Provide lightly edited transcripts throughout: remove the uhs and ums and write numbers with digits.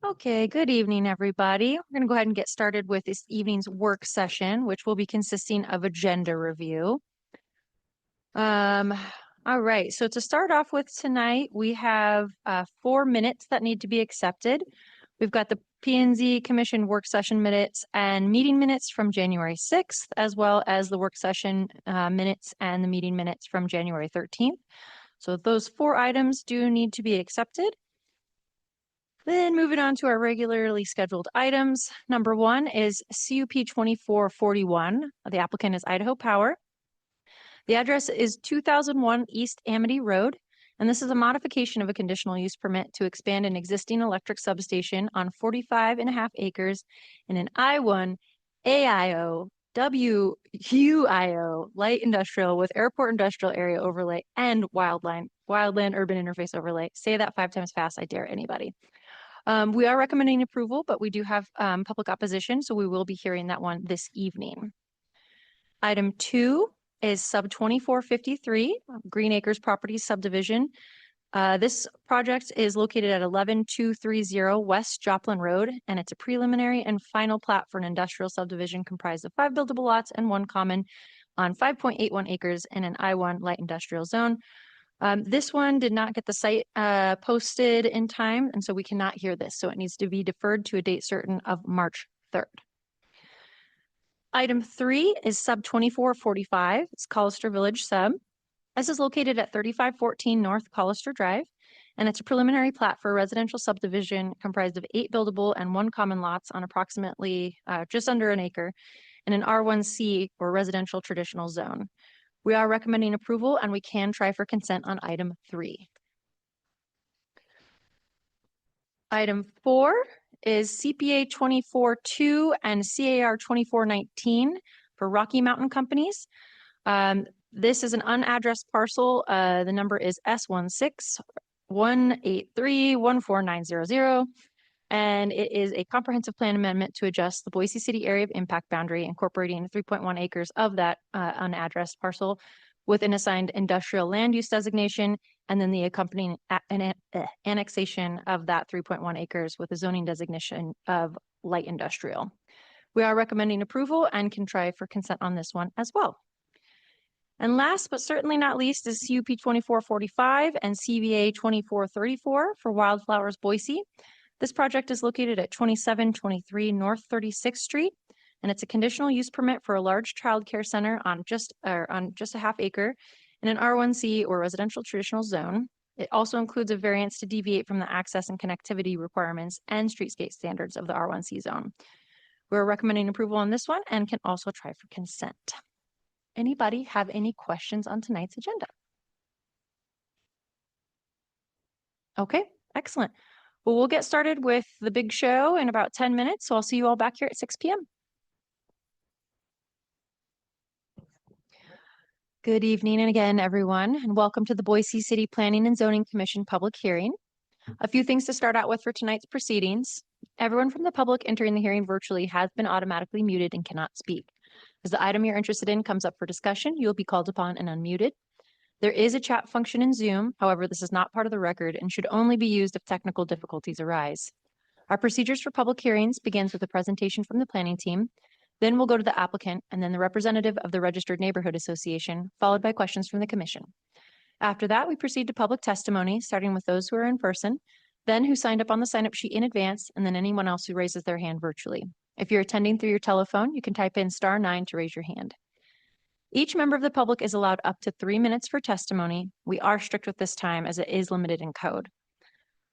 Okay, good evening, everybody. We're going to go ahead and get started with this evening's work session, which will be consisting of agenda review. All right, so to start off with tonight, we have 4 minutes that need to be accepted. We've got the P&Z Commission work session minutes and meeting minutes from January 6th, as well as the work session minutes and the meeting minutes from January 13th. So those 4 items do need to be accepted. Then moving on to our regularly scheduled items. Number 1 is CUP 2441. The applicant is Idaho Power. The address is 2001 East Amity Road, and this is a modification of a conditional use permit to expand an existing electric substation on 45.5 acres in an I-1 AIO WUIO light industrial with airport industrial area overlay and wildland urban interface overlay. Say that 5 times fast, I dare anybody. We are recommending approval, but we do have public opposition, so we will be hearing that one this evening. Item 2 is sub 2453, Green Acres Properties Subdivision. This project is located at 11230 West Joplin Road, and it's a preliminary and final plat for an industrial subdivision comprised of 5 buildable lots and 1 common on 5.81 acres in an I-1 light industrial zone. This one did not get the site posted in time, and so we cannot hear this. So it needs to be deferred to a date certain of March 3rd. Item 3 is sub 2445. It's Collister Village sub. This is located at 3514 North Collister Drive, and it's a preliminary plat for a residential subdivision comprised of 8 buildable and 1 common lots on approximately just under an acre in an R1C or residential traditional zone. We are recommending approval, and we can try for consent on item 3. Item 4 is CPA 24-2 and CAR 2419 for Rocky Mountain Companies. This is an unaddressed parcel. The number is S16-183-14900. And it is a comprehensive plan amendment to adjust the Boise City area of impact boundary, incorporating 3.1 acres of that unaddressed parcel with an assigned industrial land use designation, and then the accompanying annexation of that 3.1 acres with a zoning designation of light industrial. We are recommending approval and can try for consent on this one as well. And last but certainly not least is CUP 2445 and CVA 2434 for Wildflowers Boise. This project is located at 2723 North 36th Street, and it's a conditional use permit for a large child care center on just a half acre in an R1C or residential traditional zone. It also includes a variance to deviate from the access and connectivity requirements and streetscape standards of the R1C zone. We're recommending approval on this one and can also try for consent. Anybody have any questions on tonight's agenda? Okay, excellent. Well, we'll get started with the big show in about 10 minutes, so I'll see you all back here at 6 p.m. Good evening and again, everyone, and welcome to the Boise City Planning and Zoning Commission public hearing. A few things to start out with for tonight's proceedings. Everyone from the public entering the hearing virtually has been automatically muted and cannot speak. As the item you're interested in comes up for discussion, you'll be called upon and unmuted. There is a chat function in Zoom. However, this is not part of the record and should only be used if technical difficulties arise. Our procedures for public hearings begins with a presentation from the planning team. Then we'll go to the applicant and then the representative of the Registered Neighborhood Association, followed by questions from the commission. After that, we proceed to public testimony, starting with those who are in person, then who signed up on the sign-up sheet in advance, and then anyone else who raises their hand virtually. If you're attending through your telephone, you can type in *9 to raise your hand. Each member of the public is allowed up to 3 minutes for testimony. We are strict with this time as it is limited in code.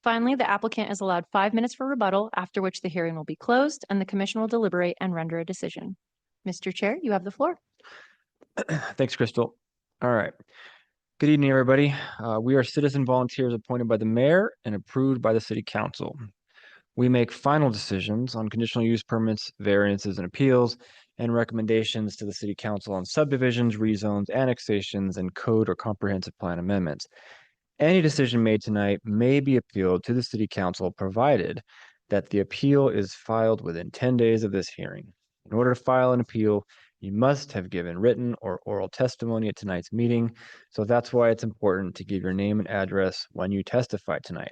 Finally, the applicant is allowed 5 minutes for rebuttal, after which the hearing will be closed and the commission will deliberate and render a decision. Mr. Chair, you have the floor. Thanks, Crystal. All right. Good evening, everybody. We are citizen volunteers appointed by the mayor and approved by the city council. We make final decisions on conditional use permits, variances, and appeals, and recommendations to the city council on subdivisions, rezones, annexations, and code or comprehensive plan amendments. Any decision made tonight may be appealed to the city council, provided that the appeal is filed within 10 days of this hearing. In order to file an appeal, you must have given written or oral testimony at tonight's meeting, so that's why it's important to give your name and address when you testify tonight.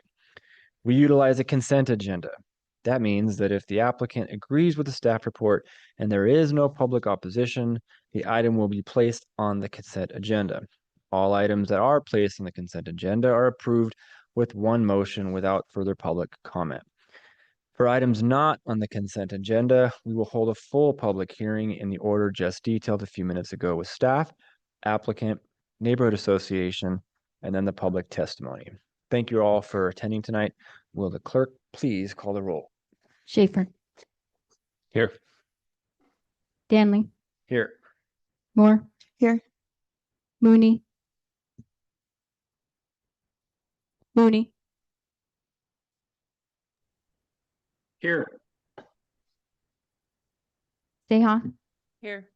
We utilize a consent agenda. That means that if the applicant agrees with the staff report and there is no public opposition, the item will be placed on the consent agenda. All items that are placed on the consent agenda are approved with one motion without further public comment. For items not on the consent agenda, we will hold a full public hearing in the order just detailed a few minutes ago with staff, applicant, neighborhood association, and then the public testimony. Thank you all for attending tonight. Will the clerk please call the roll? Schaefer, Here. Danley, Here. Moore. Here. Mooney. Mooney. Here. Seha, Here.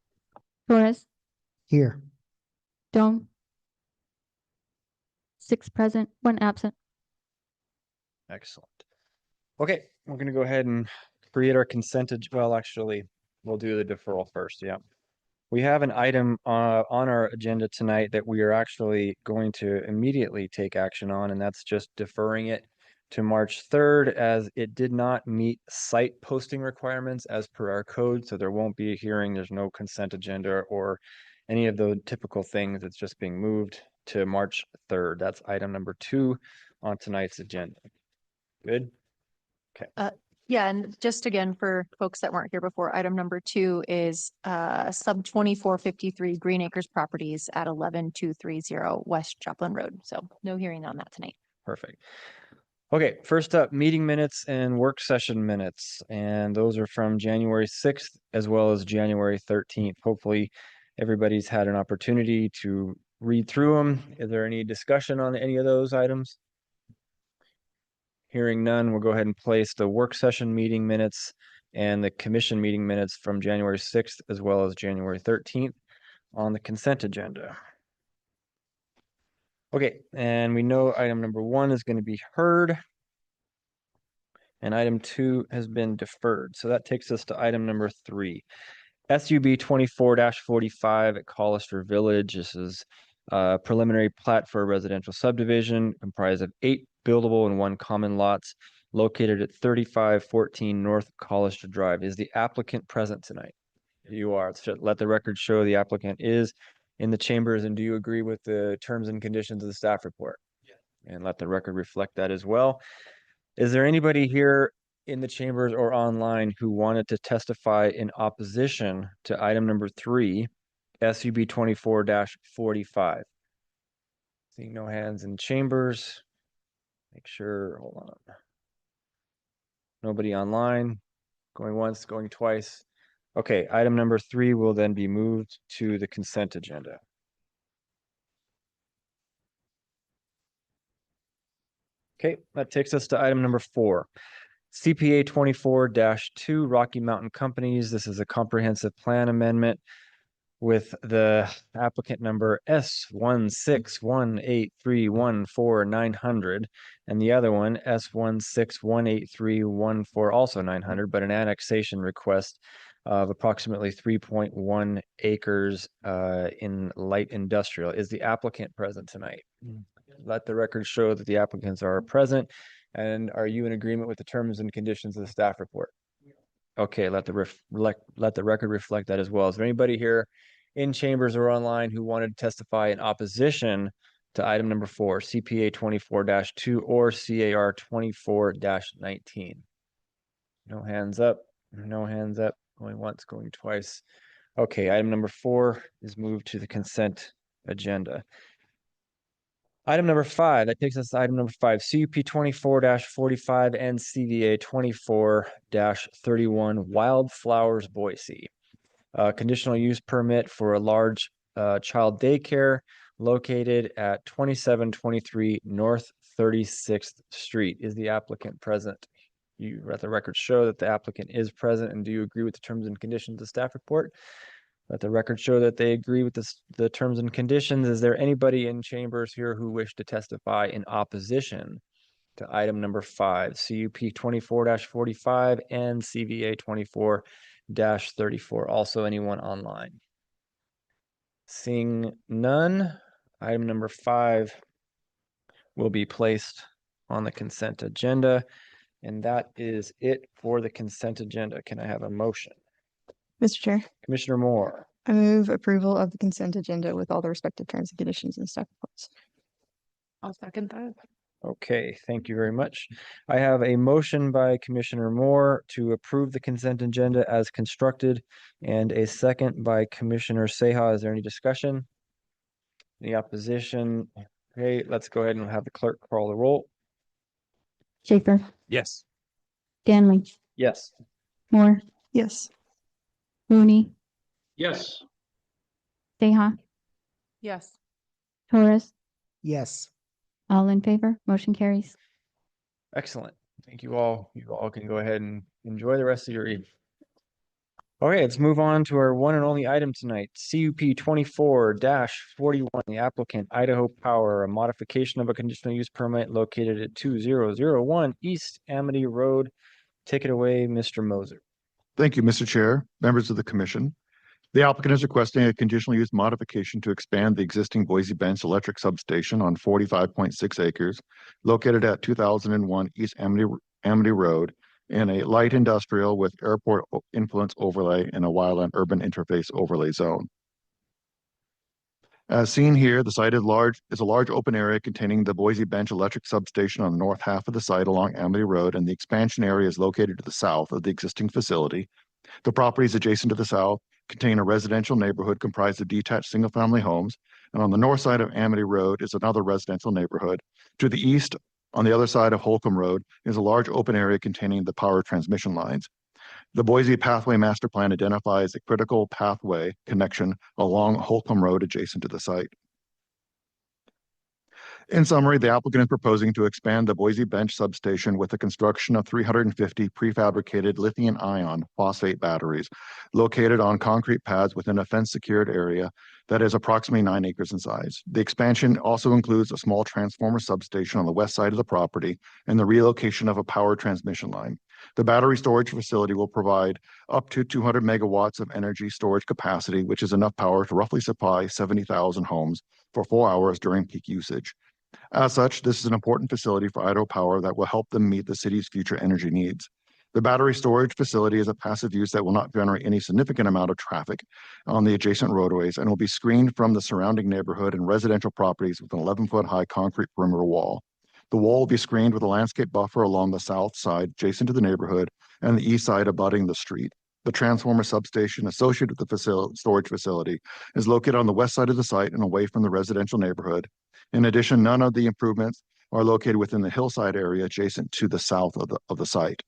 Torres, Here. Dome. 6 present, 1 absent. Excellent. Okay, we're going to go ahead and create our well, actually, we'll do the deferral first. Yeah. We have an item on our agenda tonight that we are actually going to immediately take action on, and that's just deferring it to March 3rd, as it did not meet site posting requirements as per our code. So there won't be a hearing. There's no consent agenda or any of the typical things. It's just being moved to March 3rd. That's item number 2 on tonight's agenda. Good. Yeah, and just again, for folks that weren't here before, item number 2 is sub 2453 Green Acres Properties at 11230 West Joplin Road. So no hearing on that tonight. Perfect. Okay, first up, meeting minutes and work session minutes. And those are from January 6th as well as January 13th. Hopefully everybody's had an opportunity to read through them. Is there any discussion on any of those items? Hearing none, we'll go ahead and place the work session meeting minutes and the commission meeting minutes from January 6th as well as January 13th on the consent agenda. Okay, and we know item number 1 is going to be heard, and item 2 has been deferred. So that takes us to item number 3. SUB 24-45 at Collister Village. This is a preliminary plat for a residential subdivision comprised of 8 buildable and 1 common lots located at 3514 North Collister Drive. Is the applicant present tonight? You are. Let the record show the applicant is in the chambers. And do you agree with the terms and conditions of the staff report? Yeah. And let the record reflect that as well. Is there anybody here in the chambers or online who wanted to testify in opposition to item number 3, SUB 24-45? Seeing no hands in chambers. Make sure, hold on. Nobody online, going once, going twice. Okay, item number 3 will then be moved to the consent agenda. Okay, that takes us to item number 4. CPA 24-2 Rocky Mountain Companies. This is a comprehensive plan amendment with the applicant number S1618314 and the other one S1618314, also 900, but an annexation request of approximately 3.1 acres in light industrial. Is the applicant present tonight? Let the record show that the applicants are present. And are you in agreement with the terms and conditions of the staff report? Okay, let the record reflect that as well. Is there anybody here in chambers or online who wanted to testify in opposition to item number 4, CPA 24-2 or CAR 24-19? No hands up, no hands up, going once, going twice. Okay, item number 4 is moved to the consent agenda. Item number 5, that takes us to item number 5, CUP 24-45 and CVA 24-31 Wildflowers Boise. Conditional use permit for a large child daycare located at 2723 North 36th Street. Is the applicant present? You let the record show that the applicant is present, and do you agree with the terms and conditions of the staff report? Let the record show that they agree with the terms and conditions. Is there anybody in chambers here who wish to testify in opposition to item number 5, CUP 24-45 and CVA 24-34? Also anyone online? Seeing none, item number 5 will be placed on the consent agenda. And that is it for the consent agenda. Can I have a motion? Mr. Chair, Commissioner Moore, I move approval of the consent agenda with all the respective terms and conditions and staff reports. I'll second that. okay, thank you very much. I have a motion by Commissioner Moore to approve the consent agenda as constructed and a second by Commissioner Seha. Is there any discussion? Any opposition? Okay, let's go ahead and have the clerk call the roll. Schaefer, Yes. Stanley, Yes. Moore, Yes. Rooney, Yes. Seha, Yes. Torres, Yes. all in favor, motion carries. Excellent. Thank you all. You all can go ahead and enjoy the rest of your evening. Okay, let's move on to our one and only item tonight, CUP 24-41, the applicant Idaho Power, a modification of a conditional use permit located at 2001 East Amity Road. Take it away, Mr. Moser. Thank you, Mr. Chair, members of the commission. The applicant is requesting a conditional use modification to expand the existing Boise Bench electric substation on 45.6 acres located at 2001 East Amity Road in a light industrial with airport influence overlay and a wildland urban interface overlay zone. As seen here, the site is a large open area containing the Boise Bench electric substation on the north half of the site along Amity Road, and the expansion area is located to the south of the existing facility. The properties adjacent to the south contain a residential neighborhood comprised of detached single-family homes, and on the north side of Amity Road is another residential neighborhood. To the east, on the other side of Holcomb Road, is a large open area containing the power transmission lines. The Boise Pathway Master Plan identifies a critical pathway connection along Holcomb Road adjacent to the site. In summary, the applicant is proposing to expand the Boise Bench substation with the construction of 350 prefabricated lithium-ion phosphate batteries located on concrete pads within a fence-secured area that is approximately 9 acres in size. The expansion also includes a small transformer substation on the west side of the property and the relocation of a power transmission line. The battery storage facility will provide up to 200 megawatts of energy storage capacity, which is enough power to roughly supply 70,000 homes for 4 hours during peak usage. As such, this is an important facility for Idaho Power that will help them meet the city's future energy needs. The battery storage facility is a passive use that will not generate any significant amount of traffic on the adjacent roadways and will be screened from the surrounding neighborhood and residential properties with an 11-foot high concrete perimeter wall. The wall will be screened with a landscape buffer along the south side adjacent to the neighborhood and the east side abutting the street. The transformer substation associated with the storage facility is located on the west side of the site and away from the residential neighborhood. In addition, none of the improvements are located within the hillside area adjacent to the south of the site.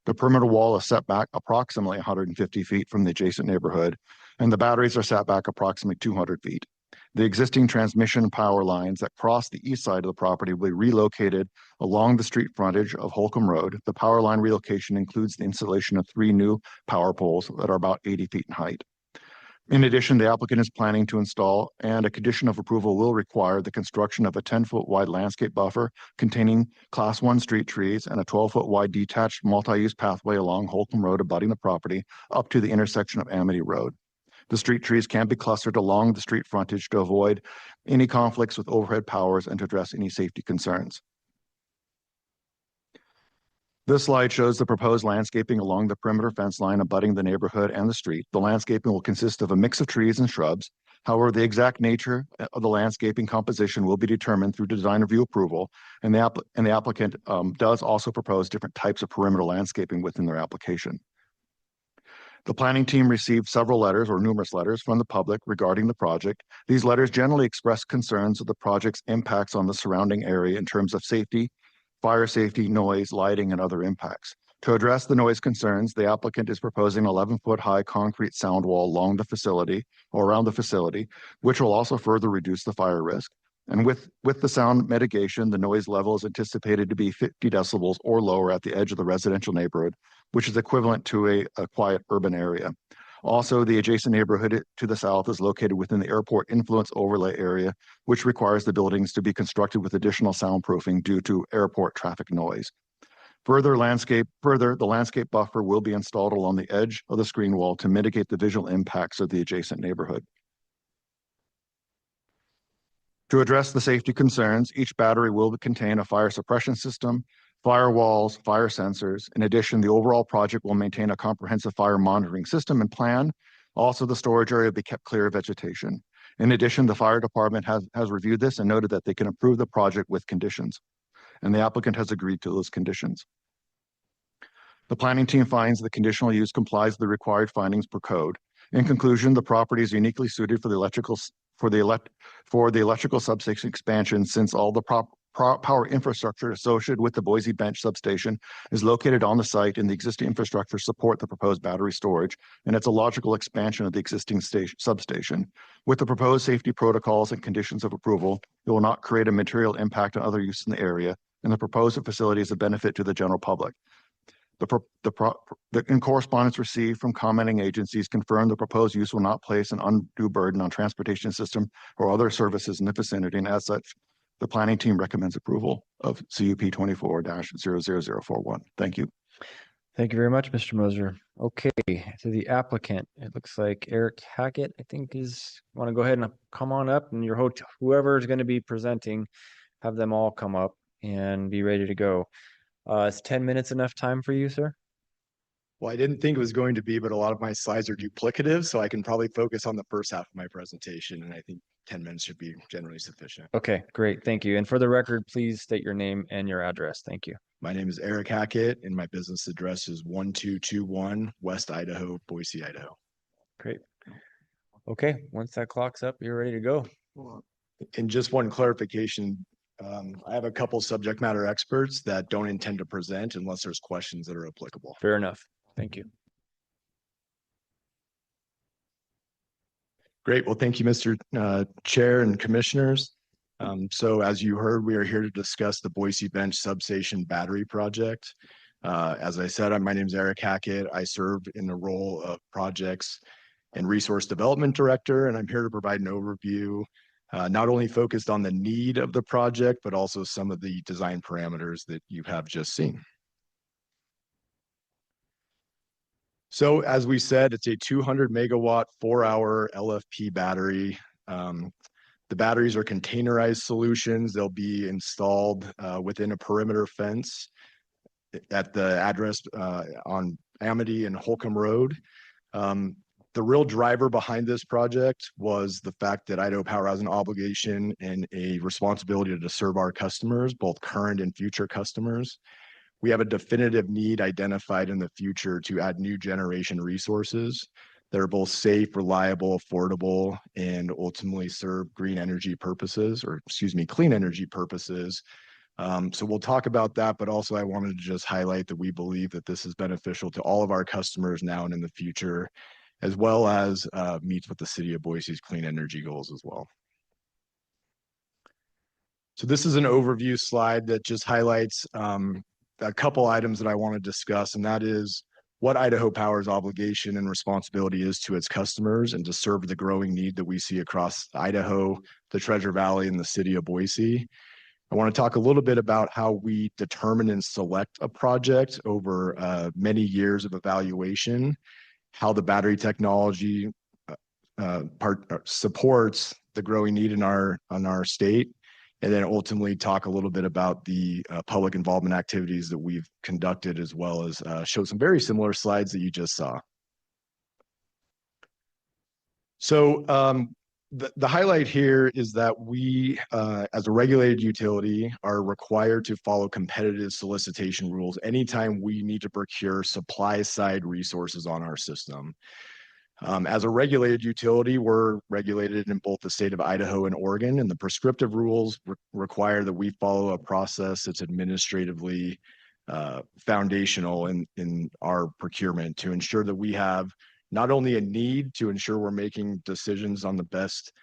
The perimeter wall is set back approximately 150 feet from the adjacent neighborhood, and the batteries are set back approximately 200 feet. The existing transmission power lines that cross the east side of the property will be relocated along the street frontage of Holcomb Road. The power line relocation includes the installation of 3 new power poles that are about 80 feet in height. In addition, the applicant is planning to install, and a condition of approval will require the construction of a 10-foot wide landscape buffer containing Class 1 street trees and a 12-foot wide detached multi-use pathway along Holcomb Road abutting the property up to the intersection of Amity Road. The street trees can be clustered along the street frontage to avoid any conflicts with overhead powers and to address any safety concerns. This slide shows the proposed landscaping along the perimeter fence line abutting the neighborhood and the street. The landscaping will consist of a mix of trees and shrubs. However, the exact nature of the landscaping composition will be determined through design review approval, and the applicant does also propose different types of perimeter landscaping within their application. The planning team received several letters or numerous letters from the public regarding the project. These letters generally express concerns of the project's impacts on the surrounding area in terms of safety, fire safety, noise, lighting, and other impacts. To address the noise concerns, the applicant is proposing an 11-foot high concrete sound wall along the facility or around the facility, which will also further reduce the fire risk. And with the sound mitigation, the noise level is anticipated to be 50 decibels or lower at the edge of the residential neighborhood, which is equivalent to a quiet urban area. Also, the adjacent neighborhood to the south is located within the airport influence overlay area, which requires the buildings to be constructed with additional soundproofing due to airport traffic noise. Further, the landscape buffer will be installed along the edge of the screen wall to mitigate the visual impacts of the adjacent neighborhood. To address the safety concerns, each battery will contain a fire suppression system, firewalls, fire sensors. In addition, the overall project will maintain a comprehensive fire monitoring system and plan. Also, the storage area will be kept clear of vegetation. In addition, the fire department has reviewed this and noted that they can approve the project with conditions, and the applicant has agreed to those conditions. The planning team finds the conditional use complies with the required findings per code. In conclusion, the property is uniquely suited for the electrical substation expansion, since all the power infrastructure associated with the Boise Bench substation is located on the site, and the existing infrastructure support the proposed battery storage, and it's a logical expansion of the existing substation. With the proposed safety protocols and conditions of approval, it will not create a material impact on other uses in the area, and the proposed facility is a benefit to the general public. In correspondence received from commenting agencies, confirmed the proposed use will not place an undue burden on transportation system or other services in the vicinity, and as such, the planning team recommends approval of CUP 24-00041. Thank you. Thank you very much, Mr. Moser. Okay, to the applicant, it looks like Eric Hackett, I think want to go ahead and come on up, and whoever is going to be presenting, have them all come up and be ready to go. Is 10 minutes enough time for you, sir? Well, I didn't think it was going to be, but a lot of my slides are duplicative, so I can probably focus on the first half of my presentation, and I think 10 minutes should be generally sufficient. Okay, great. Thank you. And for the record, please state your name and your address. Thank you. My name is Eric Hackett, and my business address is 1221 West Idaho, Boise, Idaho. Great. Okay, once that clock's up, you're ready to go. And just one clarification, I have a couple subject matter experts that don't intend to present unless there's questions that are applicable. Fair enough. Thank you. Great. Well, thank you, Mr. Chair and Commissioners. So as you heard, we are here to discuss the Boise Bench Substation Battery Project. As I said, my name is Eric Hackett. I serve in the role of Projects and Resource Development Director, and I'm here to provide an overview, not only focused on the need of the project, but also some of the design parameters that you have just seen. So as we said, it's a 200 megawatt, 4-hour LFP battery. The batteries are containerized solutions. They'll be installed within a perimeter fence at the address on Amity and Holcomb Road. The real driver behind this project was the fact that Idaho Power has an obligation and a responsibility to serve our customers, both current and future customers. We have a definitive need identified in the future to add new generation resources that are both safe, reliable, affordable, and ultimately serve clean energy purposes. So we'll talk about that, but also I wanted to just highlight that we believe that this is beneficial to all of our customers now and in the future, as well as meets with the city of Boise's clean energy goals as well. So this is an overview slide that just highlights a couple items that I want to discuss, and that is what Idaho Power's obligation and responsibility is to its customers and to serve the growing need that we see across Idaho, the Treasure Valley, and the city of Boise. I want to talk a little bit about how we determine and select a project over many years of evaluation, how the battery technology supports the growing need in our state, and then ultimately talk a little bit about the public involvement activities that we've conducted, as well as show some very similar slides that you just saw. So the highlight here is that we, as a regulated utility, are required to follow competitive solicitation rules anytime we need to procure supply side resources on our system. As a regulated utility, we're regulated in both the state of Idaho and Oregon, and the prescriptive rules require that we follow a process that's administratively foundational in our procurement to ensure that we have not only a need to ensure we're making decisions on the best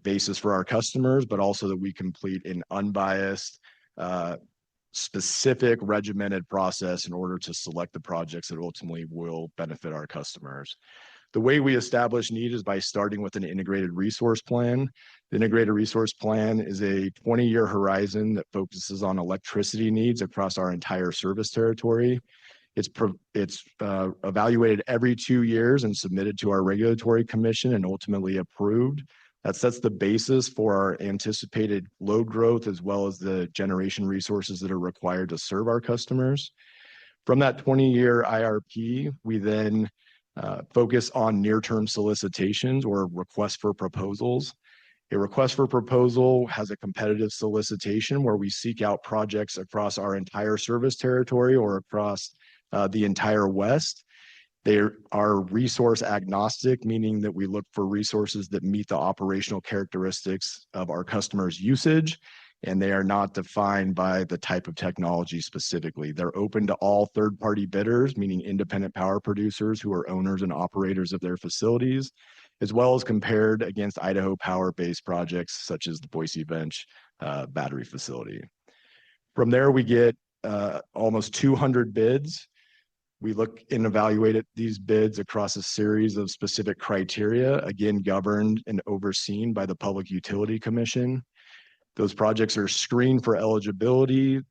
basis for our customers, but also that we complete an unbiased, specific, regimented process in order to select the projects that ultimately will benefit our customers. The way we establish need is by starting with an integrated resource plan. The integrated resource plan is a 20-year horizon that focuses on electricity needs across our entire service territory. It's evaluated every 2 years and submitted to our regulatory commission and ultimately approved That sets the basis for our anticipated load growth as well as the generation resources that are required to serve our customers. From that 20-year IRP, we then focus on near-term solicitations or requests for proposals. A request for proposal has a competitive solicitation where we seek out projects across our entire service territory or across the entire West. They are resource agnostic, meaning that we look for resources that meet the operational characteristics of our customers' usage, and they are not defined by the type of technology specifically. They're open to all third-party bidders, meaning independent power producers who are owners and operators of their facilities, as well as compared against Idaho Power-based projects such as the Boise Bench battery facility. From there, we get almost 200 bids. We look and evaluate these bids across a series of specific criteria, again, governed and overseen by the Public Utility Commission. Those projects are screened for eligibility.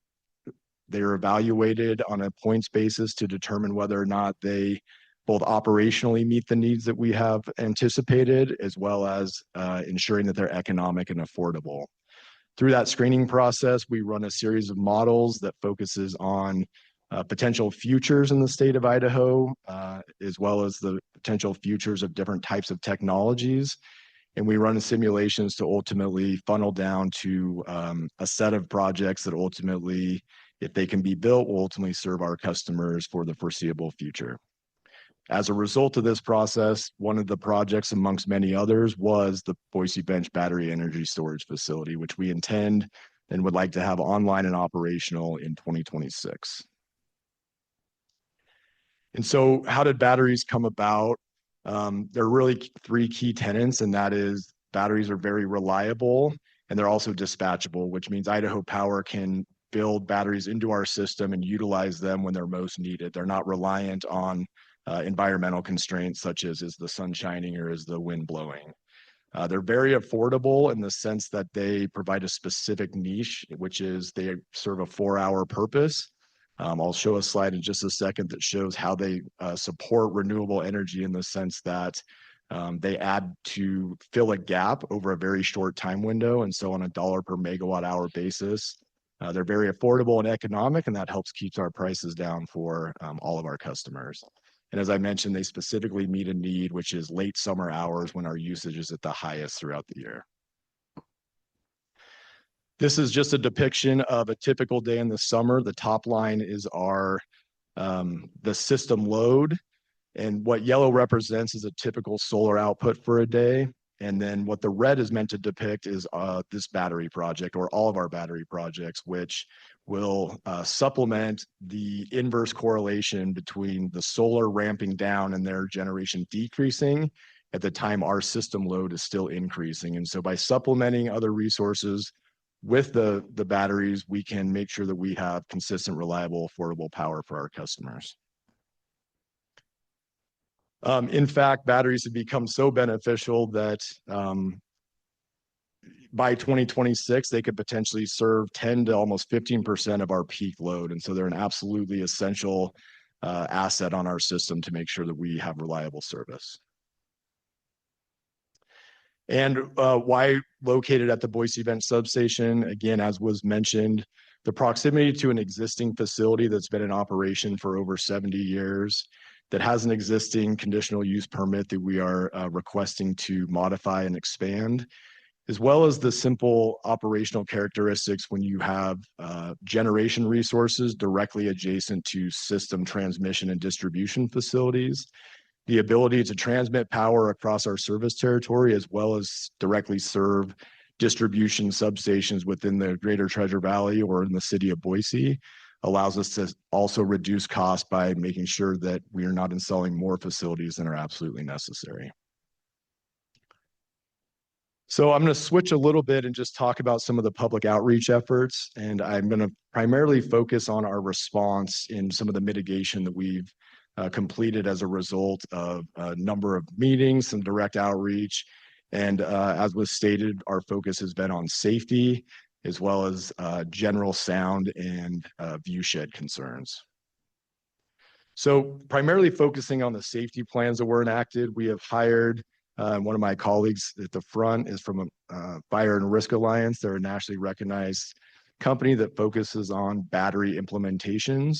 They are evaluated on a points basis to determine whether or not they both operationally meet the needs that we have anticipated, as well as ensuring that they're economic and affordable. Through that screening process, we run a series of models that focuses on potential futures in the state of Idaho, as well as the potential futures of different types of technologies. And we run simulations to ultimately funnel down to a set of projects that ultimately, if they can be built, will ultimately serve our customers for the foreseeable future. As a result of this process, one of the projects amongst many others was the Boise Bench Battery Energy Storage Facility, which we intend and would like to have online and operational in 2026. And so how did batteries come about? There are really three key tenets, and that is batteries are very reliable and they're also dispatchable, which means Idaho Power can build batteries into our system and utilize them when they're most needed. They're not reliant on environmental constraints such as is the sun shining or is the wind blowing. They're very affordable in the sense that they provide a specific niche, which is they serve a 4-hour purpose. I'll show a slide in just a second that shows how they support renewable energy in the sense that they add to fill a gap over a very short time window. And so on a $1 per megawatt hour basis, they're very affordable and economic, and that helps keep our prices down for all of our customers. And as I mentioned, they specifically meet a need, which is late summer hours when our usage is at the highest throughout the year. This is just a depiction of a typical day in the summer. The top line is our the system load, and what yellow represents is a typical solar output for a day. And then what the red is meant to depict is this battery project or all of our battery projects, which will supplement the inverse correlation between the solar ramping down and their generation decreasing at the time our system load is still increasing. And so by supplementing other resources with the batteries, we can make sure that we have consistent, reliable, affordable power for our customers. In fact, batteries have become so beneficial that by 2026, they could potentially serve 10 to almost 15% of our peak load. And so they're an absolutely essential asset on our system to make sure that we have reliable service. And why located at the Boise Bench substation? Again, as was mentioned, the proximity to an existing facility that's been in operation for over 70 years, that has an existing conditional use permit that we are requesting to modify and expand, as well as the simple operational characteristics when you have generation resources directly adjacent to system transmission and distribution facilities. The ability to transmit power across our service territory, as well as directly serve distribution substations within the greater Treasure Valley or in the city of Boise, allows us to also reduce costs by making sure that we are not installing more facilities than are absolutely necessary. So I'm going to switch a little bit and just talk about some of the public outreach efforts. And I'm going to primarily focus on our response in some of the mitigation that we've completed as a result of a number of meetings, some direct outreach. And as was stated, our focus has been on safety, as well as general sound and viewshed concerns. So primarily focusing on the safety plans that were enacted, we have hired One of my colleagues at the front is from Fire and Risk Alliance. They're a nationally recognized company that focuses on battery implementations.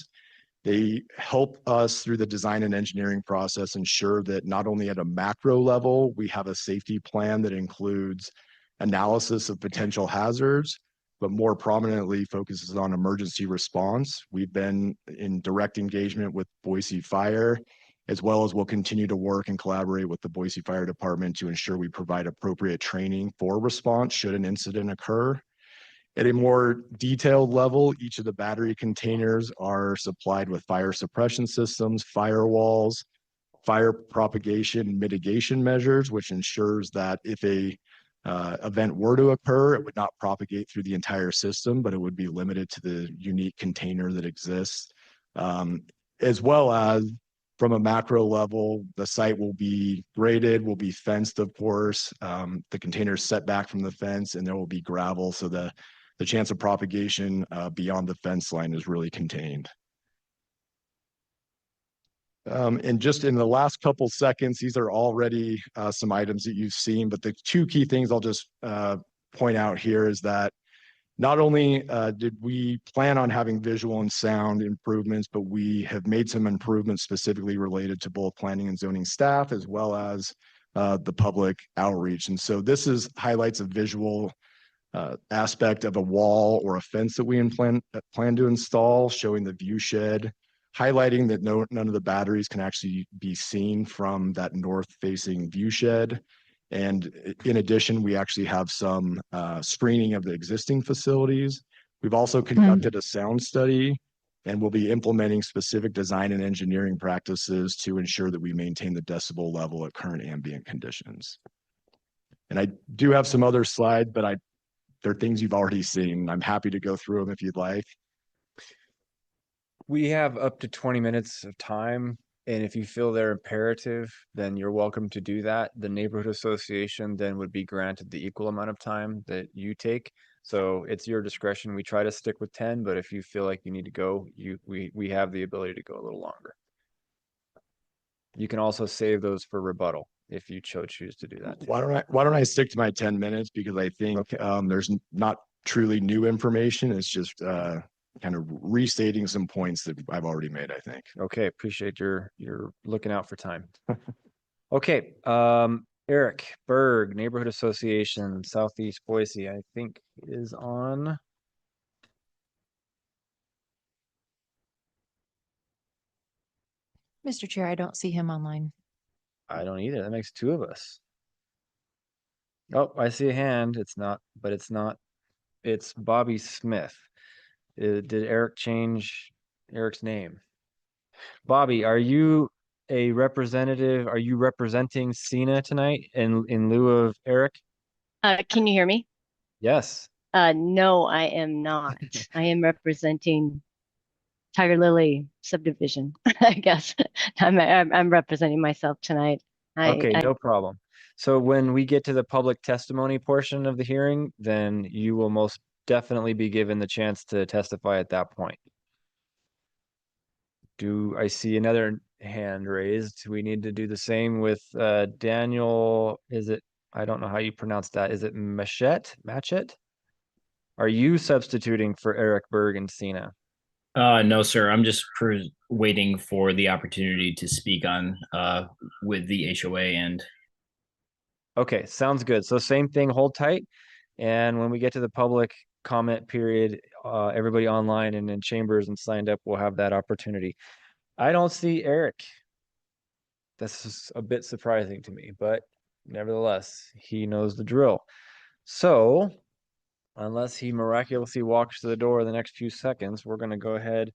They help us through the design and engineering process ensure that not only at a macro level, we have a safety plan that includes analysis of potential hazards, but more prominently focuses on emergency response. We've been in direct engagement with Boise Fire, as well as we'll continue to work and collaborate with the Boise Fire Department to ensure we provide appropriate training for response should an incident occur. At a more detailed level, each of the battery containers are supplied with fire suppression systems, firewalls, fire propagation mitigation measures, which ensures that if a event were to occur, it would not propagate through the entire system, but it would be limited to the unique container that exists. As well as from a macro level, the site will be graded, will be fenced, of course. The container is set back from the fence and there will be gravel. So the chance of propagation beyond the fence line is really contained. And just in the last couple seconds, these are already some items that you've seen, but the two key things I'll just point out here is that not only did we plan on having visual and sound improvements, but we have made some improvements specifically related to both planning and zoning staff, as well as the public outreach. And so this is highlights a visual aspect of a wall or a fence that we plan to install, showing the view shed, highlighting that none of the batteries can actually be seen from that north facing view shed. And in addition, we actually have some screening of the existing facilities. We've also conducted a sound study, and we'll be implementing specific design and engineering practices to ensure that we maintain the decibel level at current ambient conditions. And I do have some other slides, but they're things you've already seen. I'm happy to go through them if you'd like. We have up to 20 minutes of time, and if you feel they're imperative, then you're welcome to do that. The neighborhood association then would be granted the equal amount of time that you take. So it's your discretion. We try to stick with 10, but if you feel like you need to go, we have the ability to go a little longer. You can also save those for rebuttal if you choose to do that too. Why don't I stick to my 10 minutes, because I think there's not truly new information. It's just kind of restating some points that I've already made, I think. Okay, appreciate your looking out for time. Okay, Eric Berg, Neighborhood Association, Southeast Boise, I think is on. Mr. Chair, I don't see him online. I don't either. That makes two of us. Oh, I see a hand. It's not, but it's not. It's Bobby Smith. Did Eric change Eric's name? Bobby, are you a representative? Are you representing Cena tonight in lieu of Eric? Can you hear me? Yes. No, I am not. I am representing Tiger Lily subdivision, I guess. I'm representing myself tonight. Okay, no problem. So when we get to the public testimony portion of the hearing, then you will most definitely be given the chance to testify at that point. Do I see another hand raised? We need to do the same with Daniel. Is it, I don't know how you pronounce that. Is it Matchett? Are you substituting for Eric Berg and Cena? No, sir. I'm just waiting for the opportunity to speak on with the HOA and. Okay, sounds good. So same thing, hold tight. And when we get to the public comment period, everybody online and in chambers and signed up will have that opportunity. I don't see Eric. This is a bit surprising to me, but nevertheless, he knows the drill. So unless he miraculously walks to the door in the next few seconds, we're going to go ahead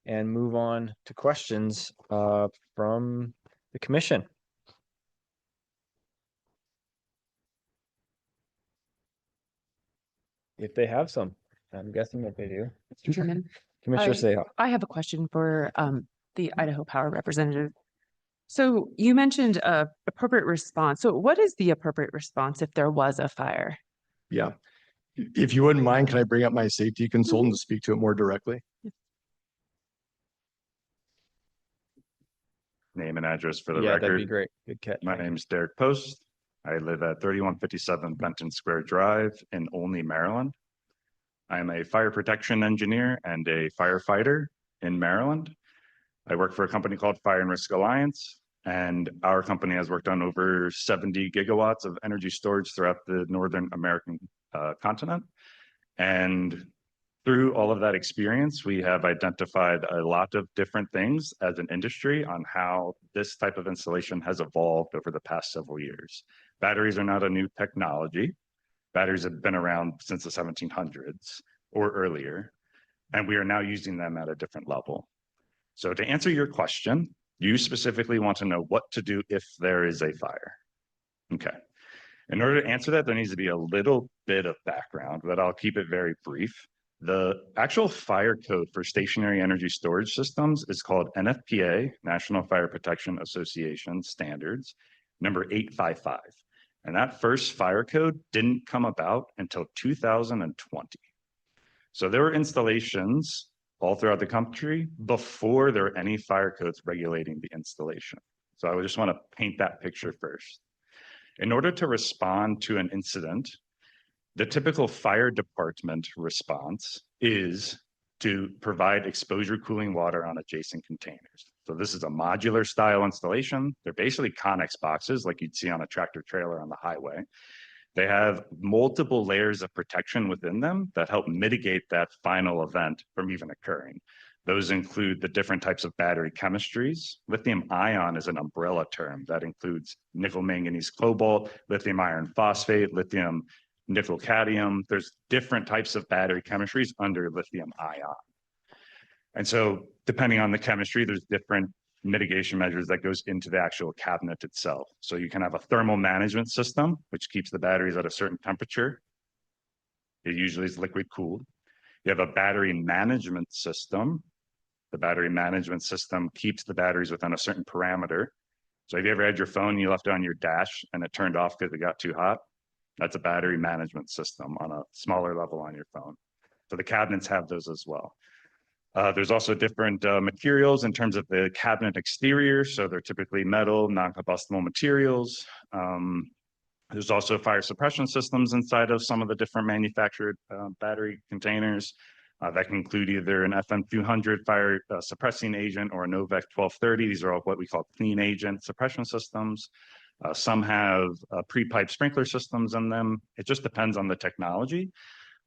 and move on to questions from the commission. If they have some, I'm guessing that they do. Mr. Chairman, Commissioner Seha. I have a question for the Idaho Power representative. So you mentioned appropriate response. So what is the appropriate response if there was a fire? Yeah. If you wouldn't mind, can I bring up my safety consultant to speak to it more directly? Name and address for the Yeah, record. that'd be great. Good catch. My name's Derek Post. I live at 3157 Benton Square Drive in Olney, Maryland. I am a fire protection engineer and a firefighter in Maryland. I work for a company called Fire and Risk Alliance, and our company has worked on over 70 gigawatts of energy storage throughout the Northern American continent. And through all of that experience, we have identified a lot of different things as an industry on how this type of installation has evolved over the past several years. Batteries are not a new technology. Batteries have been around since the 1700s or earlier, and we are now using them at a different level. So to answer your question, you specifically want to know what to do if there is a fire. Okay. In order to answer that, there needs to be a little bit of background, but I'll keep it very brief. The actual fire code for stationary energy storage systems is called NFPA, National Fire Protection Association Standards, number 855. And that first fire code didn't come about until 2020. So there were installations all throughout the country before there were any fire codes regulating the installation. So I would just want to paint that picture first. In order to respond to an incident, the typical fire department response is to provide exposure cooling water on adjacent containers. So this is a modular style installation. They're basically Connex boxes like you'd see on a tractor trailer on the highway. They have multiple layers of protection within them that help mitigate that final event from even occurring. Those include the different types of battery chemistries. Lithium ion is an umbrella term that includes nickel manganese cobalt, lithium iron phosphate, lithium nickel cadmium. There's different types of battery chemistries under lithium ion. And so depending on the chemistry, there's different mitigation measures that goes into the actual cabinet itself. So you can have a thermal management system, which keeps the batteries at a certain temperature. It usually is liquid cooled. You have a battery management system. The battery management system keeps the batteries within a certain parameter. So have you ever had your phone, you left it on your dash and it turned off because it got too hot? That's a battery management system on a smaller level on your phone. So the cabinets have those as well. There's also different materials in terms of the cabinet exterior. So they're typically metal, non-combustible materials. There's also fire suppression systems inside of some of the different manufactured battery containers that can include either an FM200 fire suppressing agent or a Novec 1230. These are all what we call clean agent suppression systems. Some have pre-pipe sprinkler systems in them. It just depends on the technology.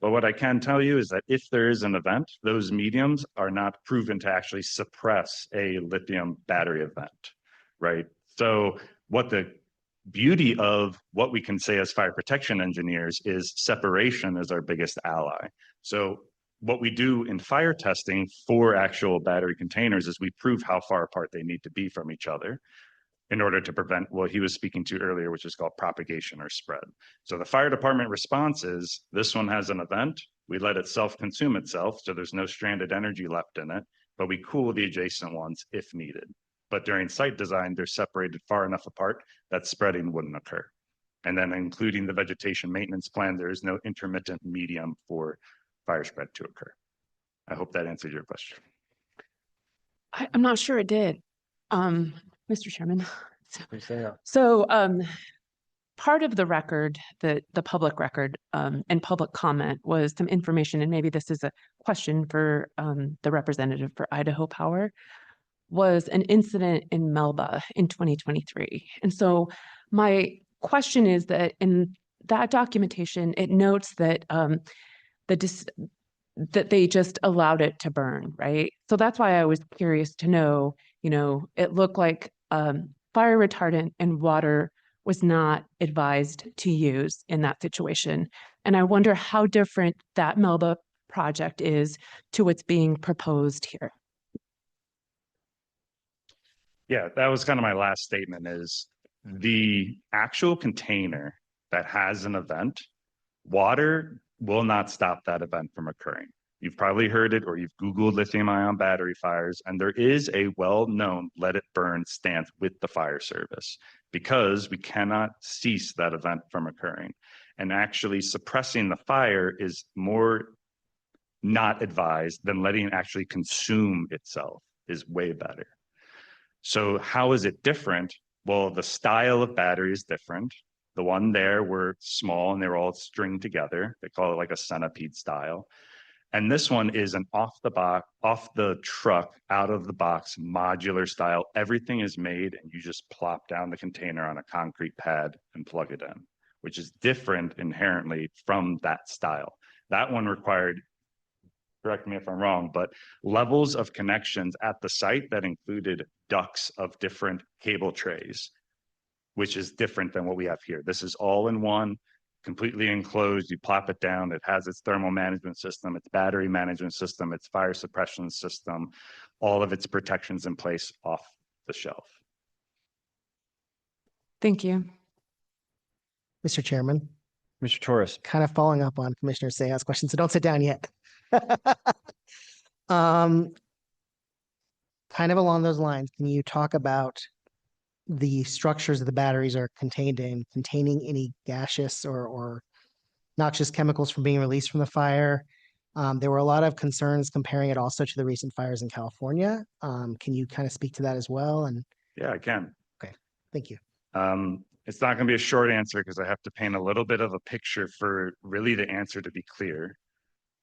But what I can tell you is that if there is an event, those mediums are not proven to actually suppress a lithium battery event, right? So what the beauty of what we can say as fire protection engineers is separation is our biggest ally. So what we do in fire testing for actual battery containers is we prove how far apart they need to be from each other in order to prevent what he was speaking to earlier, which is called propagation or spread. So the fire department response is, this one has an event, we let it self-consume itself, so there's no stranded energy left in it, but we cool the adjacent ones if needed. But during site design, they're separated far enough apart that spreading wouldn't occur. And then including the vegetation maintenance plan, there is no intermittent medium for fire spread to occur. I hope that answered your question. I'm not sure it did. Mr. Chairman. So part of the record, the public record and public comment was some information, and maybe this is a question for the representative for Idaho Power, was an incident in Melba in 2023. And so my question is that in that documentation, it notes that that they just allowed it to burn, right? So that's why I was curious to know, it looked like fire retardant and water was not advised to use in that situation. And I wonder how different that Melba project is to what's being proposed here. Yeah, that was kind of my last statement is the actual container that has an event, water will not stop that event from occurring. You've probably heard it or you've Googled lithium ion battery fires, and there is a well-known let it burn stance with the fire service because we cannot cease that event from occurring. And actually suppressing the fire is more not advised than letting it actually consume itself is way better. So how is it different? Well, the style of battery is different. The one there were small and they were all stringed together. They call it like a centipede style. And this one is an off the truck, out of the box, modular style. Everything is made and you just plop down the container on a concrete pad and plug it in, which is different inherently from that style. That one required, correct me if I'm wrong, but levels of connections at the site that included ducts of different cable trays, which is different than what we have here. This is all in one, completely enclosed. You plop it down. It has its thermal management system, its battery management system, its fire suppression system, all of its protections in place off the shelf. Thank you. Mr. Chairman, Mr. Torres. kind of following up on Commissioner Sea's question, so don't sit down yet. Kind of along those lines, can you talk about the structures that the batteries are contained in, containing any gaseous or noxious chemicals from being released from the fire? There were a lot of concerns comparing it also to the recent fires in California. Can you kind of speak to that as well? And Yeah, I can. thank you. It's not going to be a short answer because I have to paint a little bit of a picture for really the answer to be clear.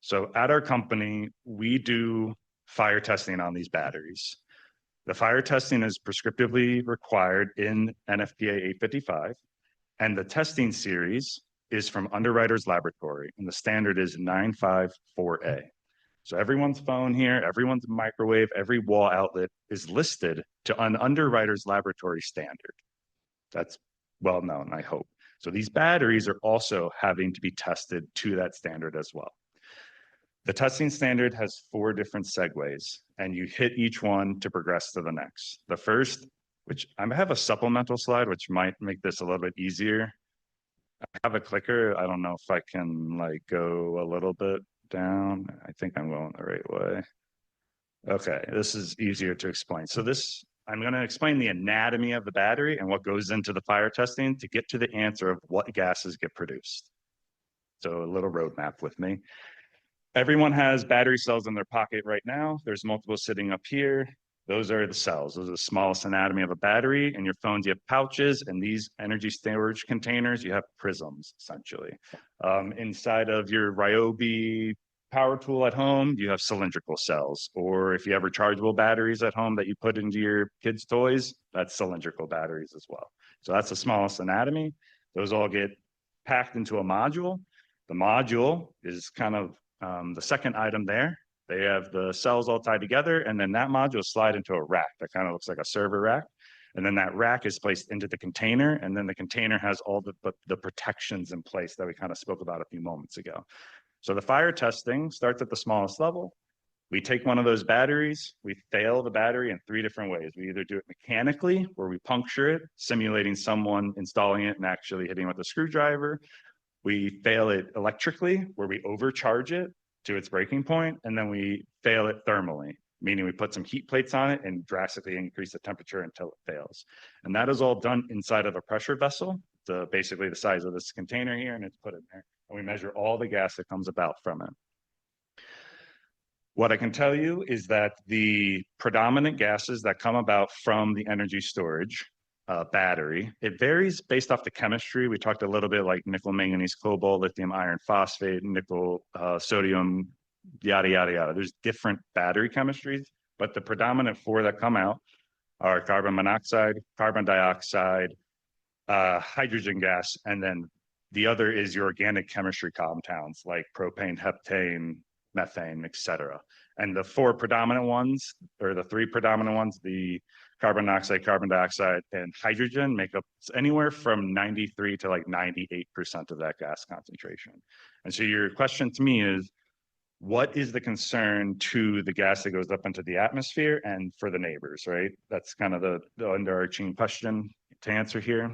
So at our company, we do fire testing on these batteries. The fire testing is prescriptively required in NFPA 855, and the testing series is from Underwriters Laboratory, and the standard is 954A. So everyone's phone here, everyone's microwave, every wall outlet is listed to an Underwriters Laboratory standard. That's well known, I hope. So these batteries are also having to be tested to that standard as well. The testing standard has 4 different segues, and you hit each one to progress to the next. The first, which I have a supplemental slide, which might make this a little bit easier. I have a clicker. I don't know if I can like go a little bit down. I think I'm going the right way. Okay, this is easier to explain. So this, I'm going to explain the anatomy of the battery and what goes into the fire testing to get to the answer of what gases get produced. So a little roadmap with me. Everyone has battery cells in their pocket right now. There's multiple sitting up here. Those are the cells. Those are the smallest anatomy of a battery. In your phones, you have pouches, and these energy storage containers, you have prisms, essentially. Inside of your Ryobi power tool at home, you have cylindrical cells. Or if you have rechargeable batteries at home that you put into your kids' toys, that's cylindrical batteries as well. So that's the smallest anatomy. Those all get packed into a module. The module is kind of the second item there. They have the cells all tied together, and then that module slide into a rack that kind of looks like a server rack. And then that rack is placed into the container, and then the container has all the protections in place that we kind of spoke about a few moments ago. So the fire testing starts at the smallest level. We take one of those batteries, we fail the battery in 3 different ways. We either do it mechanically, where we puncture it, simulating someone installing it and actually hitting it with a screwdriver. We fail it electrically, where we overcharge it to its breaking point, and then we fail it thermally, meaning we put some heat plates on it and drastically increase the temperature until it fails. And that is all done inside of a pressure vessel, basically the size of this container here, and it's put in there. And we measure all the gas that comes about from it. What I can tell you is that the predominant gases that come about from the energy storage battery, it varies based off the chemistry. We talked a little bit like nickel, manganese, cobalt, lithium, iron, phosphate, nickel, sodium, yada, yada, yada. There's different battery chemistries, but the predominant 4 that come out are carbon monoxide, carbon dioxide, hydrogen gas, and then the other is your organic chemistry compounds like propane, heptane, methane, etc. And the 4 predominant ones, or the 3 predominant ones, the carbon monoxide, carbon dioxide, and hydrogen make up anywhere from 93 to like 98% of that gas concentration. And so your question to me is, what is the concern to the gas that goes up into the atmosphere and for the neighbors, right? That's kind of the underarching question to answer here.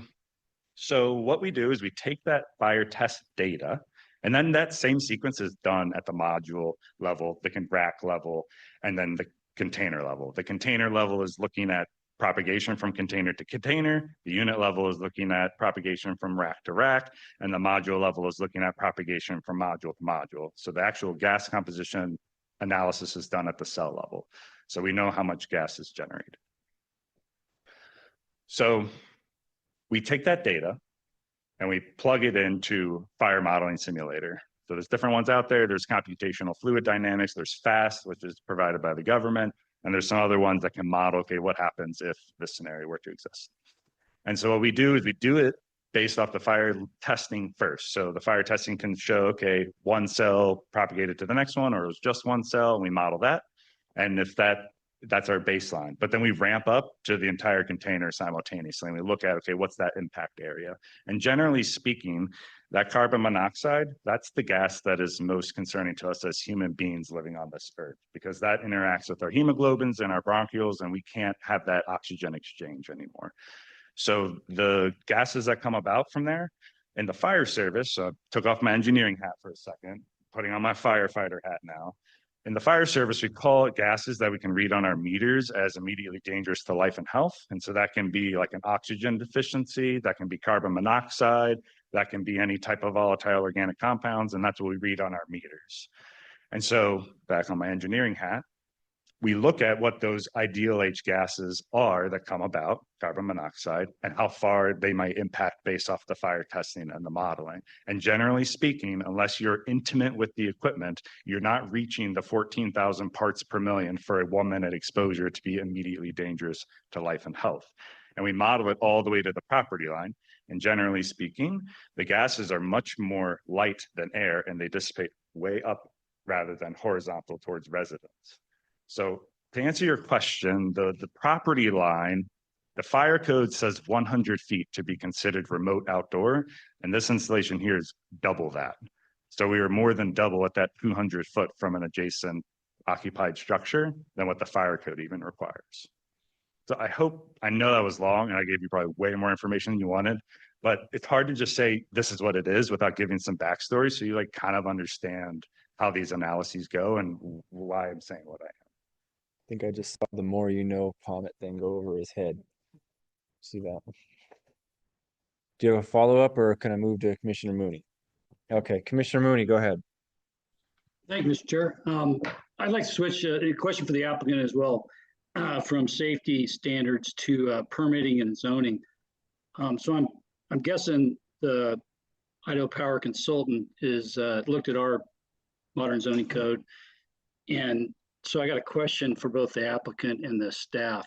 So what we do is we take that fire test data, and then that same sequence is done at the module level, the rack level, and then the container level. The container level is looking at propagation from container to container. The unit level is looking at propagation from rack to rack, and the module level is looking at propagation from module to module. So the actual gas composition analysis is done at the cell level. So we know how much gas is generated. So We take that data and we plug it into Fire Modeling Simulator. So there's different ones out there. There's computational fluid dynamics. There's FAST, which is provided by the government. And there's some other ones that can model, okay, what happens if this scenario were to exist? And so what we do is we do it based off the fire testing first. So the fire testing can show, okay, one cell propagated to the next one, or it was just one cell, and we model that. And if that's our baseline. But then we ramp up to the entire container simultaneously. And we look at, okay, what's that impact area? And generally speaking, that carbon monoxide, that's the gas that is most concerning to us as human beings living on this earth, because that interacts with our hemoglobins and our bronchioles, and we can't have that oxygen exchange anymore. So the gases that come about from there in the fire service, so I took off my engineering hat for a second, putting on my firefighter hat now. In the fire service, we call it gases that we can read on our meters as immediately dangerous to life and health. And so that can be like an oxygen deficiency, that can be carbon monoxide, that can be any type of volatile organic compounds, and that's what we read on our meters. And so back on my engineering hat, we look at what those ideal H gases are that come about, carbon monoxide, and how far they might impact based off the fire testing and the modeling. And generally speaking, unless you're intimate with the equipment, you're not reaching the 14,000 parts per million for a 1 minute exposure to be immediately dangerous to life and health. And we model it all the way to the property line. And generally speaking, the gases are much more light than air, and they dissipate way up rather than horizontal towards residents. So to answer your question, the property line, the fire code says 100 feet to be considered remote outdoor, and this installation here is double that. So we are more than double at that 200 foot from an adjacent occupied structure than what the fire code even requires. So I know that was long and I gave you probably way more information than you wanted, but it's hard to just say this is what it is without giving some backstory, so you like kind of understand how these analyses go and why I'm saying what I am. I think I just saw the more you know comment thing go over his head. See that? Do you have a follow-up, or can I move to Commissioner Mooney? Okay, Commissioner Mooney, go ahead. Thank you, Mr. Chair. I'd like to switch a question for the applicant as well, from safety standards to permitting and zoning. So I'm guessing the Idaho Power consultant is looked at our modern zoning code, and so I got a question for both the applicant and the staff.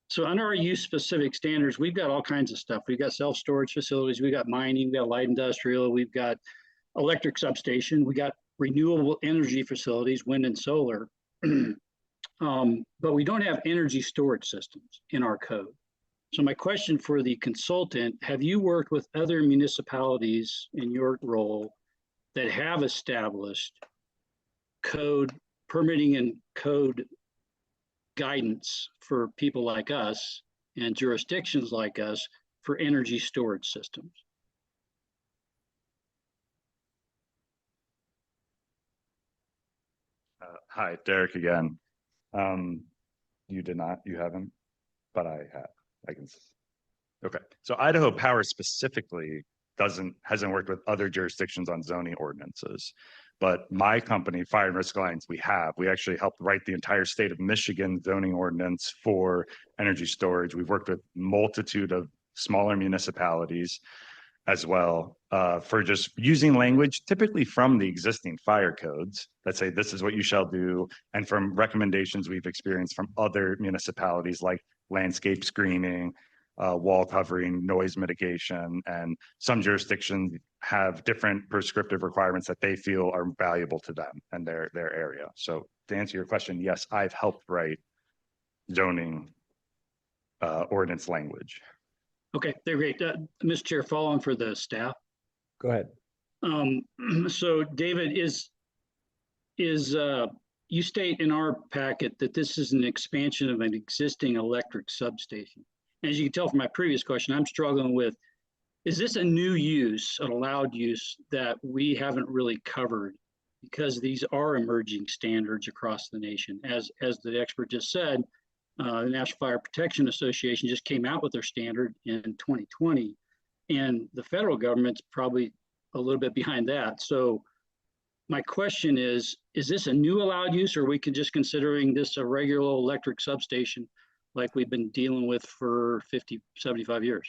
So under our use specific standards, we've got all kinds of stuff. We've got self-storage facilities, we've got mining, we've got light industrial, we've got electric substation, we got renewable energy facilities, wind and solar. But we don't have energy storage systems in our code. So my question for the consultant, have you worked with other municipalities in your role that have established code permitting and code guidance for people like us and jurisdictions like us for energy storage systems? Hi, Derek again. You did not, you haven't, but I have. Okay. So Idaho Power specifically hasn't worked with other jurisdictions on zoning ordinances. But my company, Fire and Risk Alliance, we actually helped write the entire state of Michigan zoning ordinance for energy storage. We've worked with multitude of smaller municipalities as well for just using language typically from the existing fire codes that say this is what you shall do, and from recommendations we've experienced from other municipalities like landscape screening, wall covering, noise mitigation, and some jurisdictions have different prescriptive requirements that they feel are valuable to them and their area. So to answer your question, yes, I've helped write zoning ordinance language. Okay, they're great. Mr. Chair, follow on for the staff. Go ahead. So David, you state in our packet that this is an expansion of an existing electric substation. As you can tell from my previous question, I'm struggling with, is this a new use, an allowed use that we haven't really covered? Because these are emerging standards across the nation. As the expert just said, the National Fire Protection Association just came out with their standard in 2020, and the federal government's probably a little bit behind that. So my question is this a new allowed use, or are we just considering this a regular electric substation like we've been dealing with for 50, 75 years?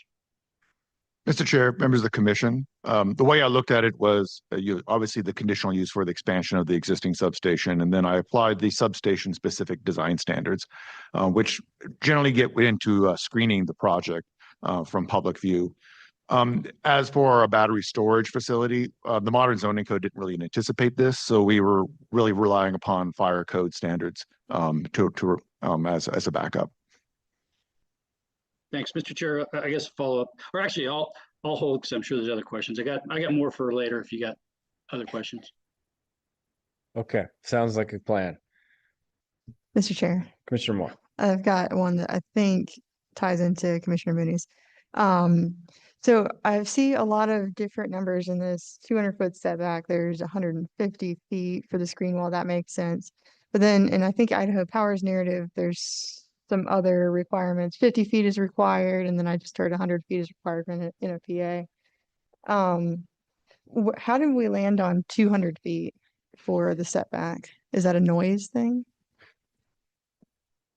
Mr. Chair, members of the commission, the way I looked at it was obviously the conditional use for the expansion of the existing substation. And then I applied the substation specific design standards, which generally get into screening the project from public view. As for a battery storage facility, the modern zoning code didn't really anticipate this. So we were really relying upon fire code standards as a backup. Thanks, Mr. Chair. I guess follow up, or actually I'll hold because I'm sure there's other questions. I got more for later if you got other questions. Okay, sounds like a plan. Mr. Chair, Commissioner Moore. I've got one that I think ties into Commissioner Mooney's. So I see a lot of different numbers in this 200-foot setback. There's 150 feet for the screen wall. That makes sense. But then, and I think Idaho Power's narrative, there's some other requirements. 50 feet is required, and then I just heard 100 feet is required in a PA. How did we land on 200 feet for the setback? Is that a noise thing?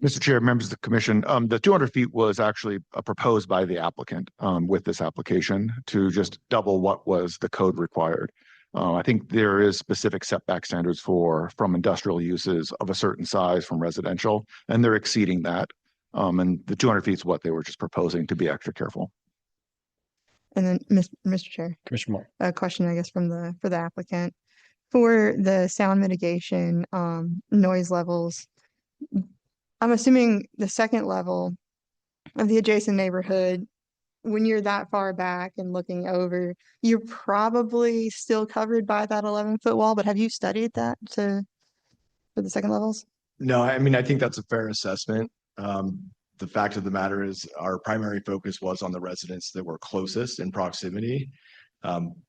Mr. Chair, members of the commission, the 200 feet was actually proposed by the applicant with this application to just double what was the code required. I think there is specific setback standards from industrial uses of a certain size from residential, and they're exceeding that. And the 200 feet is what they were just proposing to be extra careful. And then, Mr. Chair, Commissioner Moore. a question, I guess, for the applicant. For the sound mitigation, noise levels, I'm assuming the second level of the adjacent neighborhood, when you're that far back and looking over, you're probably still covered by that 11-foot wall, but have you studied that for the second levels? No, I mean, I think that's a fair assessment. The fact of the matter is our primary focus was on the residents that were closest in proximity,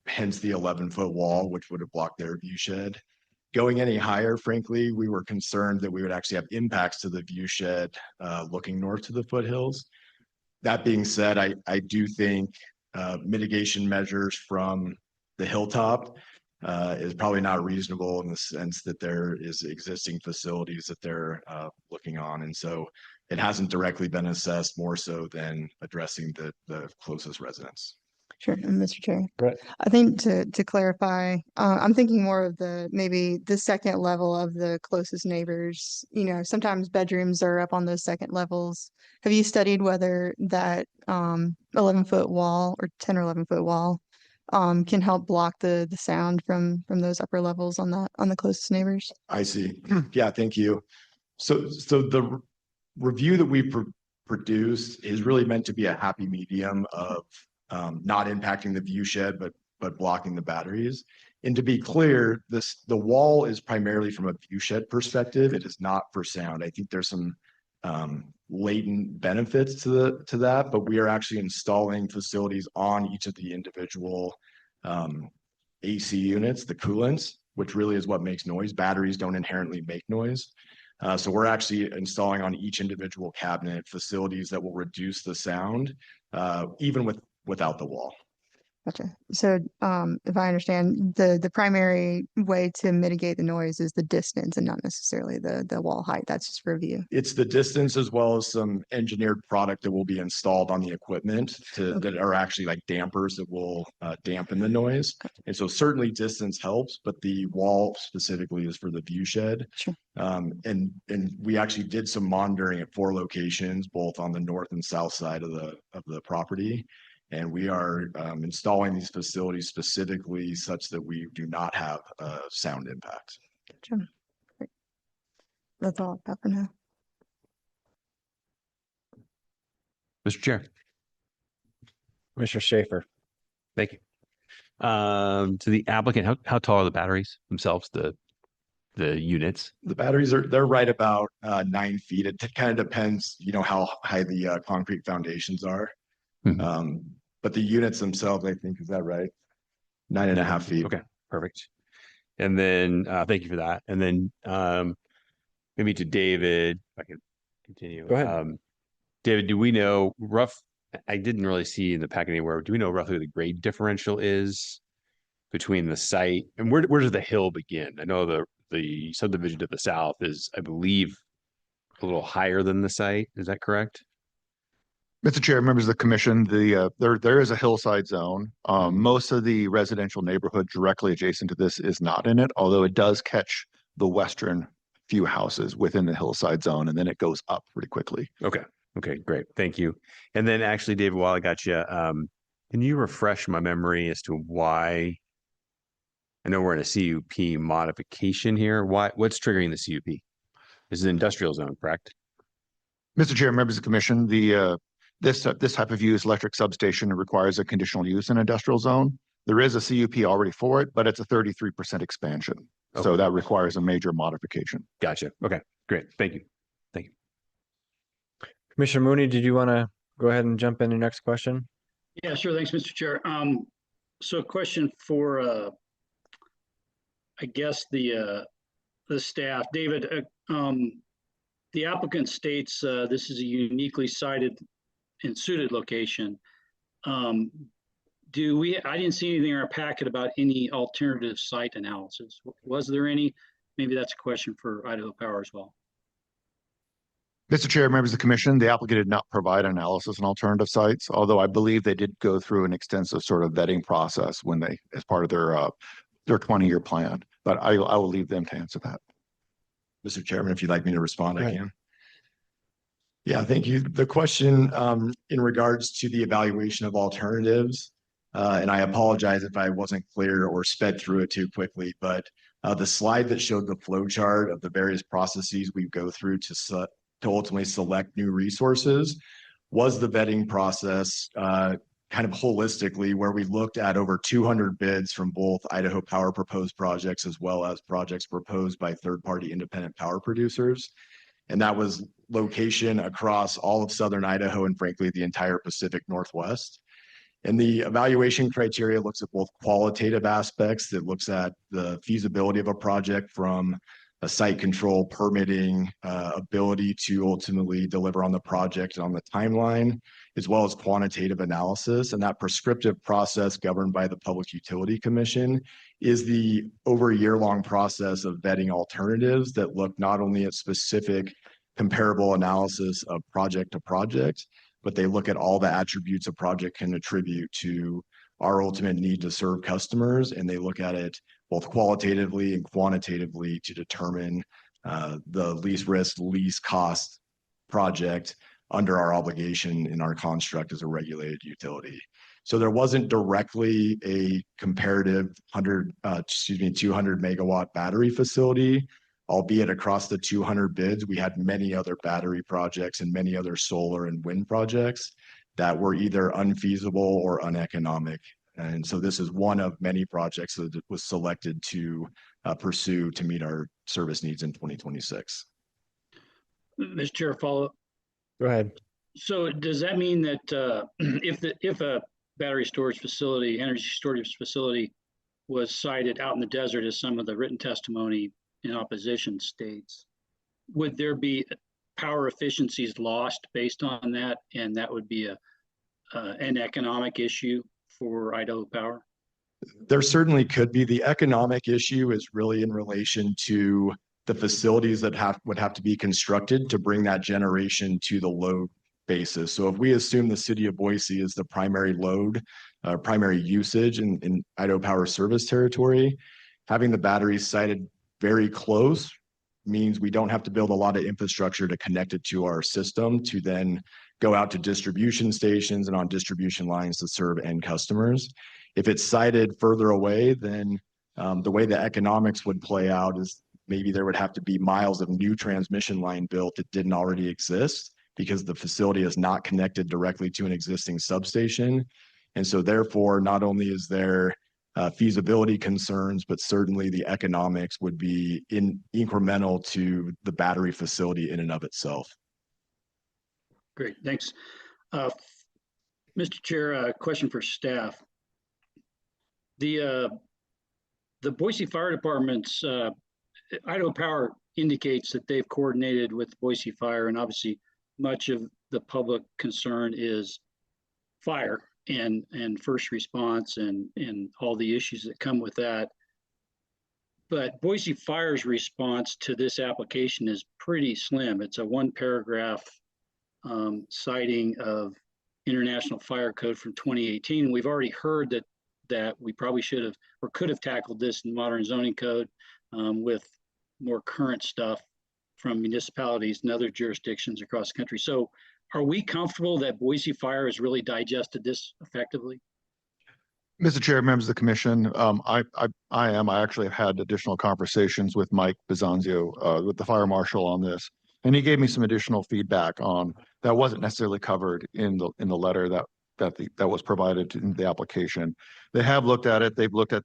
hence the 11-foot wall, which would have blocked their view shed. Going any higher, frankly, we were concerned that we would actually have impacts to the view shed looking north to the foothills. That being said, I do think mitigation measures from the hilltop is probably not reasonable in the sense that there is existing facilities that they're looking on. And so it hasn't directly been assessed more so than addressing the closest residents. Sure, and Mr. Chair. Right. I think to clarify, I'm thinking more of maybe the second level of the closest neighbors. You know, sometimes bedrooms are up on those second levels. Have you studied whether that 11-foot wall or 10 or 11-foot wall can help block the sound from those upper levels on the closest neighbors? I see. Yeah, thank you. So the review that we produced is really meant to be a happy medium of not impacting the view shed, but blocking the batteries. And to be clear, the wall is primarily from a view shed perspective. It is not for sound. I think there's some latent benefits to that, but we are actually installing facilities on each of the individual AC units, the coolants, which really is what makes noise. Batteries don't inherently make noise. So we're actually installing on each individual cabinet facilities that will reduce the sound, even without the wall. Gotcha. So if I understand, the primary way to mitigate the noise is the distance and not necessarily the wall height. That's just for view. It's the distance as well as some engineered product that will be installed on the equipment that are actually like dampers that will dampen the noise. And so certainly distance helps, but the wall specifically is for the view shed. Sure. And we actually did some monitoring at 4 locations, both on the north and south side of the property. And we are installing these facilities specifically such that we do not have sound impact. Gotcha. Great. That's all I've got for now. Mr. Chair. Commissioner Schaefer. Thank you. To the applicant, how tall are the batteries themselves, the units? The batteries they're right about 9 feet. It kind of depends, how high the concrete foundations are. Mm-hmm. But the units themselves, I think, is that right? 9.5 feet. Okay, perfect. And then thank you for that. And then maybe to David, if I can continue. Go ahead. David, do we know I didn't really see in the packet anywhere. Do we know roughly what the grade differential is between the site and where does the hill begin? I know the subdivision to the south is, I believe, a little higher than the site. Is that correct? Mr. Chair, members of the commission, there is a hillside zone. Most of the residential neighborhood directly adjacent to this is not in it, although it does catch the western few houses within the hillside zone, and then it goes up pretty quickly. Okay. Okay, great. Thank you. And then actually, David, while I got you, can you refresh my memory as to why? I know we're in a CUP modification here. What's triggering the CUP? This is an industrial zone, correct? Mr. Chair, members of the commission, this type of use, electric substation, requires a conditional use in industrial zone. There is a CUP already for it, but it's a 33% expansion. So Okay. that requires a major modification. Gotcha. Okay, great. Thank you. Thank you. Commissioner Mooney, did you want to go ahead and jump in your next question? Yeah, sure. Thanks, Mr. Chair. So a question for, I guess the staff. David, the applicant states this is a uniquely sited and suited location. I didn't see anything in our packet about any alternative site analysis. Was there any? Maybe that's a question for Idaho Power as well. Mr. Chair, members of the commission, the applicant did not provide analysis on alternative sites, although I believe they did go through an extensive sort of vetting process when they, as part of their 20-year plan. But I will leave them to answer that. Mr. Chairman, if you'd like me to respond, Go I ahead. can. Yeah, thank you. The question in regards to the evaluation of alternatives, and I apologize if I wasn't clear or sped through it too quickly, but the slide that showed the flow chart of the various processes we go through to ultimately select new resources was the vetting process kind of holistically, where we looked at over 200 bids from both Idaho Power proposed projects as well as projects proposed by third-party independent power producers. And that was location across all of southern Idaho and frankly, the entire Pacific Northwest. And the evaluation criteria looks at both qualitative aspects. It looks at the feasibility of a project from a site control, permitting, ability to ultimately deliver on the project and on the timeline, as well as quantitative analysis. And that prescriptive process governed by the Public Utility Commission is the over a year-long process of vetting alternatives that look not only at specific comparable analysis of project to project, but they look at all the attributes a project can attribute to our ultimate need to serve customers. And they look at it both qualitatively and quantitatively to determine the least risk, least cost project under our obligation in our construct as a regulated utility. So there wasn't directly a comparative 200 megawatt battery facility, albeit across the 200 bids, we had many other battery projects and many other solar and wind projects that were either unfeasible or uneconomic. And so this is one of many projects that was selected to pursue to meet our service needs in 2026. Mr. Chair, follow up. Go ahead. So does that mean that if a battery storage facility, energy storage facility was sited out in the desert, as some of the written testimony in opposition states, would there be power efficiencies lost based on that? And that would be an economic issue for Idaho Power? There certainly could be. The economic issue is really in relation to the facilities that would have to be constructed to bring that generation to the load basis. So if we assume the city of Boise is the primary load, primary usage in Idaho Power service territory, having the batteries sited very close means we don't have to build a lot of infrastructure to connect it to our system to then go out to distribution stations and on distribution lines to serve end customers. If it's sited further away, then the way the economics would play out is maybe there would have to be miles of new transmission line built that didn't already exist because the facility is not connected directly to an existing substation. And so therefore, not only is there feasibility concerns, but certainly the economics would be incremental to the battery facility in and of itself. Great, thanks. Mr. Chair, a question for staff. The Boise Fire Department's Idaho Power indicates that they've coordinated with Boise Fire, and obviously much of the public concern is fire and first response and all the issues that come with that. But Boise Fire's response to this application is pretty slim. It's a one paragraph citing of International Fire Code from 2018. We've already heard that we probably should have or could have tackled this in modern zoning code with more current stuff from municipalities and other jurisdictions across the country. So are we comfortable that Boise Fire has really digested this effectively? Mr. Chair, members of the commission, I am. I actually have had additional conversations with Mike Bizanzio, with the fire marshal on this, and he gave me some additional feedback on that wasn't necessarily covered in the letter that was provided in the application. They have looked at it. They've looked at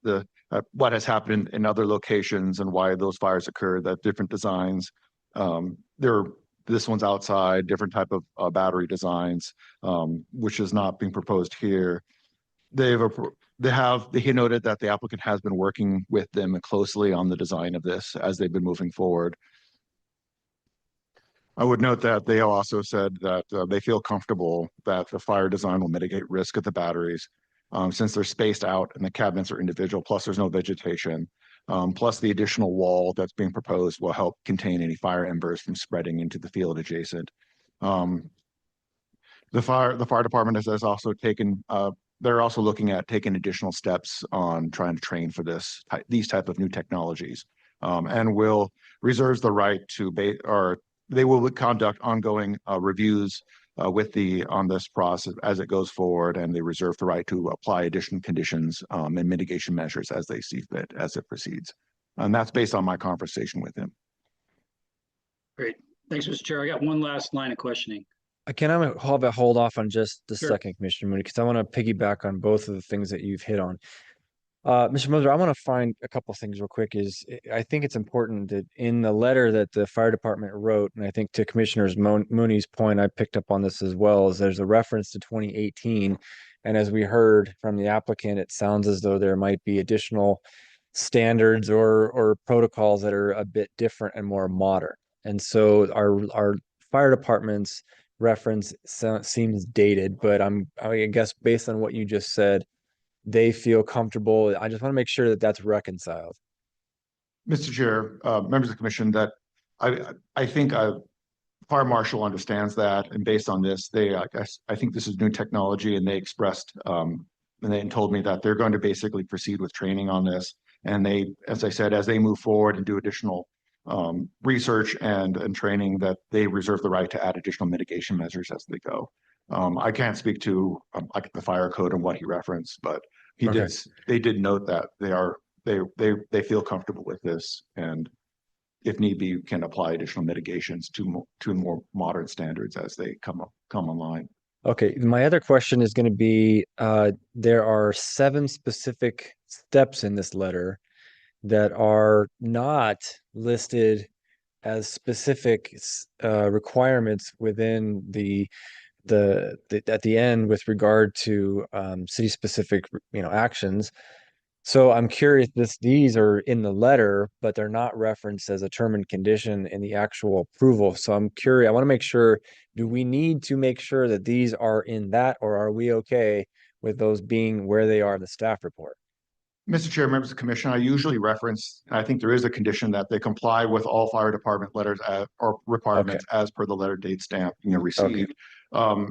what has happened in other locations and why those fires occurred. That different designs. This one's outside, different type of battery designs, which is not being proposed here. They noted that the applicant has been working with them closely on the design of this as they've been moving forward. I would note that they also said that they feel comfortable that the fire design will mitigate risk of the batteries since they're spaced out and the cabinets are individual, plus there's no vegetation. Plus the additional wall that's being proposed will help contain any fire embers from spreading into the field adjacent. The fire department has also taken they're also looking at taking additional steps on trying to train for these type of new technologies, and will reserves the right to they will conduct ongoing reviews on this process as it goes forward, and they reserve the right to apply additional conditions and mitigation measures as they see fit as it proceeds. And that's based on my conversation with him. Great. Thanks, Mr. Chair. I got one last line of questioning. Can I hold off on just the Sure. second, Commissioner Mooney, because I want to piggyback on both of the things that you've hit on. Mr. Moser, I want to find a couple of things real quick. I think it's important that in the letter that the fire department wrote, and I think to Commissioner Mooney's point, I picked up on this as well, is there's a reference to 2018. And as we heard from the applicant, it sounds as though there might be additional standards or protocols that are a bit different and more modern. And so our fire department's reference seems dated, but I guess based on what you just said, they feel comfortable. I just want to make sure that that's reconciled. Mr. Chair, members of the commission, that I think fire marshal understands that, and based on this, I think this is new technology, and they expressed and they told me that they're going to basically proceed with training on this. And they, as I said, as they move forward and do additional research and training, that they reserve the right to add additional mitigation measures as they go. I can't speak to like the fire code and what he referenced, but they did note that they feel comfortable with this, and if need be, can apply additional mitigations to more modern standards as they come online. Okay, my other question is going to be, there are 7 specific steps in this letter that are not listed as specific requirements within at the end with regard to city specific actions. So I'm curious, these are in the letter, but they're not referenced as a term and condition in the actual approval. So I'm curious, I want to make sure, do we need to make sure that these are in that, or are we okay with those being where they are in the staff report? Mr. Chair, members of the commission, I usually reference, I think there is a condition that they comply with all fire department letters or requirements as per the letter date stamp received.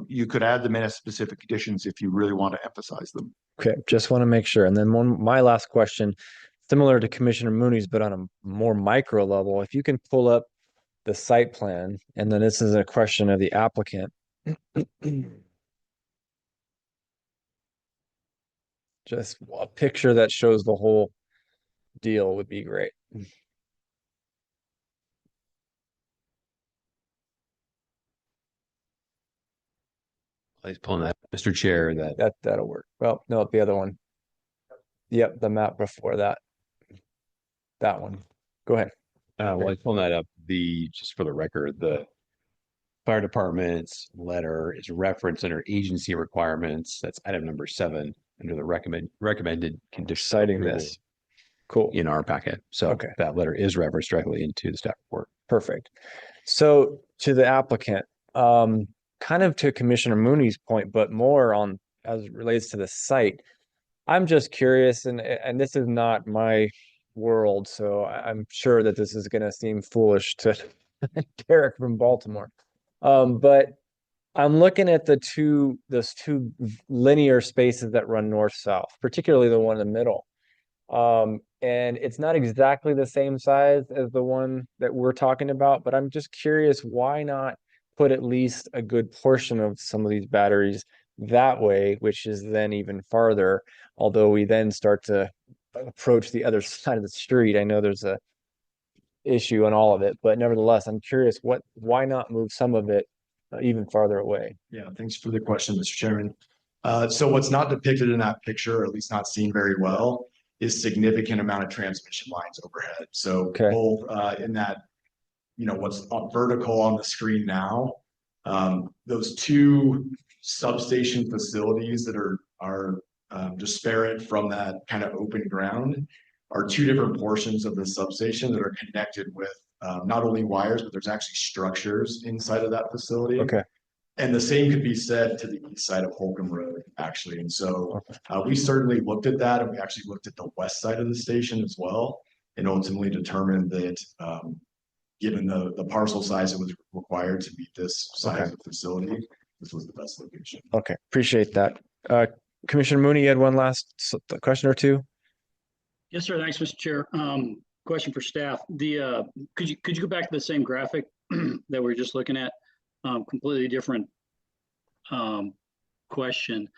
You could add them in as specific conditions if you really want to emphasize them. Okay, just want to make sure. And then my last question, similar to Commissioner Mooney's, but on a more micro level, if you can pull up the site plan, and then this is a question of the applicant. Just a picture that shows the whole deal would be great. He's pulling that, Mr. Chair, that'll work. Well, no, the other one. Yep, the map before that. That one. Go ahead. While he's pulling that up, just for the record, the fire department's letter is referenced under agency requirements. That's item number 7 under the recommended condition. Citing this. Cool. In our packet. So that letter is referenced directly into the staff report. Perfect. So to the applicant, kind of to Commissioner Mooney's point, but more on as it relates to the site, I'm just curious, and this is not my world, so I'm sure that this is going to seem foolish to Derek from Baltimore. But I'm looking at those two linear spaces that run north-south, particularly the one in the middle. And it's not exactly the same size as the one that we're talking about, but I'm just curious, why not put at least a good portion of some of these batteries that way, which is then even farther, although we then start to approach the other side of the street. I know there's a issue on all of it, but nevertheless, I'm curious why not move some of it even farther away? Yeah, thanks for the question, Mr. Chairman. So what's not depicted in that picture, or at least not seen very well, is significant amount of transmission lines overhead. So Okay. both in that, what's vertical on the screen now, those two substation facilities that are disparate from that kind of open ground are two different portions of the substation that are connected with not only wires, but there's actually structures inside of that facility. Okay. And the same could be said to the east side of Holcomb Road, actually. And so we certainly looked at that, and we actually looked at the west side of the station as well, and ultimately determined that given the parcel size that was required to meet this size of facility, this was the best location. Okay, appreciate that. Commissioner Mooney, you had one last question or two? Yes, sir. Thanks, Mr. Chair. Question for staff. Could you go back to the same graphic that we were just looking at? Completely different question.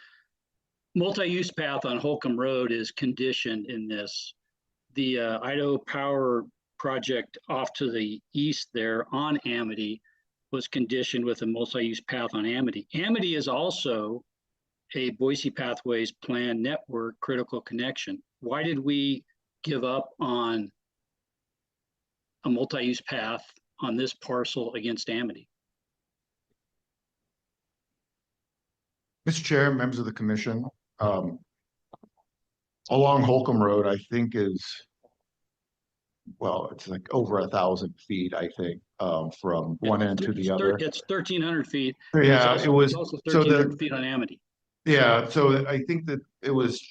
Multi-use path on Holcomb Road is conditioned in this. The Idaho Power project off to the east there on Amity was conditioned with a multi-use path on Amity. Amity is also a Boise Pathways Plan Network critical connection. Why did we give up on a multi-use path on this parcel against Amity? Mr. Chair, members of the commission, along Holcomb Road, I think it's like over 1,000 feet, I think, from one end to the other. It's 1,300 feet. Yeah, It's it was also so 1,300 feet on Amity. Yeah, so I think that it was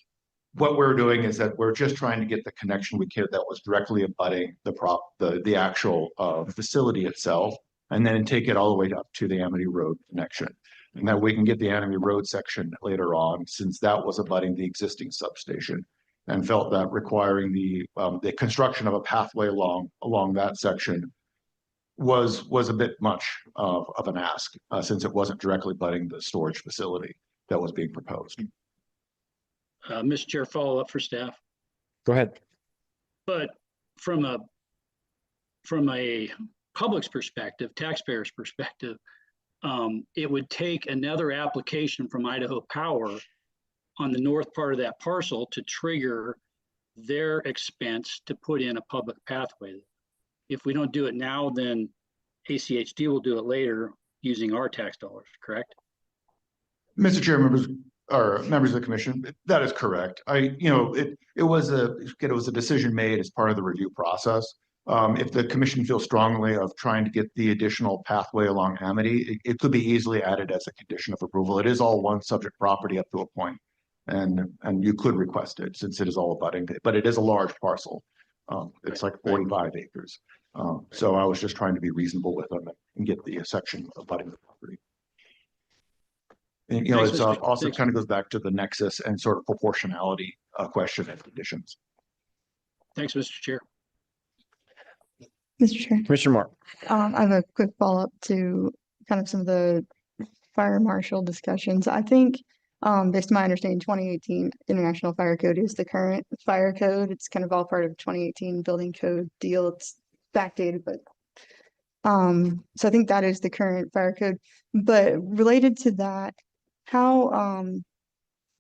what we're doing is that we're just trying to get the connection we could that was directly abutting the actual facility itself, and then take it all the way up to the Amity Road connection. And that we can get the Amity Road section later on, since that was abutting the existing substation, and felt that requiring the construction of a pathway along that section was a bit much of an ask, since it wasn't directly abutting the storage facility that was being proposed. Mr. Chair, follow up for staff. Go ahead. But from a public's perspective, taxpayer's perspective, it would take another application from Idaho Power on the north part of that parcel to trigger their expense to put in a public pathway. If we don't do it now, then ACHD will do it later using our tax dollars, correct? Mr. Chair, members of the commission, that is correct. It was a decision made as part of the review process. If the commission feels strongly of trying to get the additional pathway along Amity, it could be easily added as a condition of approval. It is all one subject property up to a point, and you could request it since it is all abutting, but it is a large parcel. It's like 45 acres. So I was just trying to be reasonable with them and get the section abutting the property. And, it's also kind of goes back to the nexus and sort of proportionality question and conditions. Thanks, Mr. Chair. Mr. Chair. Commissioner Moore. I have a quick follow-up to kind of some of the fire marshal discussions. I think, based on my understanding, 2018 International Fire Code is the current fire code. It's kind of all part of 2018 building code deal. It's backdated, but so I think that is the current fire code. But related to that, how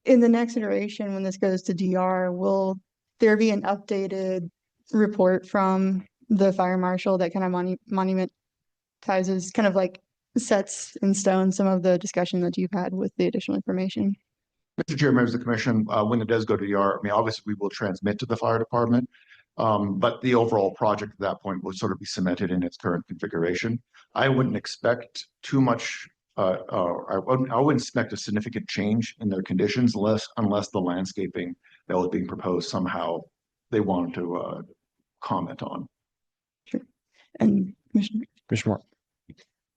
in the next iteration, when this goes to DR, will there be an updated report from the fire marshal that kind of monumentizes, kind of like sets in stone some of the discussion that you've had with the additional information? Mr. Chair, members of the commission, when it does go to DR, obviously we will transmit to the fire department, but the overall project at that point will sort of be cemented in its current configuration. I wouldn't expect too much, I wouldn't expect a significant change in their conditions unless the landscaping that was being proposed somehow they wanted to comment on. Sure. And Commissioner Moore.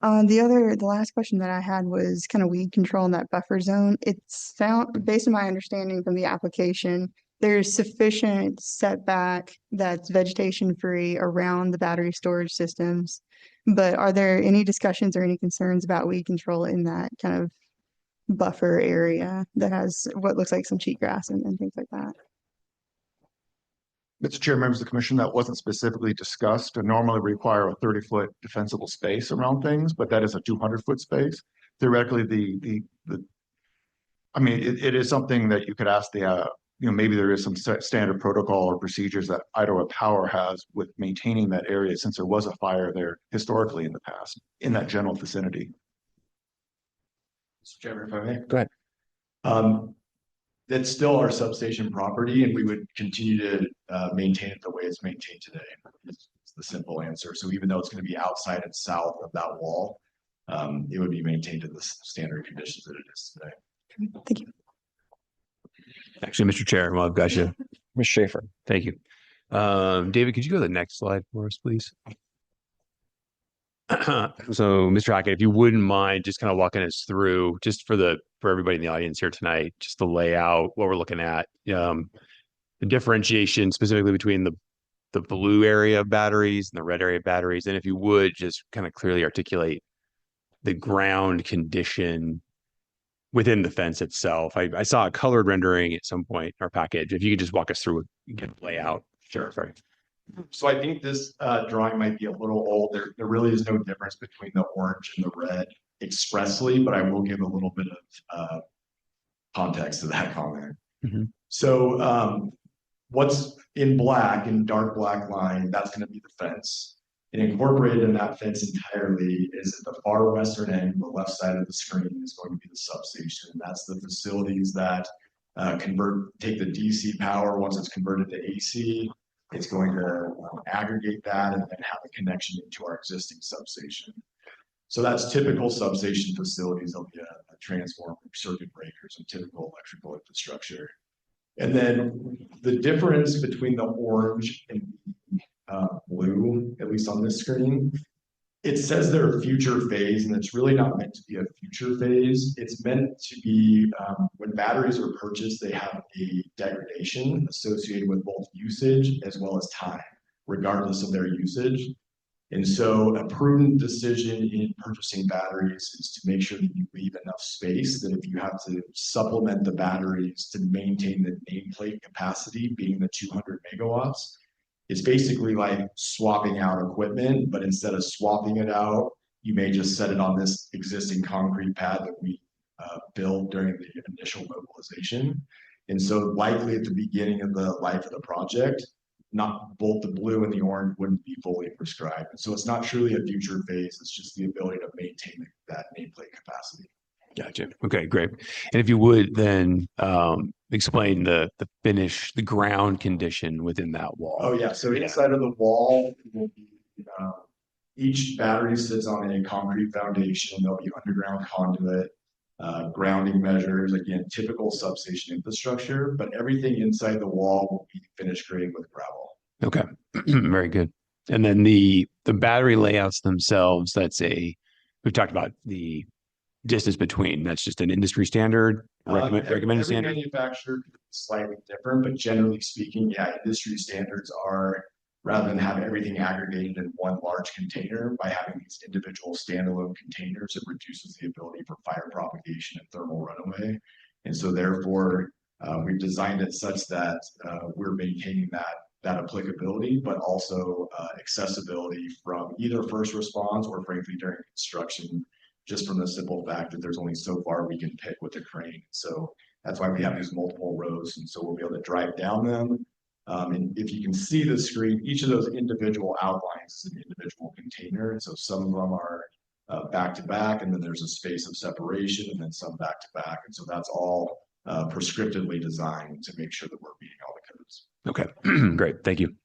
The last question that I had was kind of weed control in that buffer zone. It's found, based on my understanding from the application, there's sufficient setback that's vegetation free around the battery storage systems. But are there any discussions or any concerns about weed control in that kind of buffer area that has what looks like some cheatgrass and things like that? Mr. Chair, members of the commission, that wasn't specifically discussed and normally require a 30-foot defensible space around things, but that is a 200-foot space. Theoretically, I mean, it is something that you could ask the, maybe there is some standard protocol or procedures that Idaho Power has with maintaining that area since there was a fire there historically in the past in that general vicinity. Mr. Chairman, if I may. Go ahead. That's still our substation property and we would continue to maintain it the way it's maintained today. It's the simple answer. So even though it's going to be outside and south of that wall, it would be maintained in the standard conditions that it is today. Thank you. Actually, Mr. Chair, well, I've got you. Ms. Schaefer. Thank you. David, could you go to the next slide for us, please? So, Mr. Hackett, if you wouldn't mind just kind of walking us through, just for everybody in the audience here tonight, just the layout, what we're looking at, the differentiation specifically between the blue area of batteries and the red area of batteries, and if you would just kind of clearly articulate the ground condition within the fence itself. I saw a colored rendering at some point in our package. If you could just walk us through again, layout. Sure. Sorry. So I think this drawing might be a little old. There really is no difference between the orange and the red expressly, but I will give a little bit of context to that comment. Mm-hmm. So what's in black, in dark black line, that's going to be the fence. And incorporated in that fence entirely is at the far western end, the left side of the screen is going to be the substation. And that's the facilities that take the DC power once it's converted to AC. It's going to aggregate that and then have a connection into our existing substation. So that's typical substation facilities. There'll be a transformer, circuit breakers, and typical electrical infrastructure. And then the difference between the orange and blue, at least on this screen, it says they're a future phase, and it's really not meant to be a future phase. It's meant to be, when batteries are purchased, they have a degradation associated with both usage as well as time, regardless of their usage. And so a prudent decision in purchasing batteries is to make sure that you leave enough space that if you have to supplement the batteries to maintain the nameplate capacity, being the 200 megawatts, it's basically like swapping out equipment, but instead of swapping it out, you may just set it on this existing concrete pad that we built during the initial mobilization. And so likely at the beginning of the life of the project, not both the blue and the orange wouldn't be fully prescribed. And so it's not truly a future phase, it's just the ability to maintain that nameplate capacity. Gotcha. Okay, great. And if you would then explain the ground condition within that wall. Oh yeah, so inside of the wall will be each battery sits on a concrete foundation. There'll be underground conduit, grounding measures, again, typical substation infrastructure, but everything inside the wall will be finished grade with gravel. Okay, very good. And then the battery layouts themselves, we've talked about the distance between, that's just an industry standard, recommended standard? Every manufacturer is slightly different, but generally speaking, yeah, industry standards are, rather than have everything aggregated in one large container, by having these individual standalone containers, it reduces the ability for fire propagation and thermal runaway. And so therefore, we've designed it such that we're maintaining that applicability, but also accessibility from either first response or frankly during construction, just from the simple fact that there's only so far we can pick with a crane. So that's why we have these multiple rows. And so we'll be able to drive down them. And if you can see the screen, each of those individual outlines is an individual container. And so some of them are back to back, and then there's a space of separation, and then some back to back. And so that's all prescriptively designed to make sure that we're meeting all the codes. Okay, great. Thank you.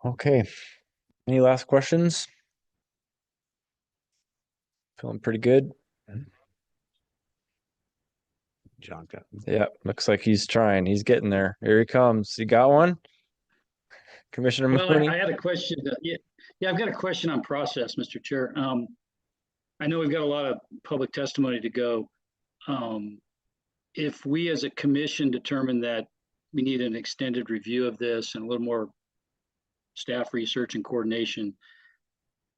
Okay. Any last questions? Feeling pretty good. John got. Yeah, looks like he's trying. He's getting there. Here he comes. You got one? Commissioner Well, Mooney? I had a question. Yeah, I've got a question on process, Mr. Chair. I know we've got a lot of public testimony to go. If we as a commission determine that we need an extended review of this and a little more staff research and coordination,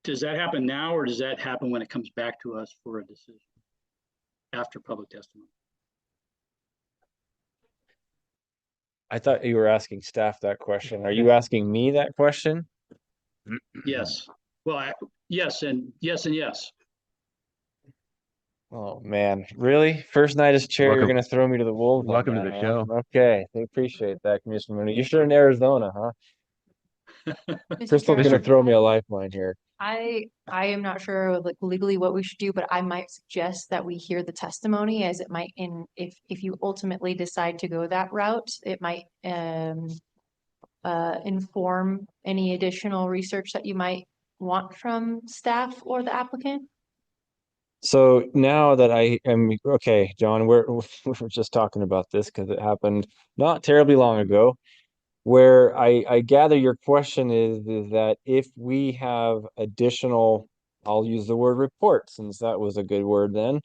does that happen now or does that happen when it comes back to us for a decision after public testimony? I thought you were asking staff that question. Are you asking me that question? Yes. Well, yes, and yes, and yes. Oh, man, really? First night as chair, you're Welcome- gonna throw me to the wolves? on welcome to that, the huh? show. Okay, I appreciate that, Commissioner Mooney. You're sure in Arizona, huh? Mr. Crystal's Chair, gonna throw me a lifeline here. I am not sure like legally what we should do, but I might suggest that we hear the testimony as it might if you ultimately decide to go that route, it might inform any additional research that you might want from staff or the applicant. So now that I am, okay, John, we're just talking about this because it happened not terribly long ago. Where I gather your question is that if we have additional, I'll use the word report since that was a good word then,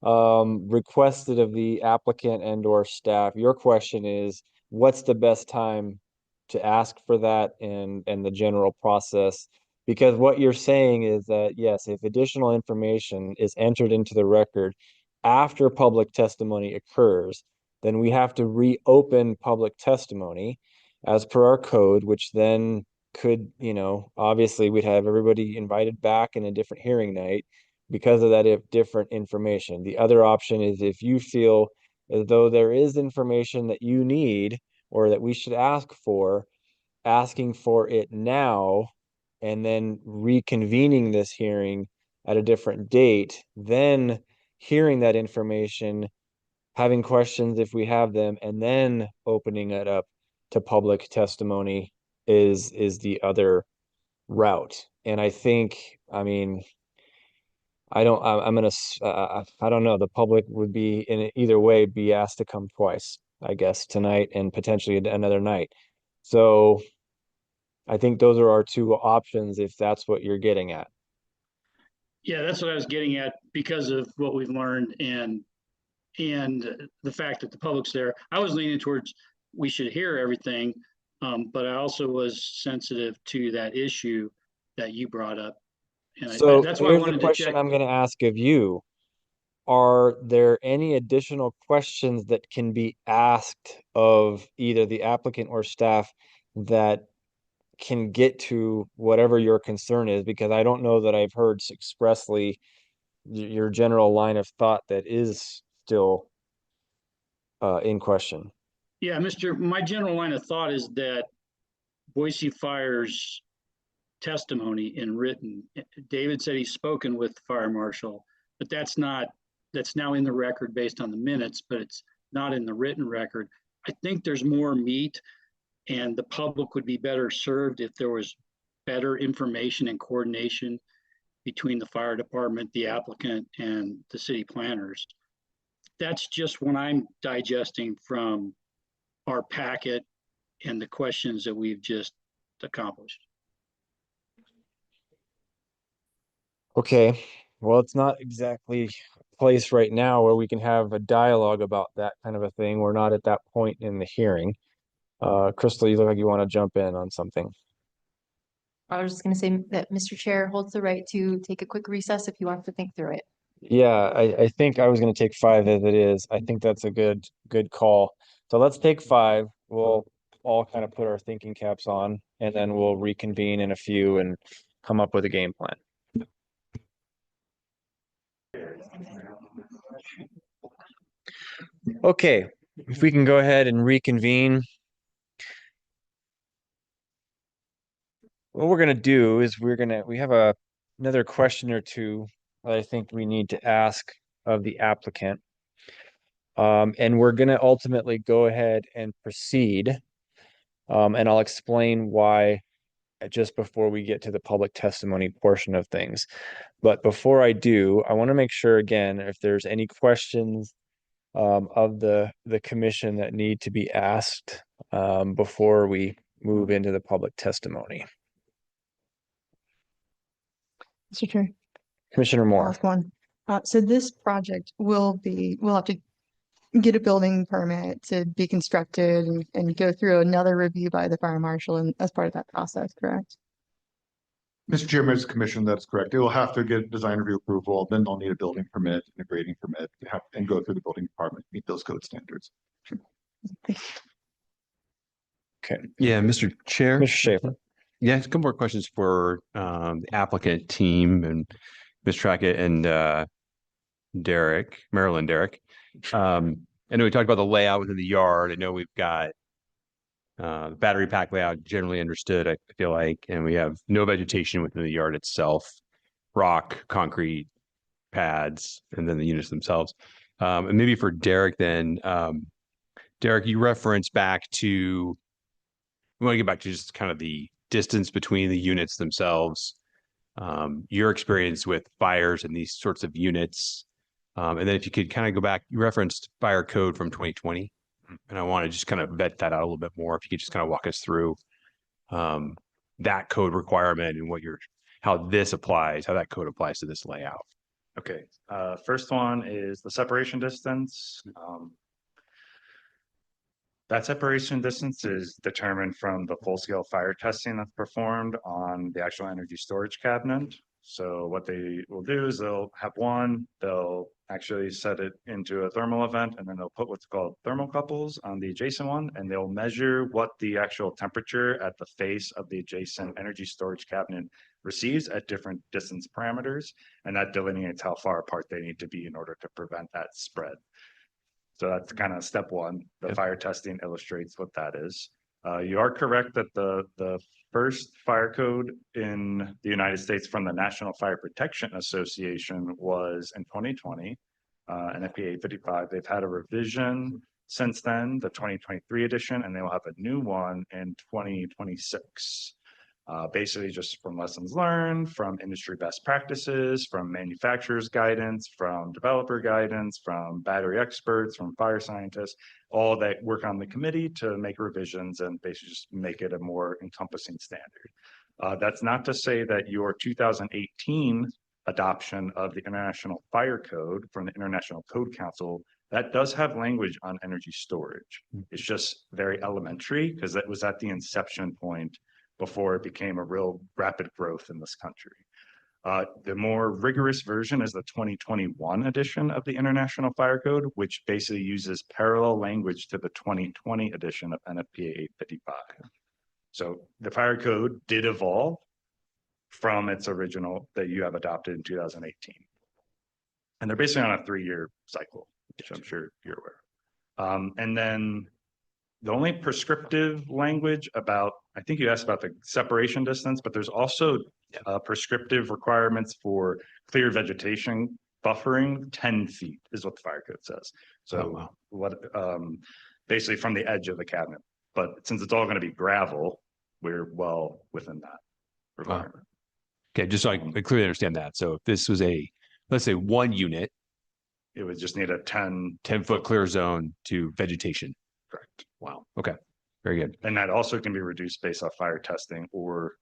requested of the applicant and or staff, your question is, what's the best time to ask for that and the general process? Because what you're saying is that, yes, if additional information is entered into the record after public testimony occurs, then we have to reopen public testimony as per our code, which then could, obviously we'd have everybody invited back in a different hearing night because of that if different information. The other option is if you feel as though there is information that you need or that we should ask for, asking for it now and then reconvening this hearing at a different date, then hearing that information, having questions if we have them, and then opening it up to public testimony is the other route. And I think, I'm gonna, I don't know, the public would be in either way be asked to come twice, I guess, tonight and potentially another night. So I think those are our two options if that's what you're getting at. Yeah, that's what I was getting at because of what we've learned and the fact that the public's there. I was leaning towards we should hear everything, but I also was sensitive to that issue that you brought up. And So that's why I here's the wanted to question check. I'm going to ask of you. Are there any additional questions that can be asked of either the applicant or staff that can get to whatever your concern is? Because I don't know that I've heard expressly your general line of thought that is still in question. Yeah, my general line of thought is that Boise Fire's testimony in written, David said he's spoken with the fire marshal, but that's now in the record based on the minutes, but it's not in the written record. I think there's more meat and the public would be better served if there was better information and coordination between the fire department, the applicant, and the city planners. That's just what I'm digesting from our packet and the questions that we've just accomplished. Okay, well, it's not exactly a place right now where we can have a dialogue about that kind of a thing. We're not at that point in the hearing. Crystal, you look like you want to jump in on something. I was just going to say that Mr. Chair holds the right to take a quick recess if he wants to think through it. Yeah, I think I was going to take 5 as it is. I think that's a good call. So let's take 5. We'll all kind of put our thinking caps on, and then we'll reconvene in a few and come up with a game plan. Okay, if we can go ahead and reconvene. What we're gonna do is we have another question or two that I think we need to ask of the applicant. And we're gonna ultimately go ahead and proceed. And I'll explain why just before we get to the public testimony portion of things. But before I do, I want to make sure again, if there's any questions of the commission that need to be asked before we move into the public testimony. Mr. Chair, Commissioner Moore. last one. So this project we'll have to get a building permit to be constructed and go through another review by the fire marshal and as part of that process, correct? Mr. Chair, members of the commission, that's correct. It will have to get design review approval, then they'll need a building permit and a grading permit to have and go through the building department, meet those code standards. Okay. Yeah, Mr. Chair. Mr. Schaefer. Yeah, a couple more questions for the applicant team and Ms. Trackett and Marilyn Derrick. I know we talked about the layout within the yard. I know we've got the battery pack layout generally understood, I feel like, and we have no vegetation within the yard itself, rock, concrete pads, and then the units themselves. And maybe for Derrick then, Derrick, you referenced back to, we want to get back to just kind of the distance between the units themselves, your experience with fires and these sorts of units. And then if you could kind of go back, you referenced fire code from 2020. And I want to just kind of vet that out a little bit more. If you could just kind of walk us through that code requirement and how this applies, how that code applies to this layout. Okay, first one is the separation distance. That separation distance is determined from the full-scale fire testing that's performed on the actual energy storage cabinet. So what they will do is they'll actually set it into a thermal event, and then they'll put what's called thermocouples on the adjacent one, and they'll measure what the actual temperature at the face of the adjacent energy storage cabinet receives at different distance parameters, and that delineates how far apart they need to be in order to prevent that spread. So that's kind of step one. The fire testing illustrates what that is. You are correct that the first fire code in the United States from the National Fire Protection Association was in 2020, NFPA 855. They've had a revision since then, the 2023 edition, and they will have a new one in 2026. Basically just from lessons learned, from industry best practices, from manufacturers guidance, from developer guidance, from battery experts, from fire scientists, all that work on the committee to make revisions and basically just make it a more encompassing standard. That's not to say that your 2018 adoption of the International Fire Code from the International Code Council, that does have language on energy storage. It's just very elementary because that was at the inception point before it became a real rapid growth in this country. The more rigorous version is the 2021 edition of the International Fire Code, which basically uses parallel language to the 2020 edition of NFPA 855. So the fire code did evolve from its original that you have adopted in 2018. And they're basically on a 3-year cycle, which I'm sure you're aware. And then the only prescriptive language about, I think you asked about the separation distance, but there's also prescriptive requirements for clear vegetation buffering. 10 feet is what the fire code says. So basically from the edge of the cabinet. But since it's all going to be gravel, we're well within that requirement. Okay, just so I clearly understand that. So if this was let's say 1 unit, it would just need a 10-foot clear zone to vegetation. Correct. Wow. Okay. Very good. And that also can be reduced based off fire testing or,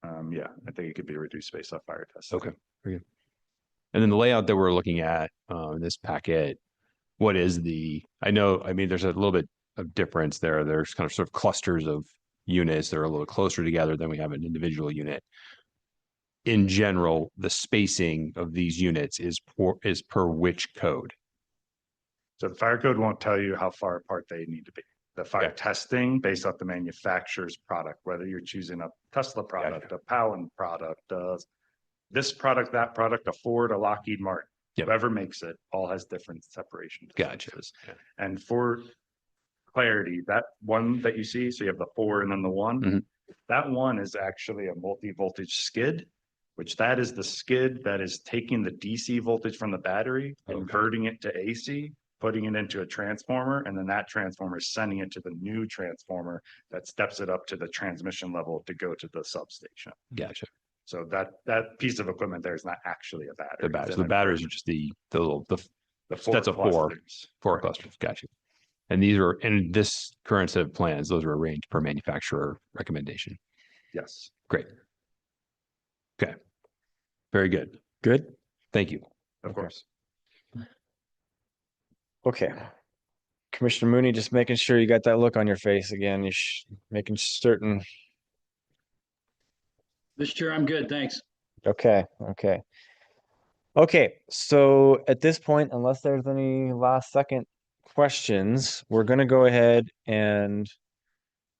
I think it could be reduced based off fire testing. Okay. Very good. And then the layout that we're looking at in this packet, there's a little bit of difference there. There's kind of sort of clusters of units that are a little closer together than we have an individual unit. In general, the spacing of these units is per which code? So the fire code won't tell you how far apart they need to be. The fire testing based off the manufacturer's product, whether you're choosing a Tesla product, a Powin product, this product, that product, a Ford, a Lockheed Martin, whoever makes it, all has different separation distances. Gotcha. And for clarity, that one that you see, so you have the 4 and then the 1, that one is actually a multi-voltage skid, which that is the skid that is taking the DC voltage from the battery, converting it to AC, putting it into a transformer, and then that transformer is sending it to the new transformer that steps it up to the transmission level to go to the substation. Gotcha. So that piece of equipment there is not actually a battery. So the batteries are just the 4 that's a clusters. 4 clusters. Gotcha. And these are in this current set of plans, those are arranged per manufacturer recommendation. Yes. Great. Okay. Very good. Good? Thank you. Of course. Okay. Commissioner Mooney, just making sure you got that look on your face again. You making certain. Mr. Chair, I'm good, thanks. Okay, okay. Okay, so at this point, unless there's any last second questions, we're gonna go ahead and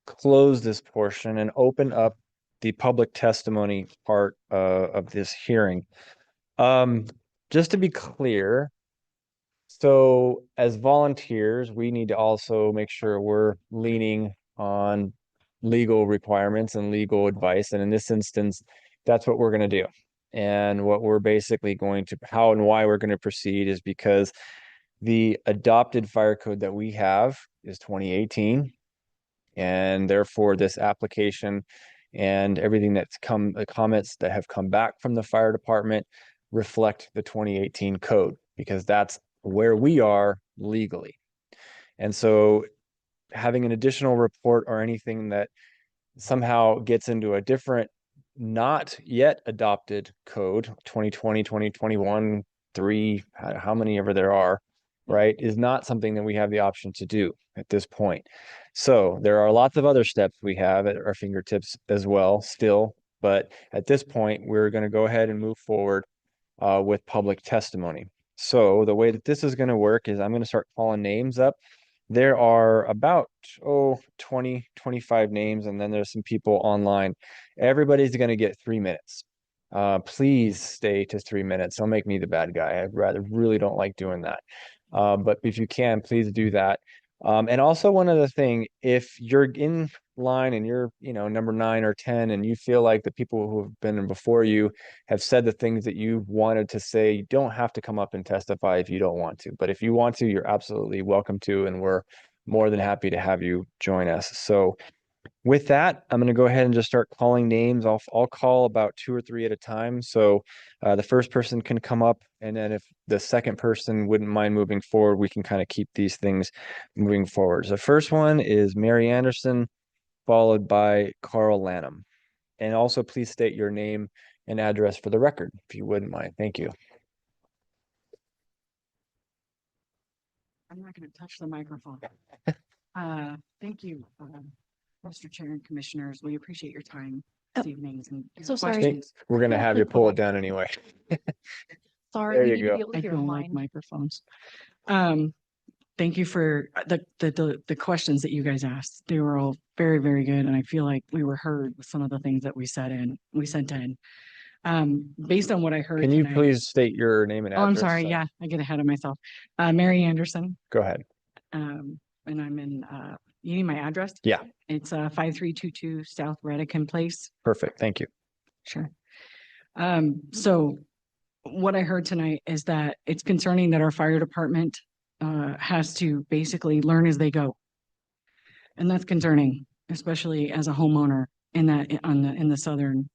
close this portion and open up the public testimony part of this hearing. Just to be clear, so as volunteers, we need to also make sure we're leaning on legal requirements and legal advice. And in this instance, that's what we're going to do. And what we're basically going to, how and why we're going to proceed is because the adopted fire code that we have is 2018. And therefore this application and everything that's come, the comments that have come back from the fire department reflect the 2018 code, because that's where we are legally. And so having an additional report or anything that somehow gets into a different, not yet adopted code, 2020, 2021, 3, how many ever there are, right, is not something that we have the option to do at this point. So there are lots of other steps we have at our fingertips as well still, but at this point, we're going to go ahead and move forward with public testimony. So the way that this is going to work is I'm going to start calling names up. There are about 20, 25 names, and then there's some people online. Everybody's going to get 3 minutes. Please stay to 3 minutes. Don't make me the bad guy. Really don't like doing that. But if you can, please do that. And also one other thing, if you're in line and you're, number 9 or 10, and you feel like the people who have been before you have said the things that you wanted to say, you don't have to come up and testify if you don't want to. But if you want to, you're absolutely welcome to, and we're more than happy to have you join us. So with that, I'm going to go ahead and just start calling names. I'll call about 2 or 3 at a time. So the first person can come up, and then if the second person wouldn't mind moving forward, we can kind of keep these things moving forward. So the first one is Mary Anderson, followed by Carl Lanham. And also please state your name and address for the record, if you wouldn't mind. Thank you. I'm not going to touch the microphone. Thank you, Mr. Chair and Commissioners. We appreciate your time this evening. And so sorry. questions. We're going to have you pull it down anyway. Sorry, There we you need to go. be able to I hear don't like online. microphones. Thank you for the questions that you guys asked. They were all very, very good, and I feel like we were heard with some of the things that we sent in. Based on what I heard Can you tonight- please state your name and Oh, address? I'm sorry. Yeah, I get ahead of myself. Mary Anderson. Go ahead. And I'm in, you need my address? Yeah. It's 5322 South Redican Place. Perfect. Thank you. Sure. So what I heard tonight is that it's concerning that our fire department has to basically learn as they go. And that's concerning, especially as a homeowner in the southern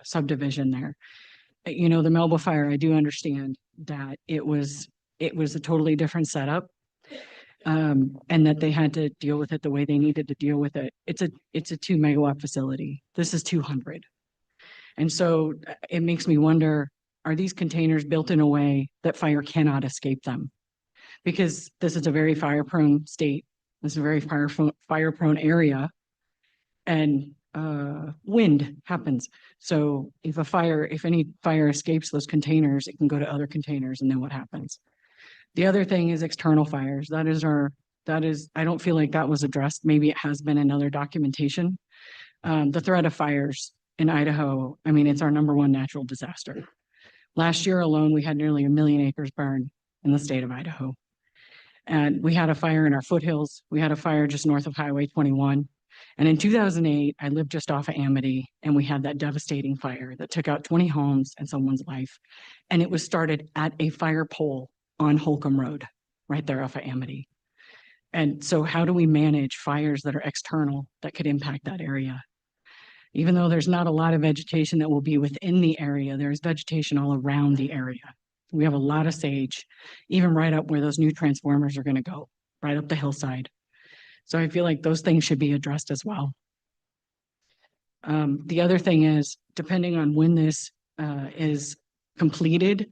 subdivision there. The Melba fire, I do understand that it was a totally different setup. And that they had to deal with it the way they needed to deal with it. It's a 2 megawatt facility. This is 200. And so it makes me wonder, are these containers built in a way that fire cannot escape them? Because this is a very fire prone state. This is a very fire prone area, and wind happens. So if any fire escapes those containers, it can go to other containers, and then what happens? The other thing is external fires. I don't feel like that was addressed. Maybe it has been in other documentation. The threat of fires in Idaho, it's our #1 natural disaster. Last year alone, we had nearly 1 million acres burned in the state of Idaho. And we had a fire in our foothills. We had a fire just north of Highway 21. And in 2008, I lived just off of Amity, and we had that devastating fire that took out 20 homes and someone's life. And it was started at a fire pole on Holcomb Road, right there off of Amity. And so how do we manage fires that are external that could impact that area? Even though there's not a lot of vegetation that will be within the area, there's vegetation all around the area. We have a lot of sage, even right up where those new transformers are going to go, right up the hillside. So I feel like those things should be addressed as well. The other thing is, depending on when this is completed.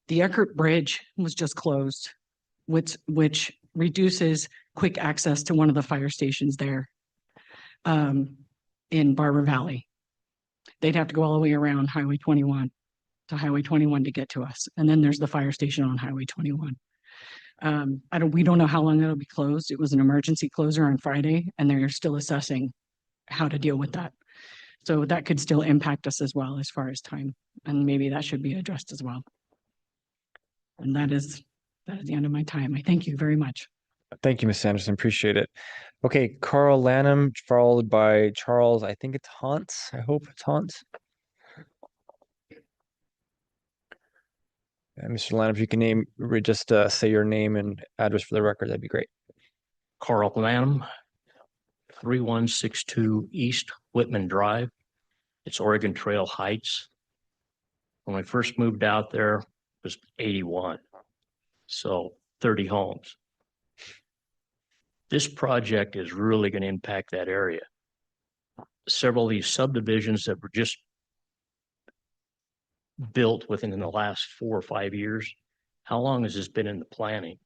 The Eckert Bridge was just closed, which reduces quick access to one of the fire stations there in Barber Valley. They'd have to go all the way around Highway 21 to Highway 21 to get to us. And then there's the fire station on Highway 21. We don't know how long it'll be closed. It was an emergency closure on Friday, and they're still assessing how to deal with that. So that could still impact us as well as far as time, and maybe that should be addressed as well. And that is the end of my time. I thank you very much. Thank you, Ms. Anderson. Appreciate it. Okay, Carl Lanham, followed by Charles. I think it's Hans. I hope it's Hans. Mr. Lanham, if you can just say your name and address for the record, that'd be great. Carl Lanham, 3162 East Whitman Drive. It's Oregon Trail Heights. When I first moved out there, it was 81. So 30 homes. This project is really going to impact that area. Several of these subdivisions that were just built within the last 4 or 5 years. How long has this been in the planning?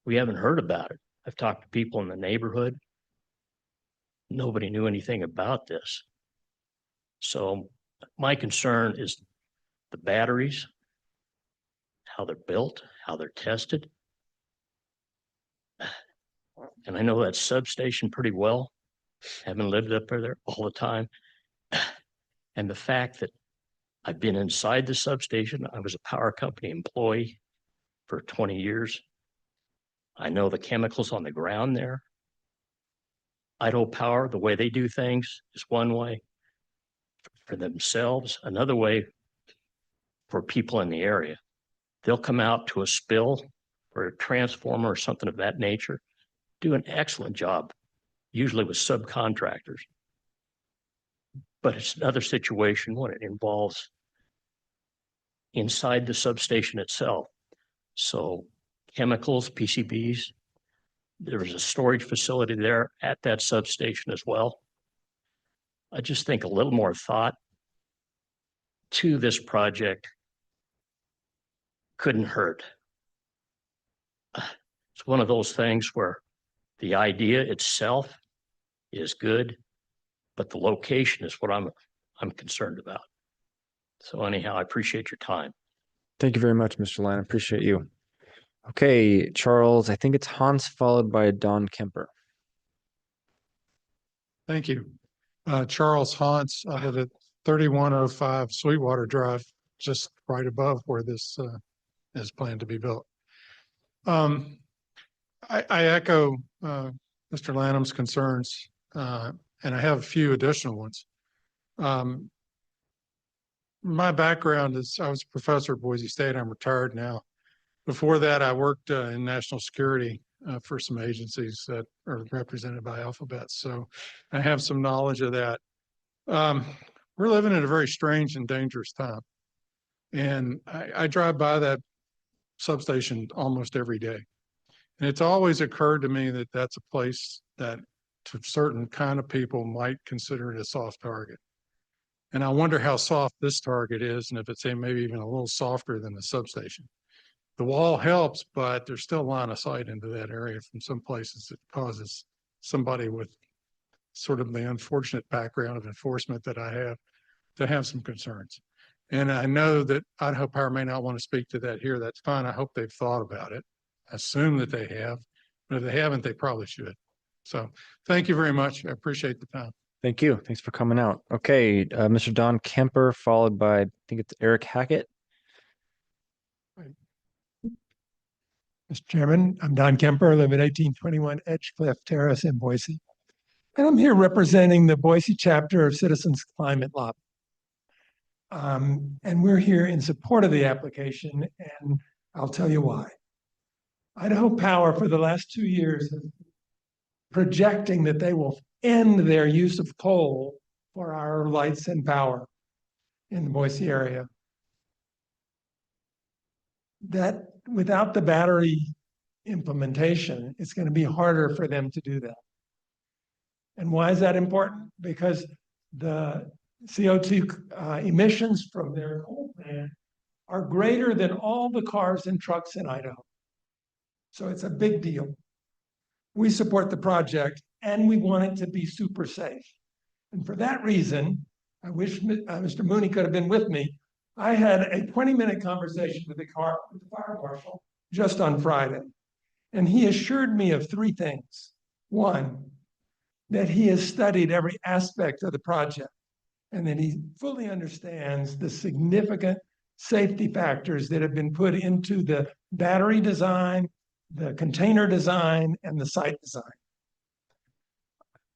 We haven't heard about it. I've talked to people in the neighborhood. Nobody knew anything about this. So my concern is the batteries, how they're built, how they're tested. And I know that substation pretty well, having lived up there all the time. And the fact that I've been inside the substation, I was a power company employee for 20 years. I know the chemicals on the ground there. Idaho Power, the way they do things is one way for themselves, another way for people in the area. They'll come out to a spill or a transformer or something of that nature, do an excellent job, usually with subcontractors. But it's another situation when it involves inside the substation itself. So chemicals, PCBs, there was a storage facility there at that substation as well. I just think a little more thought to this project couldn't hurt. It's one of those things where the idea itself is good, but the location is what I'm concerned about. So anyhow, I appreciate your time. Thank you very much, Mr. Lanham. Appreciate you. Okay, Charles, I think it's Hans followed by Don Kemper. Thank you. Charles Hans, I live at 3105 Sweetwater Drive, just right above where this is planned to be built. I echo Mr. Lanham's concerns, and I have a few additional ones. My background is I was a professor at Boise State. I'm retired now. Before that, I worked in national security for some agencies that are represented by Alphabet. So I have some knowledge of that. We're living in a very strange and dangerous time. And I drive by that substation almost every day. And it's always occurred to me that that's a place that to certain kind of people might consider it a soft target. And I wonder how soft this target is, and if it's maybe even a little softer than the substation. The wall helps, but there's still line of sight into that area from some places that causes somebody with sort of the unfortunate background of enforcement that I have to have some concerns. And I know that Idaho Power may not want to speak to that here. That's fine. I hope they've thought about it. I assume that they have, but if they haven't, they probably should. So thank you very much. I appreciate the time. Thank you. Thanks for coming out. Okay, Mr. Don Kemper, followed by, I think it's Eric Hackett. Mr. Chairman, I'm Don Kemper. I live at 1821 Edgecliff Terrace in Boise. And I'm here representing the Boise chapter of Citizens Climate Lobby. And we're here in support of the application, and I'll tell you why. Idaho Power for the last 2 years is projecting that they will end their use of coal for our lights and power in the Boise area. That without the battery implementation, it's going to be harder for them to do that. And why is that important? Because the CO2 emissions from their coal plant are greater than all the cars and trucks in Idaho. So it's a big deal. We support the project and we want it to be super safe. And for that reason, I wish Mr. Mooney could have been with me. I had a 20-minute conversation with the fire marshal just on Friday. And he assured me of three things. One, that he has studied every aspect of the project and that he fully understands the significant safety factors that have been put into the battery design, the container design, and the site design.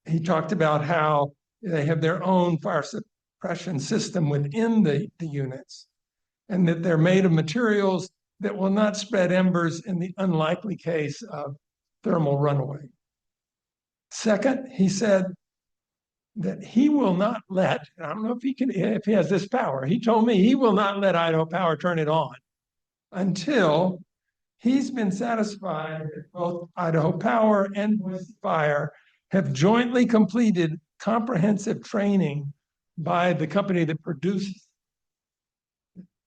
He talked about how they have their own fire suppression system within the units, and that they're made of materials that will not spread embers in the unlikely case of thermal runaway. Second, he said that he will not let, I don't know if he has this power, he told me he will not let Idaho Power turn it on until he's been satisfied that both Idaho Power and Boise Fire have jointly completed comprehensive training by the company that produces.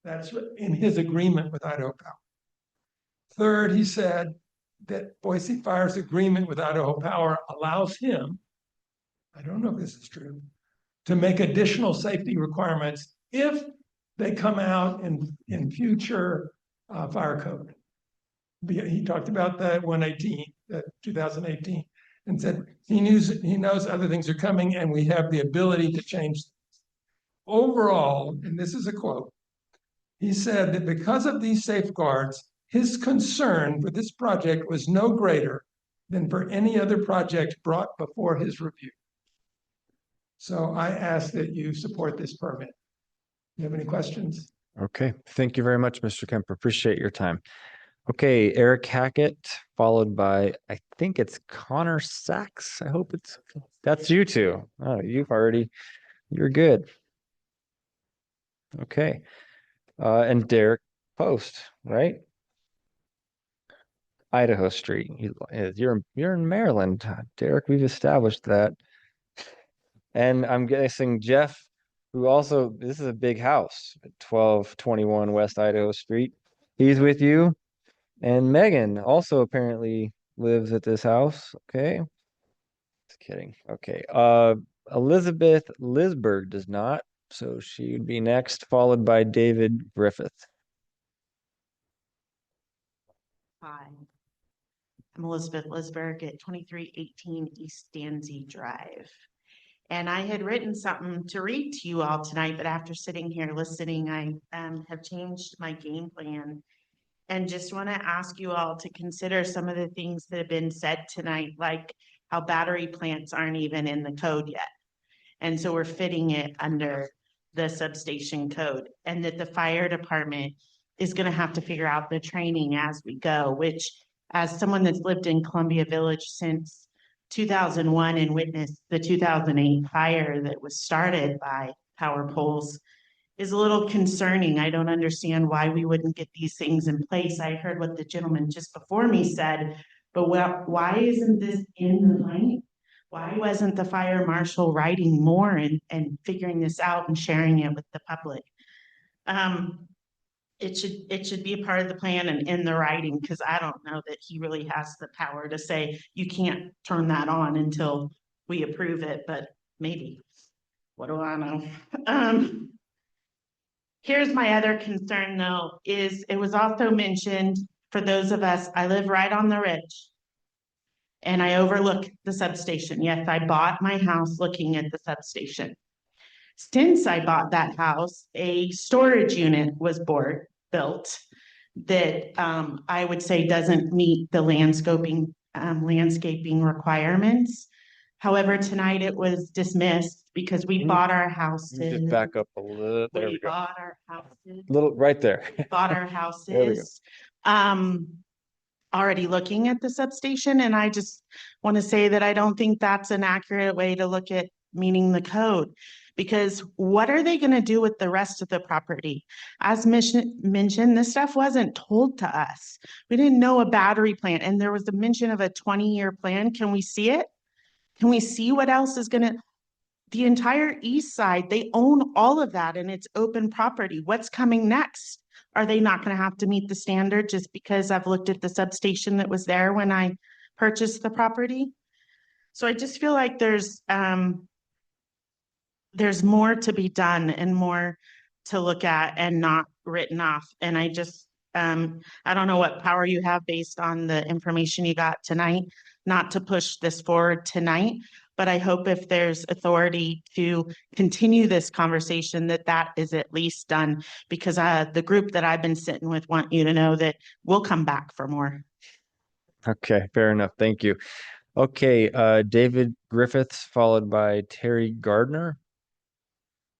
That's in his agreement with Idaho Power. Third, he said that Boise Fire's agreement with Idaho Power allows him, I don't know if this is true, to make additional safety requirements if they come out in future fire code. He talked about that 2018, and said he knows other things are coming and we have the ability to change things. Overall, and this is a quote, he said that because of these safeguards, his concern for this project was no greater than for any other project brought before his review. So I ask that you support this permit. You have any questions? Okay, thank you very much, Mr. Kemper. Appreciate your time. Okay, Eric Hackett, followed by, I think it's Connor Sachs. I hope that's you two. Oh, you're good. Okay. And Derek Post, right? Idaho Street. You're in Maryland, Derek. We've established that. And I'm guessing Jeff, who also, this is a big house at 1221 West Idaho Street. He's with you. And Megan also apparently lives at this house. Okay. Just kidding. Okay. Elizabeth Lisberg does not. So she would be next, followed by David Griffith. Hi, I'm Elizabeth Lisberg at 2318 East Danzy Drive. And I had written something to read to you all tonight, but after sitting here listening, I have changed my game plan and just want to ask you all to consider some of the things that have been said tonight, like how battery plants aren't even in the code yet. And so we're fitting it under the substation code, and that the fire department is going to have to figure out the training as we go, which, as someone that's lived in Columbia Village since 2001 and witnessed the 2008 fire that was started by power poles, is a little concerning. I don't understand why we wouldn't get these things in place. I heard what the gentleman just before me said, but why isn't this in the plan? Why wasn't the fire marshal writing more and figuring this out and sharing it with the public? It should be a part of the plan and in the writing, because I don't know that he really has the power to say you can't turn that on until we approve it, but maybe. What do I know? Here's my other concern though, is it was also mentioned for those of us, I live right on the ridge and I overlook the substation. Yes, I bought my house looking at the substation. Since I bought that house, a storage unit was built that I would say doesn't meet the landscaping requirements. However, tonight it was dismissed because we bought our houses. Just back up a little. There we go. Bought our houses. Little right there. Bought our houses. Already looking at the substation, and I just want to say that I don't think that's an accurate way to look at meeting the code, because what are they going to do with the rest of the property? As mentioned, this stuff wasn't told to us. We didn't know a battery plant, and there was a mention of a 20-year plan. Can we see it? Can we see what else is going to, the entire east side, they own all of that and it's open property. What's coming next? are they not going to have to meet the standard just because I've looked at the substation that was there when I purchased the property? So I just feel like there's more to be done and more to look at and not written off. And I just, I don't know what power you have based on the information you got tonight, not to push this forward tonight, but I hope if there's authority to continue this conversation, that is at least done, because the group that I've been sitting with want you to know that we'll come back for more. Okay, fair enough. Thank you. Okay, David Griffiths, followed by Terry Gardner.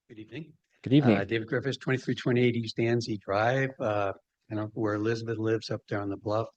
Good evening. Good evening. David Griffiths, 2328 East Danzy Drive, where Elizabeth lives up there on the bluff,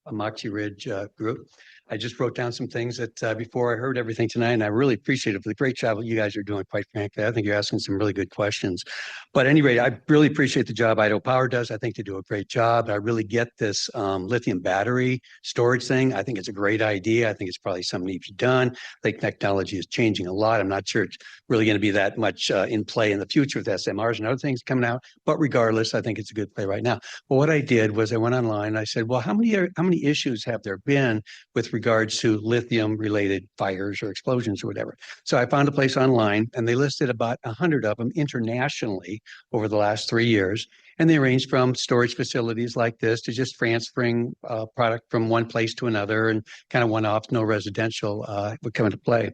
Moxie Ridge group. I just wrote down some things that before I heard everything tonight, and I really appreciate it for the great job that you guys are doing, quite frankly. I think you're asking some really good questions. But at any rate, I really appreciate the job Idaho Power does. I think they do a great job. I really get this lithium battery storage thing. I think it's a great idea. I think it's probably something that needs to be done. Like, technology is changing a lot. I'm not sure it's really going to be that much in play in the future with SMRs and other things coming out. But regardless, I think it's a good play right now. But what I did was I went online and I said, well, how many issues have there been with regards to lithium related fires or explosions or whatever? So I found a place online and they listed about 100 of them internationally over the last 3 years. And they range from storage facilities like this to just transferring product from one place to another, and kind of one-off, no residential would come into play.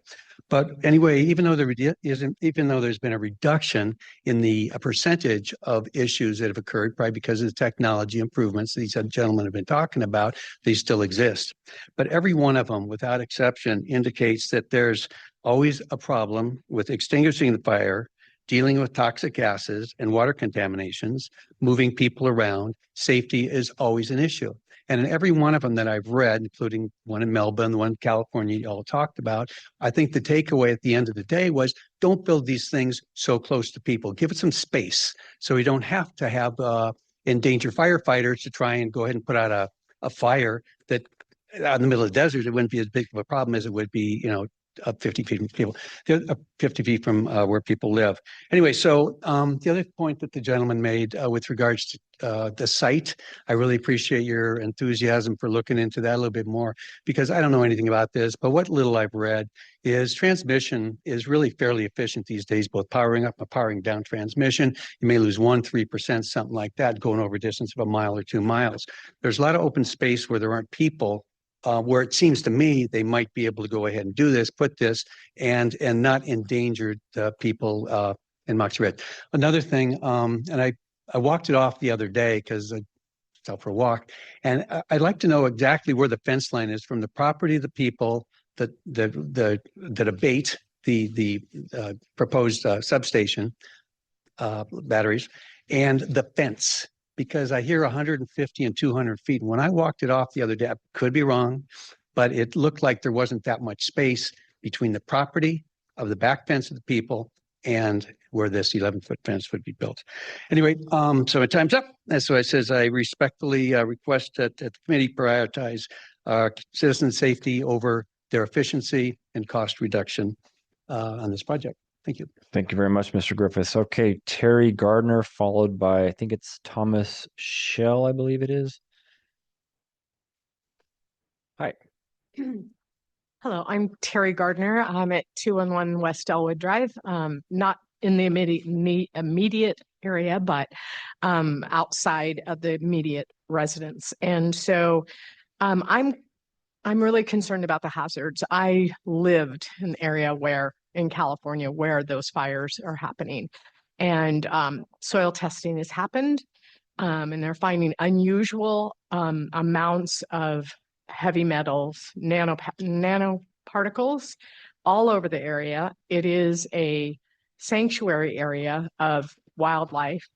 But anyway, even though there's been a reduction in the percentage of issues that have occurred, probably because of the technology improvements these gentlemen have been talking about, they still exist. But every one of them, without exception, indicates that there's always a problem with extinguishing the fire, dealing with toxic gases and water contaminations, moving people around. Safety is always an issue. And in every one of them that I've read, including one in Melbourne, the one in California you all talked about, I think the takeaway at the end of the day was, don't build these things so close to people. Give it some space so we don't have to have endangered firefighters to try and go ahead and put out a fire that out in the middle of the desert, it wouldn't be as big of a problem as it would be, 50 feet from people, 50 feet from where people live. Anyway, so the other point that the gentleman made with regards to the site, I really appreciate your enthusiasm for looking into that a little bit more, because I don't know anything about this, but what little I've read is transmission is really fairly efficient these days, both powering up and powering down transmission. You may lose 1-3%, something like that, going over a distance of 1 mile or 2 miles. There's a lot of open space where there aren't people, where it seems to me they might be able to go ahead and do this, put this, and not endanger the people in Moxie Ridge. Another thing, and I walked it off the other day because I was out for a walk, and I'd like to know exactly where the fence line is from the property of the people that abate the proposed substation batteries and the fence. Because I hear 150 and 200 feet. And when I walked it off the other day, I could be wrong, but it looked like there wasn't that much space between the property of the back fence of the people and where this 11-foot fence would be built. Anyway, so my time's up. And so it says, I respectfully request that the committee prioritize citizen safety over their efficiency and cost reduction on this project. Thank you. Thank you very much, Mr. Griffiths. Okay, Terry Gardner, followed by, I think it's Thomas Shell, I believe it is. Hi. Hello, I'm Terry Gardner. I'm at 211 West Elwood Drive, not in the immediate area, but outside of the immediate residence. And so I'm really concerned about the hazards. I lived in an area in California where those fires are happening, and soil testing has happened, and they're finding unusual amounts of heavy metals, nanoparticles all over the area. It is a sanctuary area of wildlife,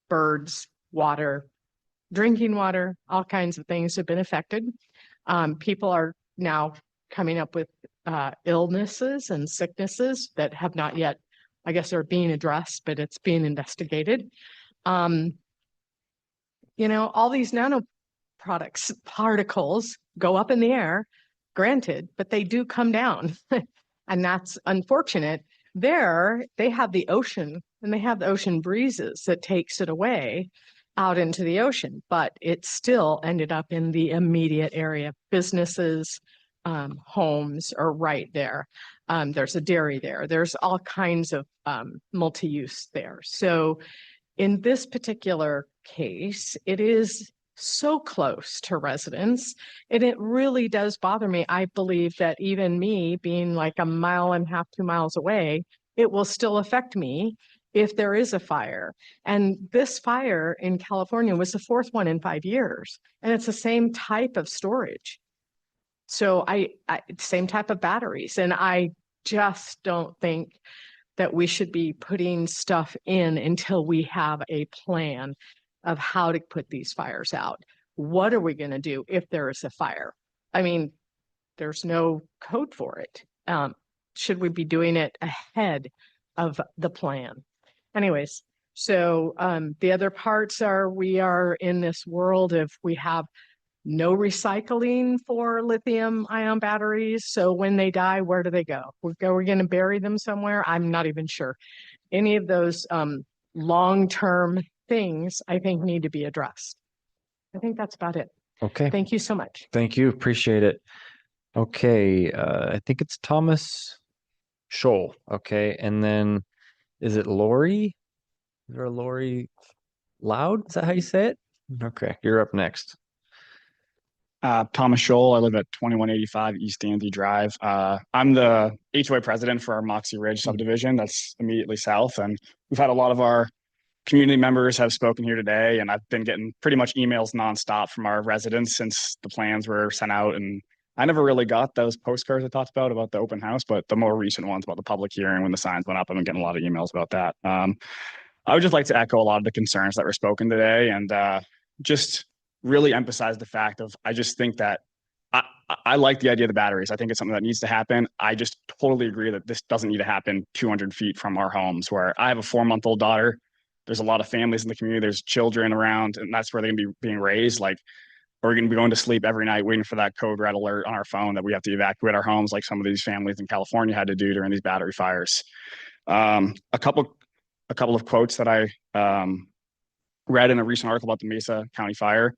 birds, water, drinking water, all kinds of things have been affected. People are now coming up with illnesses and sicknesses that have not yet, I guess, are being addressed, but it's being investigated. All these particles go up in the air, granted, but they do come down. And that's unfortunate. They have the ocean and they have the ocean breezes that takes it away out into the ocean, but it still ended up in the immediate area. Businesses, homes are right there. There's a dairy there. There's all kinds of multi-use there. So in this particular case, it is so close to residents, and it really does bother me. I believe that even me being like a mile and a half, 2 miles away, it will still affect me if there is a fire. And this fire in California was the 4th one in 5 years, and it's the same type of storage. So same type of batteries. And I just don't think that we should be putting stuff in until we have a plan of how to put these fires out. What are we going to do if there is a fire? I mean, there's no code for it. Should we be doing it ahead of the plan? Anyways, so the other parts are, we are in this world of, we have no recycling for lithium ion batteries. So when they die, where do they go? We're going to bury them somewhere? I'm not even sure. Any of those long-term things, I think, need to be addressed. I think that's about it. Okay. Thank you so much. Thank you. Appreciate it. Okay. I think it's Thomas Scholl. Okay. And then is it Lori? Is there a Lori Loud? Is that how you say it? Okay. You're up next. Thomas Scholl. I live at 2185 East Dandy Drive. I'm the HOA president for our Moxie Ridge subdivision that's immediately south. And we've had a lot of our community members have spoken here today, and I've been getting pretty much emails nonstop from our residents since the plans were sent out. And I never really got those postcards I talked about the open house, but the more recent ones about the public hearing when the signs went up, I've been getting a lot of emails about that. I would just like to echo a lot of the concerns that were spoken today, and just really emphasize the fact of, I just think that I like the idea of the batteries. I think it's something that needs to happen. I just totally agree that this doesn't need to happen 200 feet from our homes, where I have a 4-month-old daughter. There's a lot of families in the community. There's children around, and that's where they're going to be being raised. Like, we're going to be going to sleep every night waiting for that code red alert on our phone that we have to evacuate our homes, like some of these families in California had to do during these battery fires. A couple of quotes that I read in a recent article about the Mesa County fire.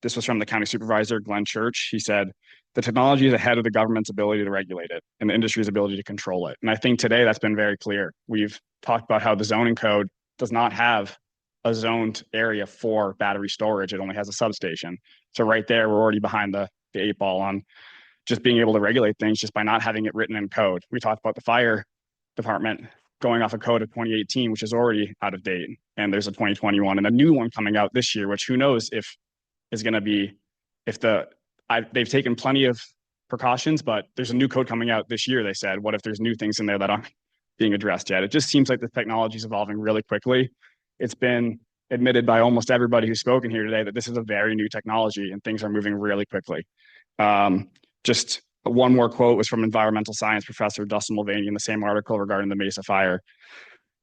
This was from the county supervisor, Glenn Church. He said, "The technology is ahead of the government's ability to regulate it and the industry's ability to control it." And I think today that's been very clear. We've talked about how the zoning code does not have a zoned area for battery storage. It only has a substation. So right there, we're already behind the 8 ball on just being able to regulate things just by not having it written in code. We talked about the fire department going off a code of 2018, which is already out of date. And there's a 2021 and a new one coming out this year, which who knows if is going to be, they've taken plenty of precautions, but there's a new code coming out this year, they said. What if there's new things in there that aren't being addressed yet? It just seems like the technology is evolving really quickly. It's been admitted by almost everybody who's spoken here today that this is a very new technology and things are moving really quickly. Just one more quote was from environmental science professor Dustin Mulvaney in the same article regarding the Mesa fire.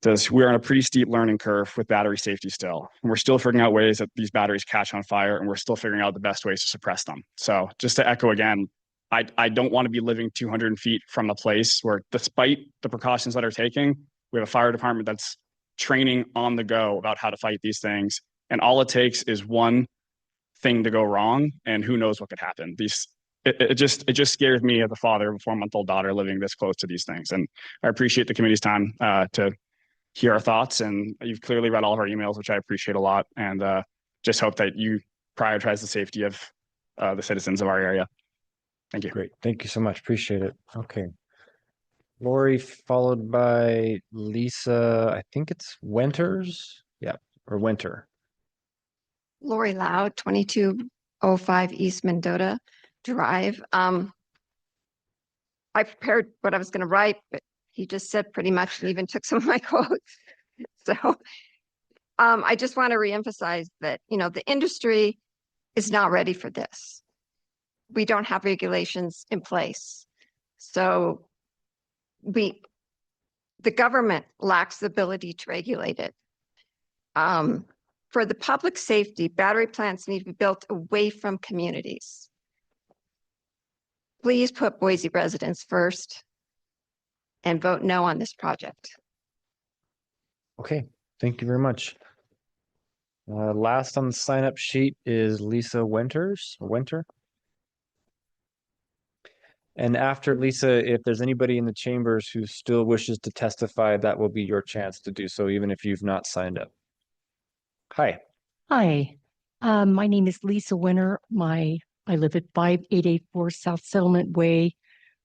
It says, "We're on a pretty steep learning curve with battery safety still. And we're still figuring out ways that these batteries catch on fire, and we're still figuring out the best ways to suppress them." So just to echo again, I don't want to be living 200 feet from a place where, despite the precautions that are taking, we have a fire department that's training on the go about how to fight these things. And all it takes is one thing to go wrong, and who knows what could happen. It just scares me as a father of a 4-month-old daughter living this close to these things. And I appreciate the committee's time to hear our thoughts. And you've clearly read all of our emails, which I appreciate a lot. And just hope that you prioritize the safety of the citizens of our area. Thank you. Great. Thank you so much. Appreciate it. Okay. Lori, followed by Lisa. I think it's Winters. Yeah, or Winter. Lori Loud, 2205 East Mendota Drive. I prepared what I was going to write, but he just said pretty much and even took some of my quotes. So I just want to reemphasize that, the industry is not ready for this. We don't have regulations in place. So the government lacks the ability to regulate it. For the public safety, battery plants need to be built away from communities. Please put Boise residents first and vote no on this project. Okay, thank you very much. Last on the sign up sheet is Lisa Winter. And after Lisa, if there's anybody in the chambers who still wishes to testify, that will be your chance to do so, even if you've not signed up. Hi. Hi, my name is Lisa Winter. I live at 5884 South Settlement Way.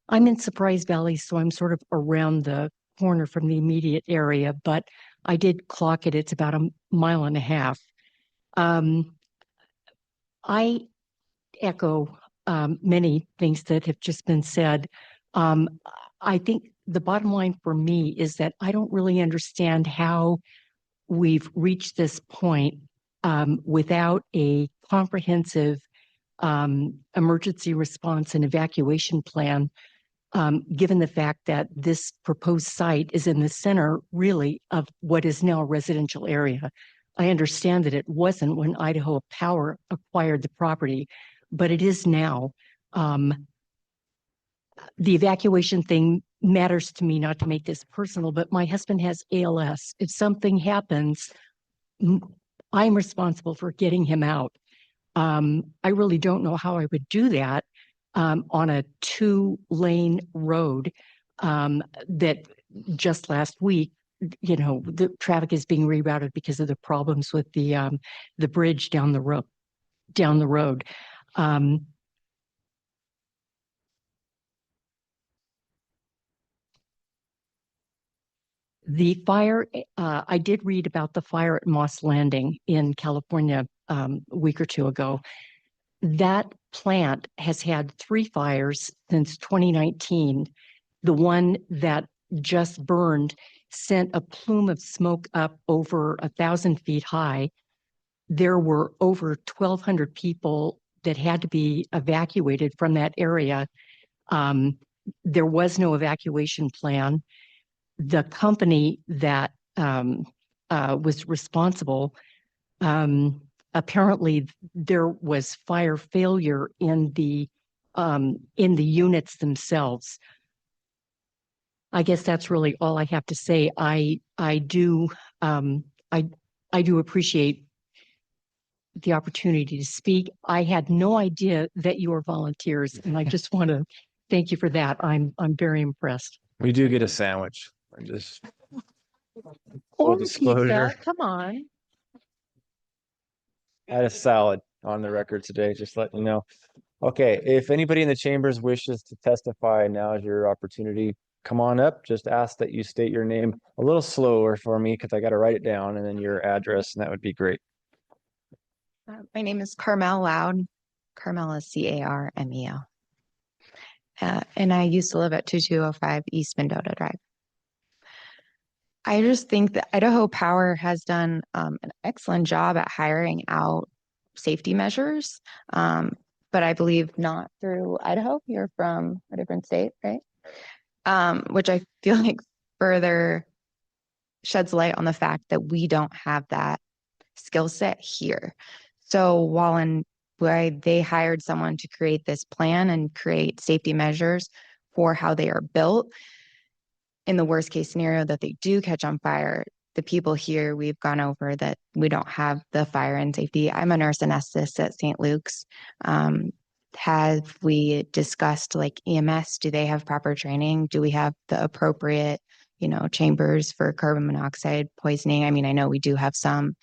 I'm in Surprise Valley, so I'm sort of around the corner from the immediate area, but I did clock it. It's about a mile and a half. I echo many things that have just been said. I think the bottom line for me is that I don't really understand how we've reached this point without a comprehensive emergency response and evacuation plan, given the fact that this proposed site is in the center, really, of what is now a residential area. I understand that it wasn't when Idaho Power acquired the property, but it is now. The evacuation thing matters to me, not to make this personal, but my husband has ALS. If something happens, I'm responsible for getting him out. I really don't know how I would do that on a 2-lane road that just last week, you know, the traffic is being rerouted because of the problems with the bridge down the road. The fire, I did read about the fire at Moss Landing in California a week or two ago. That plant has had 3 fires since 2019. The one that just burned sent a plume of smoke up over 1,000 feet high. There were over 1,200 people that had to be evacuated from that area. There was no evacuation plan. The company that was responsible, apparently there was fire failure in the units themselves. I guess that's really all I have to say. I do appreciate the opportunity to speak. I had no idea that you were volunteers, and I just want to thank you for that. I'm very impressed. We do get a sandwich. I'm just Or full disclosure. pizza, come on. I had a salad on the record today, just letting you know. Okay, if anybody in the chambers wishes to testify, now is your opportunity. Come on up. Just ask that you state your name a little slower for me because I got to write it down, and then your address, and that would be great. My name is Carmel Loud. Carmel is Carmel. And I used to live at 2205 East Mendota Drive. I just think that Idaho Power has done an excellent job at hiring out safety measures, but I believe not through Idaho. You're from a different state, right? Which I feel like further sheds light on the fact that we don't have that skill set here. So while they hired someone to create this plan and create safety measures for how they are built, in the worst case scenario that they do catch on fire, the people here, we've gone over that we don't have the fire and safety. I'm a nurse anesthetist at St. Luke's. Have we discussed like EMS? Do they have proper training? Do we have the appropriate, chambers for carbon monoxide poisoning? I mean, I know we do have some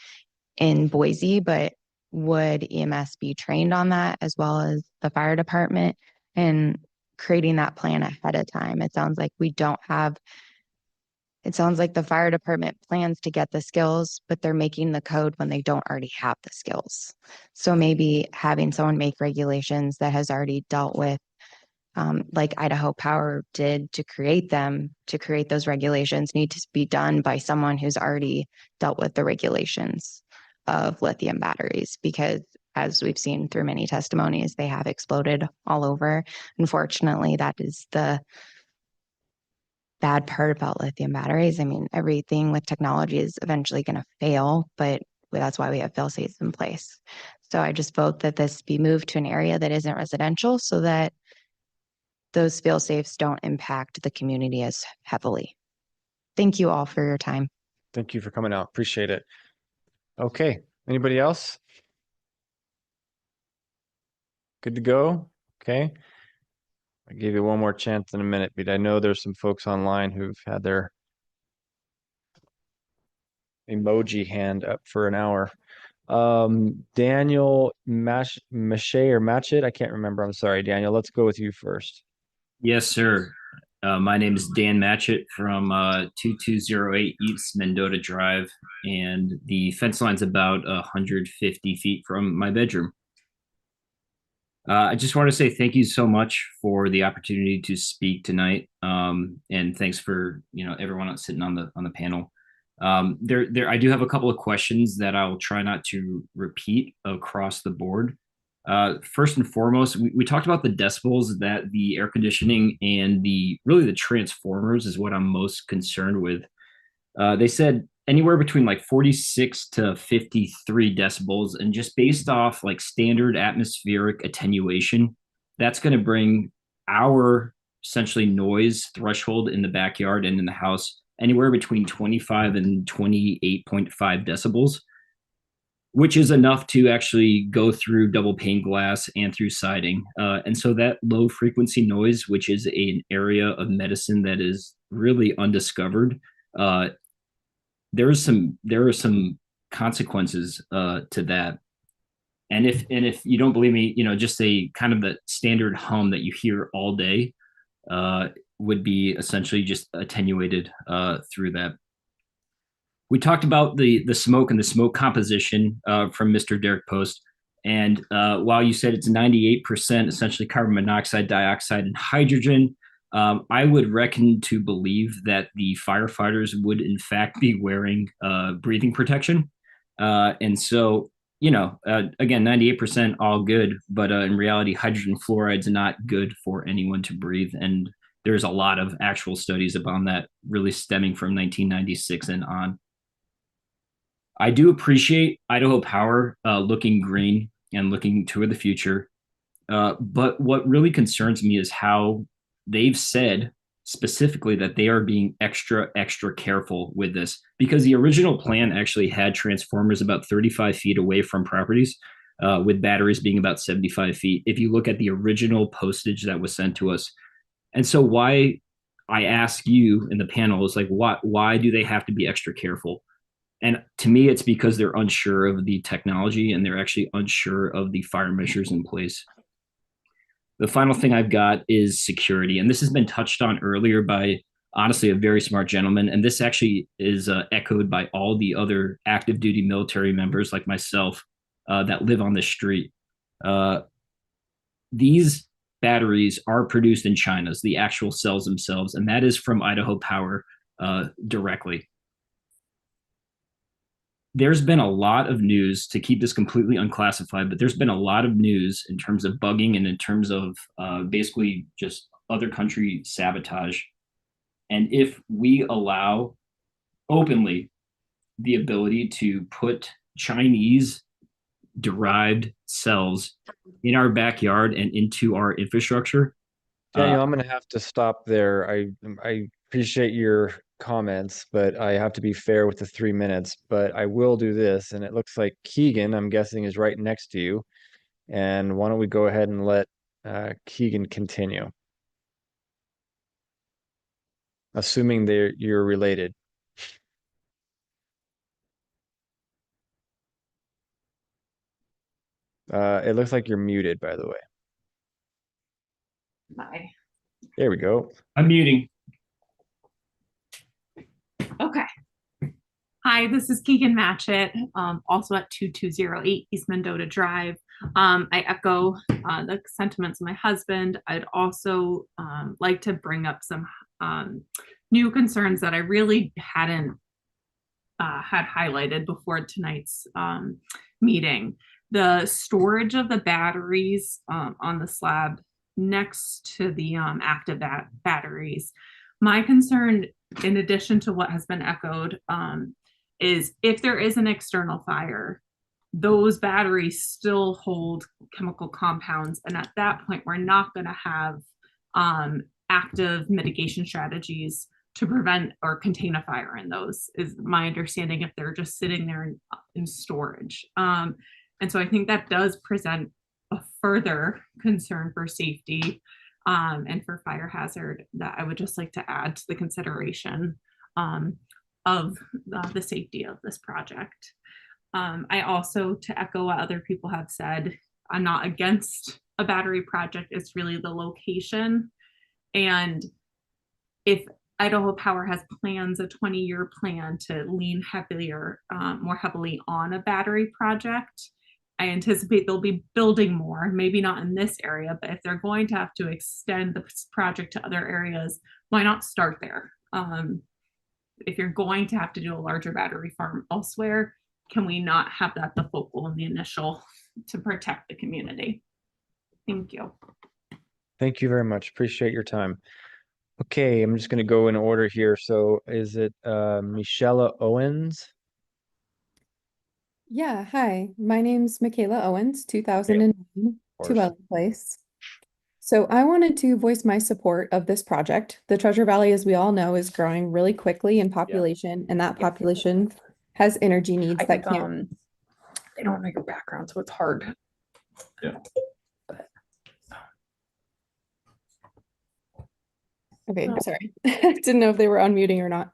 in Boise, but would EMS be trained on that as well as the fire department? And creating that plan ahead of time. It sounds like the fire department plans to get the skills, but they're making the code when they don't already have the skills. So maybe having someone make regulations that has already dealt with, like Idaho Power did to create those regulations, need to be done by someone who's already dealt with the regulations of lithium batteries, because as we've seen through many testimonies, they have exploded all over. Unfortunately, that is the bad part about lithium batteries. I mean, everything with technology is eventually going to fail, but that's why we have fail safes in place. So I just vote that this be moved to an area that isn't residential so that those fail safes don't impact the community as heavily. Thank you all for your time. Thank you for coming out. Appreciate it. Okay, anybody else? Good to go? Okay. I give you one more chance in a minute, but I know there's some folks online who've had their emoji hand up for an hour. Daniel Matchett, I can't remember. I'm sorry, Daniel. Let's go with you first. Yes, sir. My name is Dan Matchett from 2208 East Mendota Drive, and the fence line's about 150 feet from my bedroom. I just want to say thank you so much for the opportunity to speak tonight, and thanks for everyone sitting on the panel. I do have a couple of questions that I'll try not to repeat across the board. First and foremost, we talked about the decibels, that the air conditioning and the transformers is what I'm most concerned with. They said anywhere between like 46 to 53 decibels, and just based off like standard atmospheric attenuation, that's going to bring our essentially noise threshold in the backyard and in the house anywhere between 25 and 28.5 decibels, which is enough to actually go through double pane glass and through siding. And so that low frequency noise, which is an area of medicine that is really undiscovered, there are some consequences to that. And if you don't believe me, just a kind of the standard hum that you hear all day would be essentially just attenuated through that. We talked about the smoke and the smoke composition from Mr. Derek Post. And while you said it's 98% essentially carbon monoxide, dioxide, and hydrogen, I would reckon to believe that the firefighters would in fact be wearing breathing protection. And so, again, 98% all good, but in reality, hydrogen fluoride is not good for anyone to breathe. And there's a lot of actual studies about that really stemming from 1996 and on. I do appreciate Idaho Power looking green and looking toward the future. But what really concerns me is how they've said specifically that they are being extra careful with this, because the original plan actually had transformers about 35 feet away from properties, with batteries being about 75 feet. If you look at the original postage that was sent to us. And so why, I ask you in the panel, is like, why do they have to be extra careful? And to me, it's because they're unsure of the technology and they're actually unsure of the fire measures in place. The final thing I've got is security. And this has been touched on earlier by, honestly, a very smart gentleman. And this actually is echoed by all the other active duty military members like myself that live on the street. These batteries are produced in China, the actual cells themselves, and that is from Idaho Power directly. There's been a lot of news, to keep this completely unclassified, but there's been a lot of news in terms of bugging and in terms of basically just other country sabotage. And if we allow openly the ability to put Chinese derived cells in our backyard and into our infrastructure. Daniel, I'm going to have to stop there. I appreciate your comments, but I have to be fair with the 3 minutes, but I will do this. And it looks like Keegan, I'm guessing, is right next to you. And why don't we go ahead and let Keegan continue? Assuming you're related. It looks like you're muted, by the way. Bye. There we go. I'm muting. Okay. Hi, this is Keegan Matchett, also at 2208 East Mendota Drive. I echo the sentiments of my husband. I'd also like to bring up some new concerns that I really hadn't had highlighted before tonight's meeting. The storage of the batteries on the slab next to the active batteries. My concern, in addition to what has been echoed, is if there is an external fire, those batteries still hold chemical compounds. And at that point, we're not going to have active mitigation strategies to prevent or contain a fire in those, is my understanding, if they're just sitting there in storage. And so I think that does present a further concern for safety and for fire hazard that I would just like to add to the consideration of the safety of this project. I also, to echo what other people have said, I'm not against a battery project. It's really the location. And if Idaho Power has plans, a 20-year plan to lean more heavily on a battery project, I anticipate they'll be building more, maybe not in this area, but if they're going to have to extend this project to other areas, why not start there? If you're going to have to do a larger battery farm elsewhere, can we not have that the focal in the initial to protect the community? Thank you. Thank you very much. Appreciate your time. Okay, I'm just going to go in order here. So is it Michelle Owens? Yeah, hi. My name's Michaela Owens, 2009, 2 Ellen Place. So I wanted to voice my support of this project. The Treasure Valley, as we all know, is growing really quickly in population, and that population has energy needs that can't. They don't know your background, so it's hard. Yeah. Okay, sorry. Didn't know if they were unmuting or not.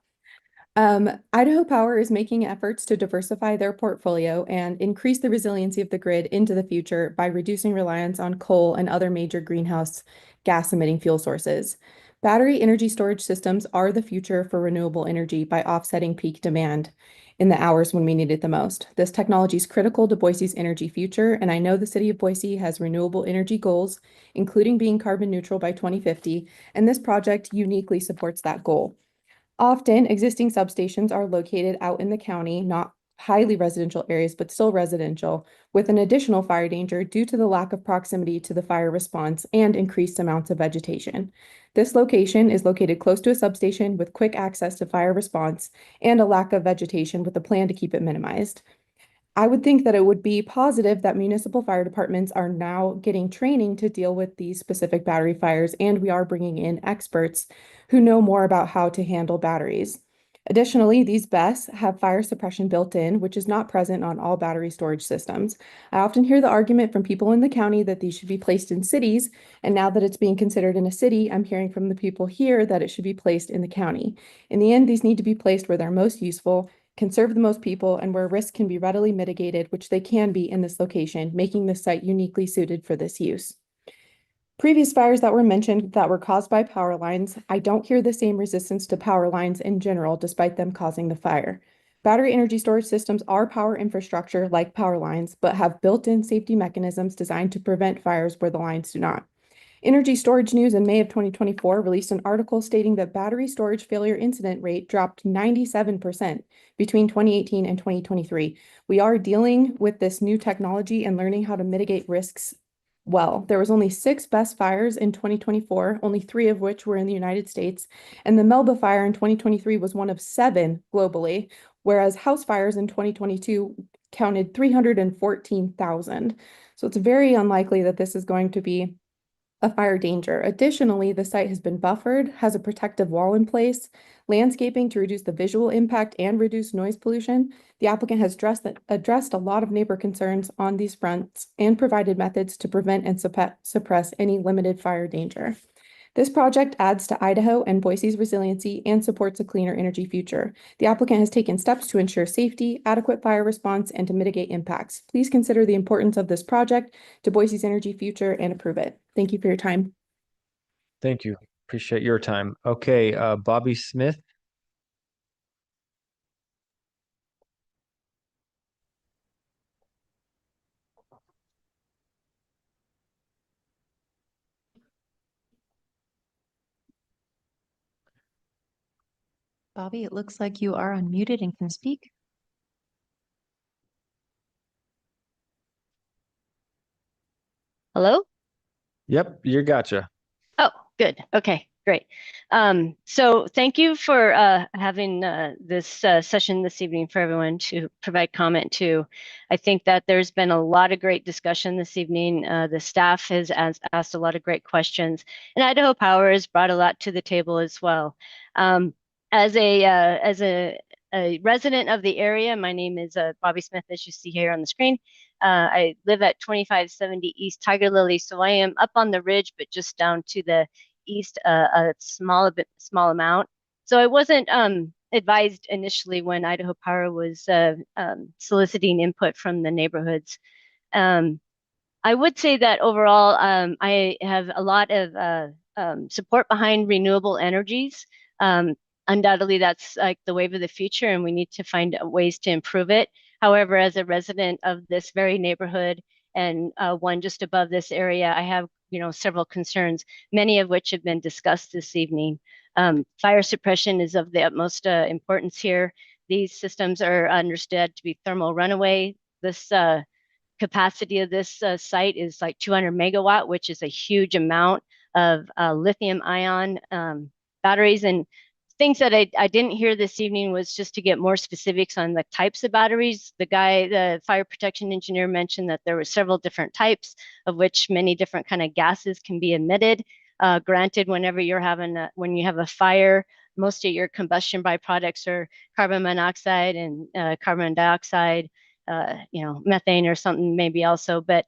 Idaho Power is making efforts to diversify their portfolio and increase the resiliency of the grid into the future by reducing reliance on coal and other major greenhouse gas emitting fuel sources. Battery energy storage systems are the future for renewable energy by offsetting peak demand in the hours when we need it the most. This technology is critical to Boise's energy future, and I know the city of Boise has renewable energy goals, including being carbon neutral by 2050, and this project uniquely supports that goal. Often, existing substations are located out in the county, not highly residential areas, but still residential, with an additional fire danger due to the lack of proximity to the fire response and increased amounts of vegetation. This location is located close to a substation with quick access to fire response and a lack of vegetation with a plan to keep it minimized. I would think that it would be positive that municipal fire departments are now getting training to deal with these specific battery fires, and we are bringing in experts who know more about how to handle batteries. Additionally, these BESS have fire suppression built in, which is not present on all battery storage systems. I often hear the argument from people in the county that these should be placed in cities, and now that it's being considered in a city, I'm hearing from the people here that it should be placed in the county. In the end, these need to be placed where they're most useful, conserve the most people, and where risk can be readily mitigated, which they can be in this location, making this site uniquely suited for this use. Previous fires that were mentioned that were caused by power lines, I don't hear the same resistance to power lines in general, despite them causing the fire. Battery energy storage systems are power infrastructure like power lines, but have built-in safety mechanisms designed to prevent fires where the lines do not. Energy Storage News in May of 2024 released an article stating that battery storage failure incident rate dropped 97% between 2018 and 2023. We are dealing with this new technology and learning how to mitigate risks well. There was only 6 BESS fires in 2024, only 3 of which were in the United States, and the Melba fire in 2023 was one of 7 globally, whereas house fires in 2022 counted 314,000. So it's very unlikely that this is going to be a fire danger. Additionally, the site has been buffered, has a protective wall in place, landscaping to reduce the visual impact and reduce noise pollution. The applicant has addressed a lot of neighbor concerns on these fronts and provided methods to prevent and suppress any limited fire danger. This project adds to Idaho and Boise's resiliency and supports a cleaner energy future. The applicant has taken steps to ensure safety, adequate fire response, and to mitigate impacts. Please consider the importance of this project to Boise's energy future and approve it. Thank you for your time. Thank you. Appreciate your time. Okay, Bobby Smith. Bobby, it looks like you are unmuted and can speak. Hello? Yep, you gotcha. Oh, good. Okay, great. So thank you for having this session this evening for everyone to provide comment to. I think that there's been a lot of great discussion this evening. The staff has asked a lot of great questions, and Idaho Power has brought a lot to the table as well. a resident of the area, my name is Bobby Smith, as you see here on the screen. I live at 2570 East Tiger Lily, so I am up on the ridge, but just down to the east a small amount. So I wasn't advised initially when Idaho Power was soliciting input from the neighborhoods. I would say that overall, I have a lot of support behind renewable energies. Undoubtedly, that's like the wave of the future, and we need to find ways to improve it. However, as a resident of this very neighborhood and one just above this area, I have several concerns, many of which have been discussed this evening. Fire suppression is of the utmost importance here. These systems are understood to be thermal runaway. This capacity of this site is like 200 megawatt, which is a huge amount of lithium ion batteries. And things that I didn't hear this evening was just to get more specifics on the types of batteries. The fire protection engineer mentioned that there were several different types, of which many different kind of gases can be emitted. Granted, whenever when you have a fire, most of your combustion byproducts are carbon monoxide and carbon dioxide, methane or something maybe also. But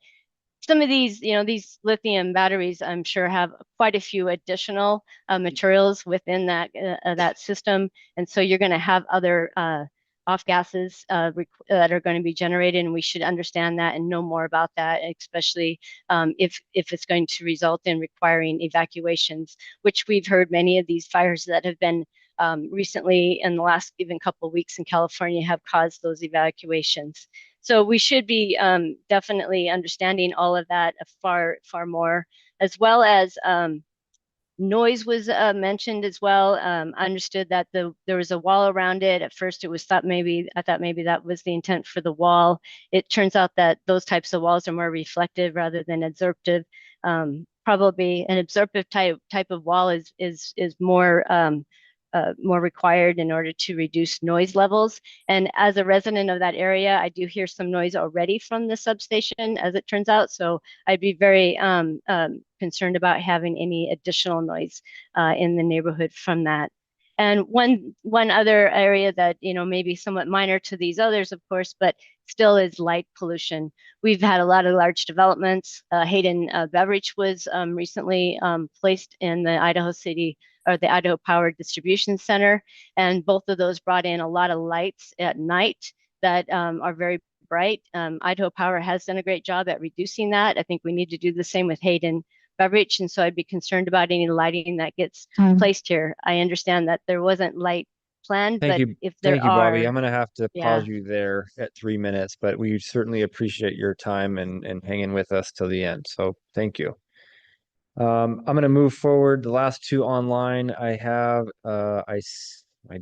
some of these, these lithium batteries, I'm sure have quite a few additional materials within that system. And so you're going to have other off gases that are going to be generated, and we should understand that and know more about that, especially if it's going to result in requiring evacuations, which we've heard many of these fires that have been recently in the last even couple of weeks in California have caused those evacuations. So we should be definitely understanding all of that far more, as well as noise was mentioned as well. I understood that there was a wall around it. At first, I thought maybe that was the intent for the wall. It turns out that those types of walls are more reflective rather than absorptive. Probably an absorptive type of wall is more required in order to reduce noise levels. And as a resident of that area, I do hear some noise already from the substation, as it turns out. So I'd be very concerned about having any additional noise in the neighborhood from that. And one other area that, may be somewhat minor to these others, of course, but still is light pollution. We've had a lot of large developments. Hayden Beverage was recently placed in the Idaho City or the Idaho Power Distribution Center. And both of those brought in a lot of lights at night that are very bright. Idaho Power has done a great job at reducing that. I think we need to do the same with Hayden Beverage. And so I'd be concerned about any lighting that gets placed here. I understand that there wasn't light planned, but if there Thank you, are, Bobby. I'm going to have to yeah. pause you there at 3 minutes, but we certainly appreciate your time and hanging with us till the end. So thank you. I'm going to move forward. The last two online I have, oh, I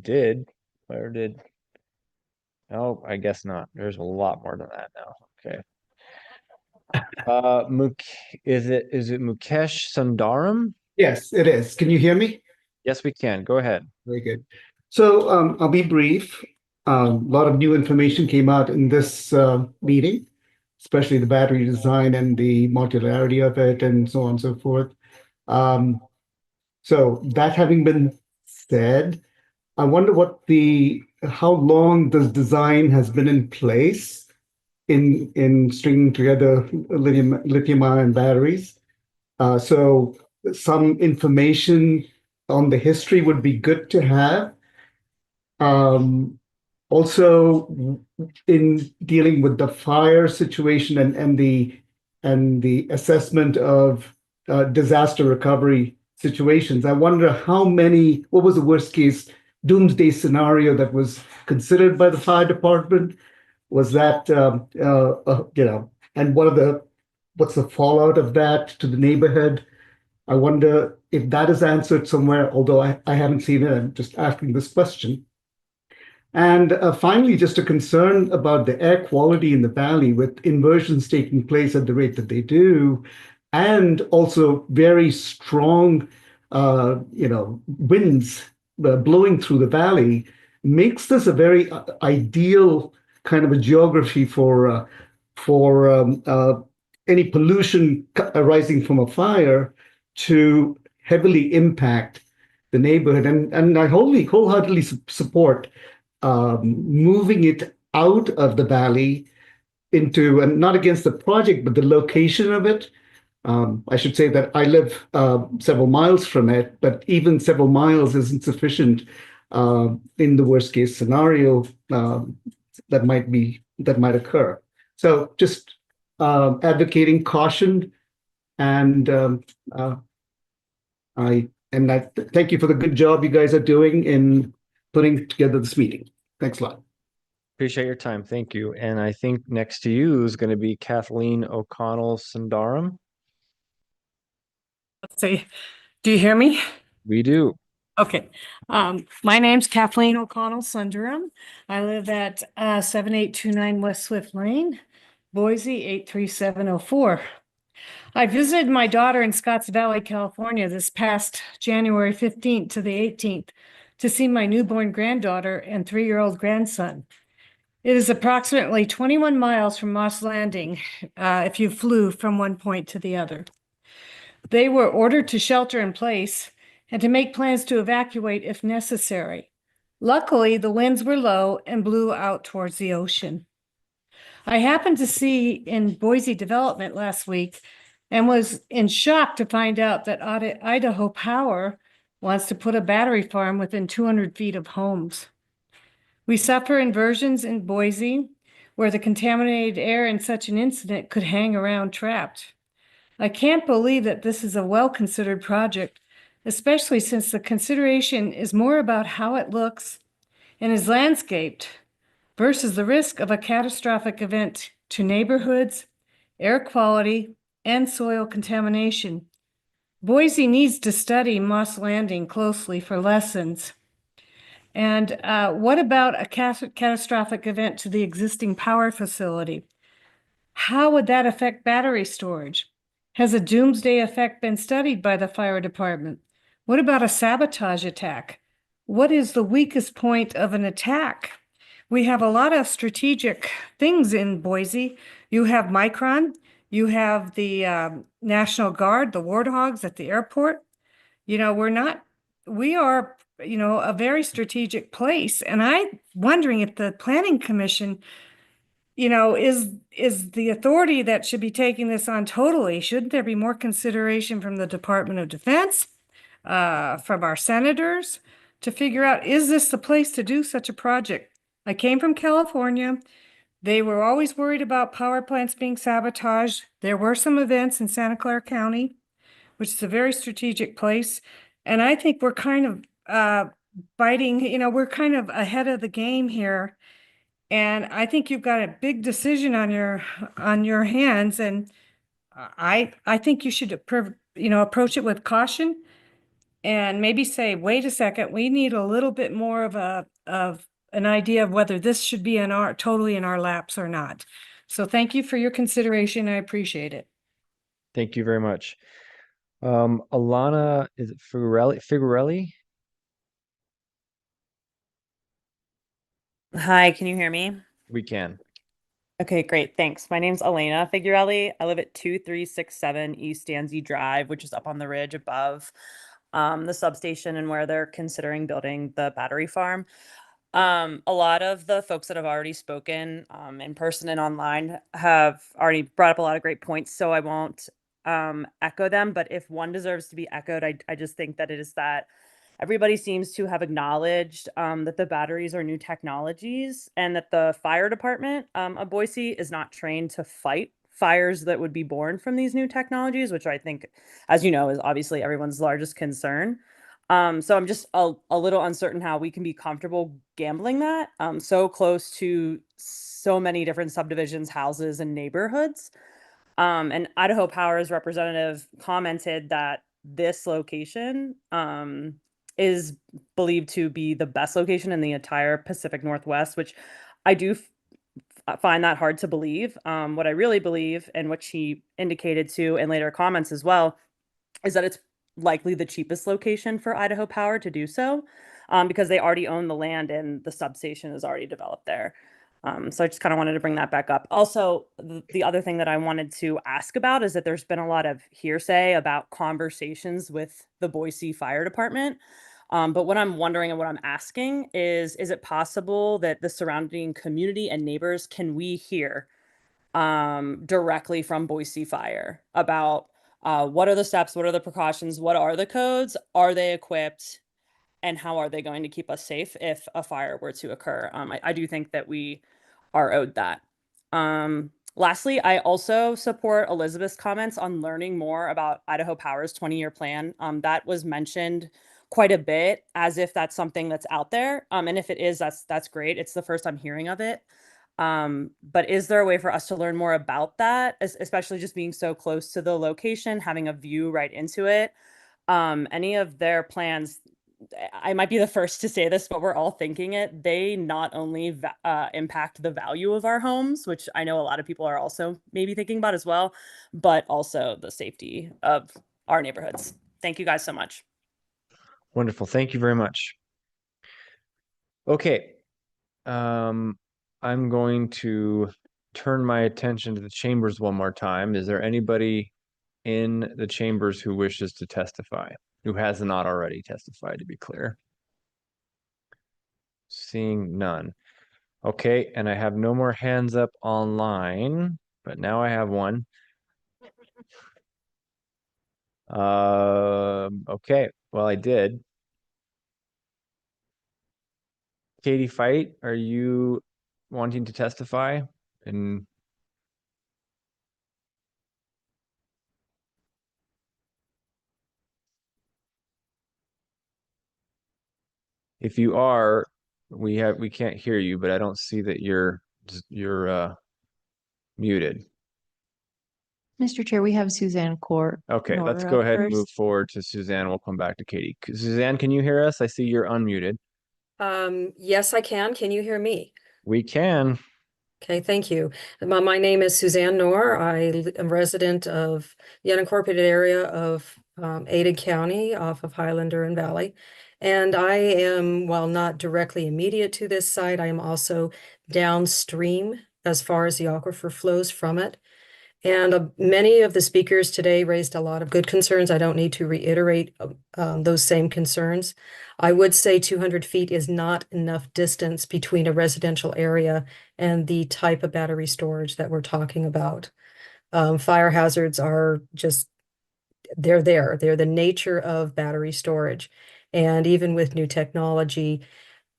guess not. There's a lot more than that now. Okay. Is it Mukesh Sundaram? Yes, it is. Can you hear me? Yes, we can. Go ahead. Very good. So I'll be brief. A lot of new information came out in this meeting, especially the battery design and the modularity of it and so on and so forth. So that having been said, I wonder how long this design has been in place in stringing together lithium ion batteries. So some information on the history would be good to have. Also, in dealing with the fire situation and the assessment of disaster recovery situations, I wonder what was the worst case doomsday scenario that was considered by the fire department? Was that, and what's the fallout of that to the neighborhood? I wonder if that is answered somewhere, although I haven't seen it. I'm just asking this question. And finally, just a concern about the air quality in the valley with inversions taking place at the rate that they do, and also very strong, winds blowing through the valley, makes this a very ideal kind of a geography for any pollution arising from a fire to heavily impact the neighborhood. And I wholeheartedly support moving it out of the valley into, and not against the project, but the location of it. I should say that I live several miles from it, but even several miles isn't sufficient in the worst case scenario that might occur. So just advocating caution, and I thank you for the good job you guys are doing in putting together this meeting. Thanks a lot. Appreciate your time. Thank you. And I think next to you is going to be Kathleen O'Connell Sundaram. Let's see. Do you hear me? We do. Okay. My name's Kathleen O'Connell Sundaram. I live at 7829 West Swift Lane, Boise 83704. I visited my daughter in Scotts Valley, California this past January 15th to the 18th to see my newborn granddaughter and 3-year-old grandson. It is approximately 21 miles from Moss Landing if you flew from one point to the other. They were ordered to shelter in place and to make plans to evacuate if necessary. Luckily, the winds were low and blew out towards the ocean. I happened to see in Boise Development last week and was in shock to find out that Idaho Power wants to put a battery farm within 200 feet of homes. We suffer inversions in Boise, where the contaminated air in such an incident could hang around trapped. I can't believe that this is a well-considered project, especially since the consideration is more about how it looks and is landscaped versus the risk of a catastrophic event to neighborhoods, air quality, and soil contamination. Boise needs to study Moss Landing closely for lessons. And what about a catastrophic event to the existing power facility? How would that affect battery storage? Has a doomsday effect been studied by the fire department? What about a sabotage attack? What is the weakest point of an attack? We have a lot of strategic things in Boise. You have Micron, you have the National Guard, the Warthogs at the airport. You know, we are, you know, a very strategic place. And I'm wondering if the Planning Commission, you know, is the authority that should be taking this on totally. Shouldn't there be more consideration from the Department of Defense, from our senators, to figure out, is this the place to do such a project? I came from California. They were always worried about power plants being sabotaged. There were some events in Santa Clara County, which is a very strategic place. And I think we're kind of biting, you know, we're kind of ahead of the game here. And I think you've got a big decision on your hands. And I think you should, you know, approach it with caution and maybe say, wait a second, we need a little bit more of an idea of whether this should be totally in our laps or not. So thank you for your consideration. I appreciate it. Thank you very much. Alana, is it Figurelli? Hi, can you hear me? We can. Okay, great. Thanks. My name's Elena Figurelli. I live at 2367 East Danzy Drive, which is up on the ridge above the substation and where they're considering building the battery farm. A lot of the folks that have already spoken in person and online have already brought up a lot of great points, so I won't echo them. But if one deserves to be echoed, I just think that it is that everybody seems to have acknowledged that the batteries are new technologies and that the fire department of Boise is not trained to fight fires that would be born from these new technologies, which I think, as you know, is obviously everyone's largest concern. So I'm just a little uncertain how we can be comfortable gambling that so close to so many different subdivisions, houses, and neighborhoods. And Idaho Power's representative commented that this location is believed to be the best location in the entire Pacific Northwest, which I do find that hard to believe. What I really believe, and what she indicated to in later comments as well, is that it's likely the cheapest location for Idaho Power to do so, because they already own the land and the substation is already developed there. So I just kind of wanted to bring that back up. Also, the other thing that I wanted to ask about is that there's been a lot of hearsay about conversations with the Boise Fire Department. But what I'm wondering and what I'm asking is it possible that the surrounding community and neighbors, can we hear directly from Boise Fire about what are the steps, what are the precautions, what are the codes, are they equipped, and how are they going to keep us safe if a fire were to occur? I do think that we are owed that. Lastly, I also support Elizabeth's comments on learning more about Idaho Power's 20-year plan. That was mentioned quite a bit, as if that's something that's out there. And if it is, that's great. It's the first I'm hearing of it. But is there a way for us to learn more about that, especially just being so close to the location, having a view right into it? Any of their plans, I might be the first to say this, but we're all thinking it. They not only impact the value of our homes, which I know a lot of people are also maybe thinking about as well, but also the safety of our neighborhoods. Thank you guys so much. Wonderful. Thank you very much. Okay. I'm going to turn my attention to the chambers one more time. Is there anybody in the chambers who wishes to testify, who has not already testified, to be clear? Seeing none. Okay, and I have no more hands up online, but now I have one. Okay, well, I did. Katie Fight, are you wanting to testify? And if you are, we can't hear you, but I don't see that you're muted. Mr. Chair, we have Suzanne Court. Okay, let's go ahead and move forward to Suzanne. We'll come back to Katie. Suzanne, can you hear us? I see you're unmuted. Yes, I can. Can you hear me? We can. Okay, thank you. My name is Suzanne Knorr. I am resident of the unincorporated area of Ada County off of Highlander and Valley. And I am, while not directly immediate to this site, I am also downstream as far as the aquifer flows from it. And many of the speakers today raised a lot of good concerns. I don't need to reiterate those same concerns. I would say 200 feet is not enough distance between a residential area and the type of battery storage that we're talking about. Fire hazards are just, they're there. They're the nature of battery storage. And even with new technology,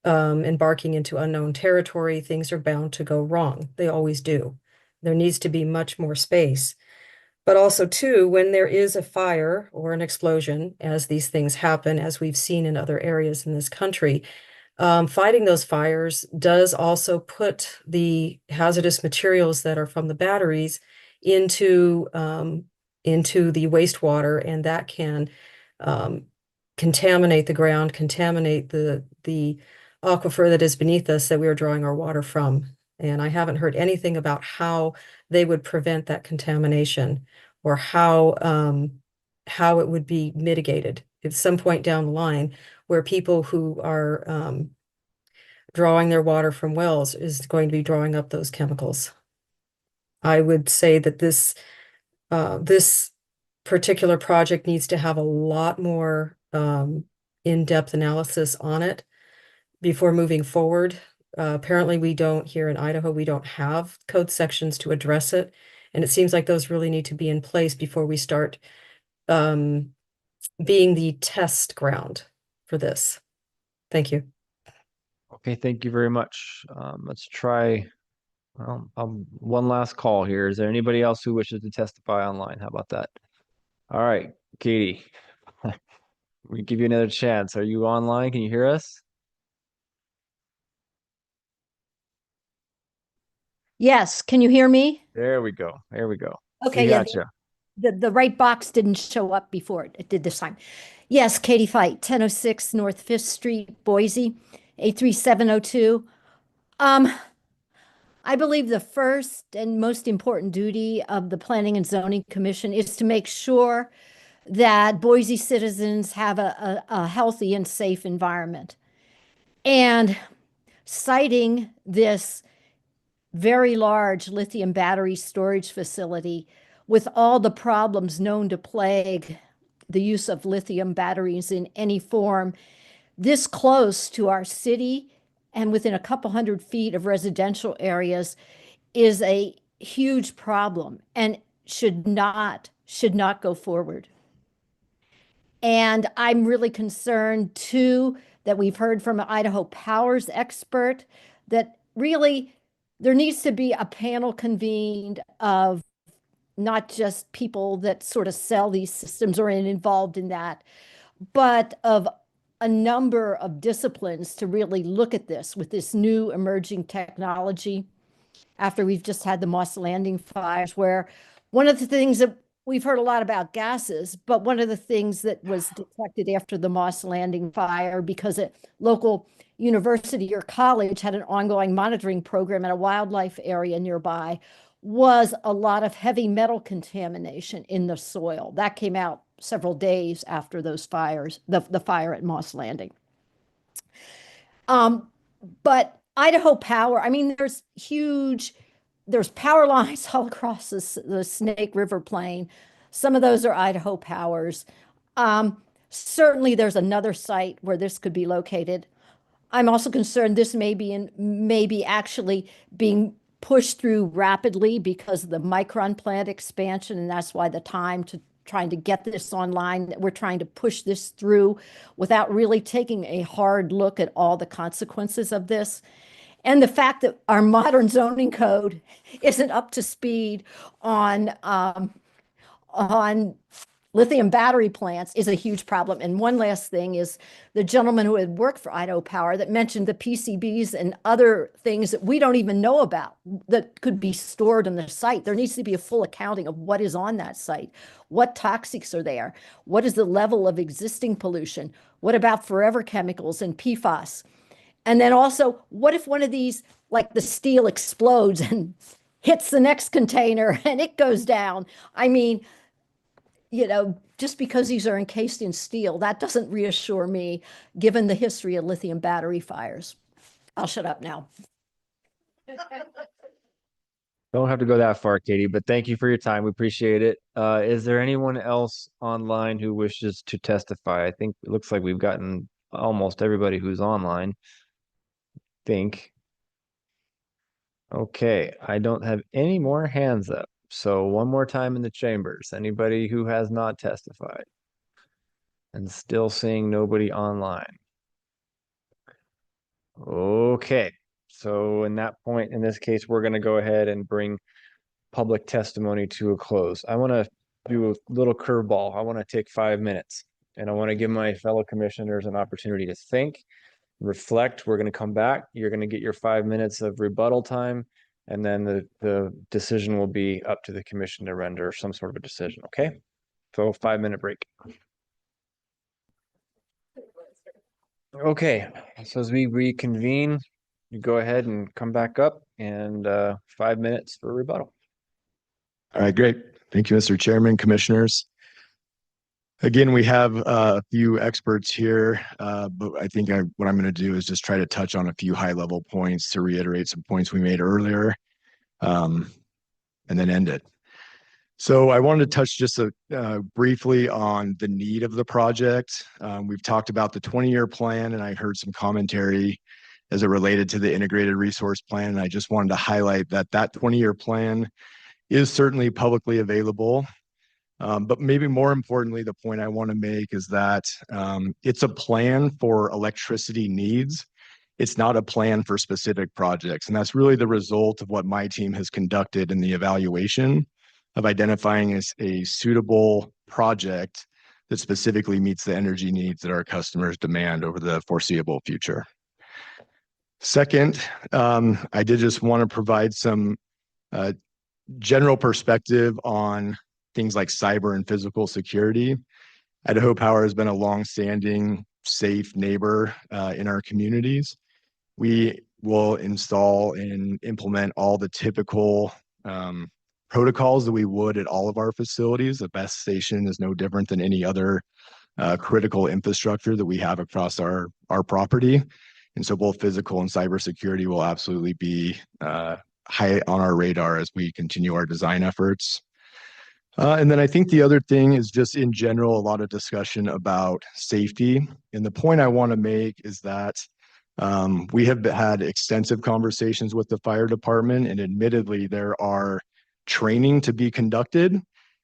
embarking into unknown territory, things are bound to go wrong. They always do. There needs to be much more space. But also, too, when there is a fire or an explosion, as these things happen, as we've seen in other areas in this country, fighting those fires does also put the hazardous materials that are from the batteries into the wastewater, and that can contaminate the ground, contaminate the aquifer that is beneath us that we are drawing our water from. And I haven't heard anything about how they would prevent that contamination or how it would be mitigated at some point down the line, where people who are drawing their water from wells is going to be drawing up those chemicals. I would say that this particular project needs to have a lot more in-depth analysis on it before moving forward. Apparently we don't, here in Idaho, we don't have code sections to address it. And it seems like those really need to be in place before we start being the test ground for this. Thank you. Okay, thank you very much. Let's try one last call here. Is there anybody else who wishes to testify online? How about that? All right, Katie, we give you another chance. Are you online? Can you hear us? Yes, can you hear me? There we go. There we go. Okay, We yeah, gotcha. the right box didn't show up before it did this time. Yes, Katie Fight, 1006 North 5th Street, Boise, 83702. I believe the first and most important duty of the Planning and Zoning Commission is to make sure that Boise citizens have a healthy and safe environment. And citing this very large lithium battery storage facility with all the problems known to plague the use of lithium batteries in any form, this close to our city and within a couple 100 feet of residential areas is a huge problem and should not go forward. And I'm really concerned too that we've heard from an Idaho Power's expert that really there needs to be a panel convened of not just people that sort of sell these systems or are involved in that, but of a number of disciplines to really look at this with this new emerging technology after we've just had the Moss Landing fires, where one of the things that we've heard a lot about gases, but one of the things that was detected after the Moss Landing fire, because a local university or college had an ongoing monitoring program in a wildlife area nearby, was a lot of heavy metal contamination in the soil. That came out several days after those fires, the fire at Moss Landing. But Idaho Power, I mean, there's power lines all across the Snake River Plain. Some of those are Idaho Powers. Certainly there's another site where this could be located. I'm also concerned this may be actually being pushed through rapidly because of the Micron plant expansion, and that's why the time to trying to get this online, we're trying to push this through without really taking a hard look at all the consequences of this. And the fact that our modern zoning code isn't up to speed on lithium battery plants is a huge problem. And one last thing is the gentleman who had worked for Idaho Power that mentioned the PCBs and other things that we don't even know about that could be stored on the site. There needs to be a full accounting of what is on that site. What toxics are there? What is the level of existing pollution? What about forever chemicals and PFAS? And then also, what if one of these, like the steel, explodes and hits the next container and it goes down? I mean, just because these are encased in steel, that doesn't reassure me, given the history of lithium battery fires. I'll shut up now. Don't have to go that far, Katie, but thank you for your time. We appreciate it. Is there anyone else online who wishes to testify? I think it looks like we've gotten almost everybody who's online. Okay, I don't have any more hands up. So one more time in the chambers. Anybody who has not testified? And still seeing nobody online. Okay, so in that point, in this case, we're going to go ahead and bring public testimony to a close. I want to do a little curveball. I want to take 5 minutes and I want to give my fellow commissioners an opportunity to think, reflect. We're going to come back. You're going to get your 5 minutes of rebuttal time. And then the decision will be up to the commission to render some sort of a decision, okay? So 5-minute break. Okay, so as we reconvene, you go ahead and come back up and 5 minutes for rebuttal. All right, great. Thank you, Mr. Chairman, commissioners. Again, we have a few experts here, but I think what I'm going to do is just try to touch on a few high-level points to reiterate some points we made earlier, and then end it. So I wanted to touch just briefly on the need of the project. We've talked about the 20-year plan, and I heard some commentary as it related to the integrated resource plan. And I just wanted to highlight that 20-year plan is certainly publicly available. But maybe more importantly, the point I want to make is that it's a plan for electricity needs. It's not a plan for specific projects. And that's really the result of what my team has conducted in the evaluation of identifying a suitable project that specifically meets the energy needs that our customers demand over the foreseeable future. Second, I did just want to provide some general perspective on things like cyber and physical security. Idaho Power has been a long-standing, safe neighbor in our communities. We will install and implement all the typical protocols that we would at all of our facilities. The BESS station is no different than any other critical infrastructure that we have across our property. And so both physical and cybersecurity will absolutely be high on our radar as we continue our design efforts. And then I think the other thing is just in general, a lot of discussion about safety. And the point I want to make is that we have had extensive conversations with the fire department, and admittedly, there are training to be conducted.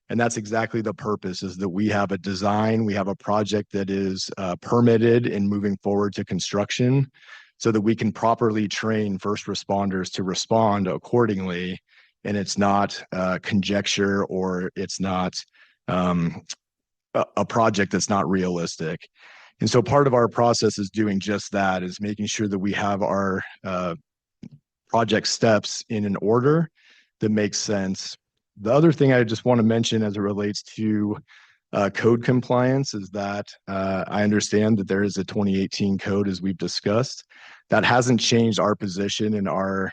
And that's exactly the purpose, is that we have a design, we have a project that is permitted and moving forward to construction so that we can properly train first responders to respond accordingly. And it's not conjecture, or it's not a project that's not realistic. And so part of our process is doing just that, is making sure that we have our project steps in an order that makes sense. The other thing I just want to mention as it relates to code compliance is that I understand that there is a 2018 code, as we've discussed. That hasn't changed our position and our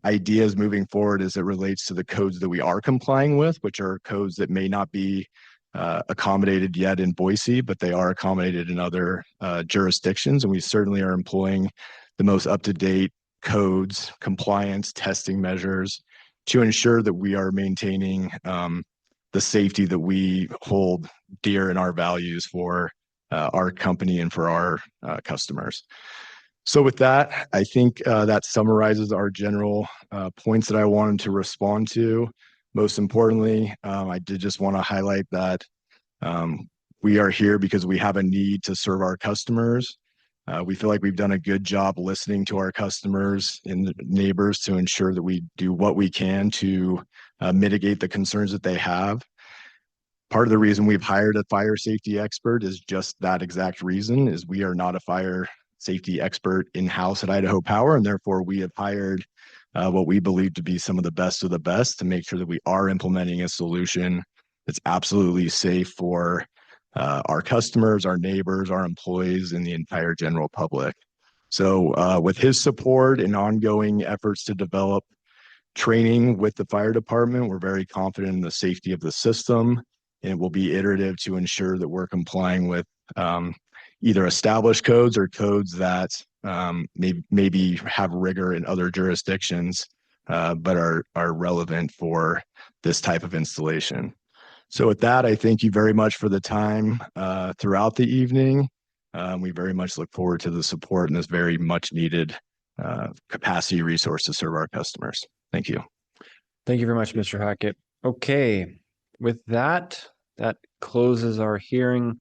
ideas moving forward as it relates to the codes that we are complying with, which are codes that may not be accommodated yet in Boise, but they are accommodated in other jurisdictions. And we certainly are employing the most up-to-date codes, compliance, testing measures to ensure that we are maintaining the safety that we hold dear in our values for our company and for our customers. So with that, I think that summarizes our general points that I wanted to respond to. Most importantly, I did just want to highlight that we are here because we have a need to serve our customers. We feel like we've done a good job listening to our customers and neighbors to ensure that we do what we can to mitigate the concerns that they have. Part of the reason we've hired a fire safety expert is just that exact reason, is we are not a fire safety expert in-house at Idaho Power, and therefore we have hired what we believe to be some of the best to make sure that we are implementing a solution that's absolutely safe for our customers, our neighbors, our employees, and the entire general public. So with his support and ongoing efforts to develop training with the fire department, we're very confident in the safety of the system, and it will be iterative to ensure that we're complying with either established codes or codes that maybe have rigor in other jurisdictions, but are relevant for this type of installation. So with that, I thank you very much for the time throughout the evening. We very much look forward to the support and this very much needed capacity resource to serve our customers. Thank you. Thank you very much, Mr. Hackett. Okay, with that, that closes our hearing.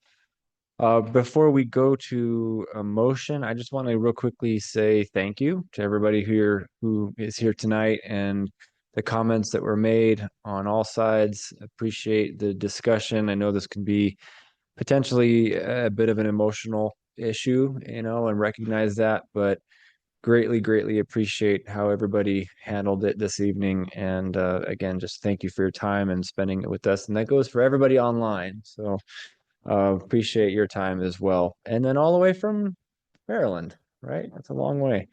Before we go to a motion, I just want to real quickly say thank you to everybody here who is here tonight and the comments that were made on all sides. Appreciate the discussion. I know this can be potentially a bit of an emotional issue, and recognize that, but greatly appreciate how everybody handled it this evening. And again, just thank you for your time and spending it with us. And that goes for everybody online. So appreciate your time as well. And then all the way from Maryland, right? That's a long way.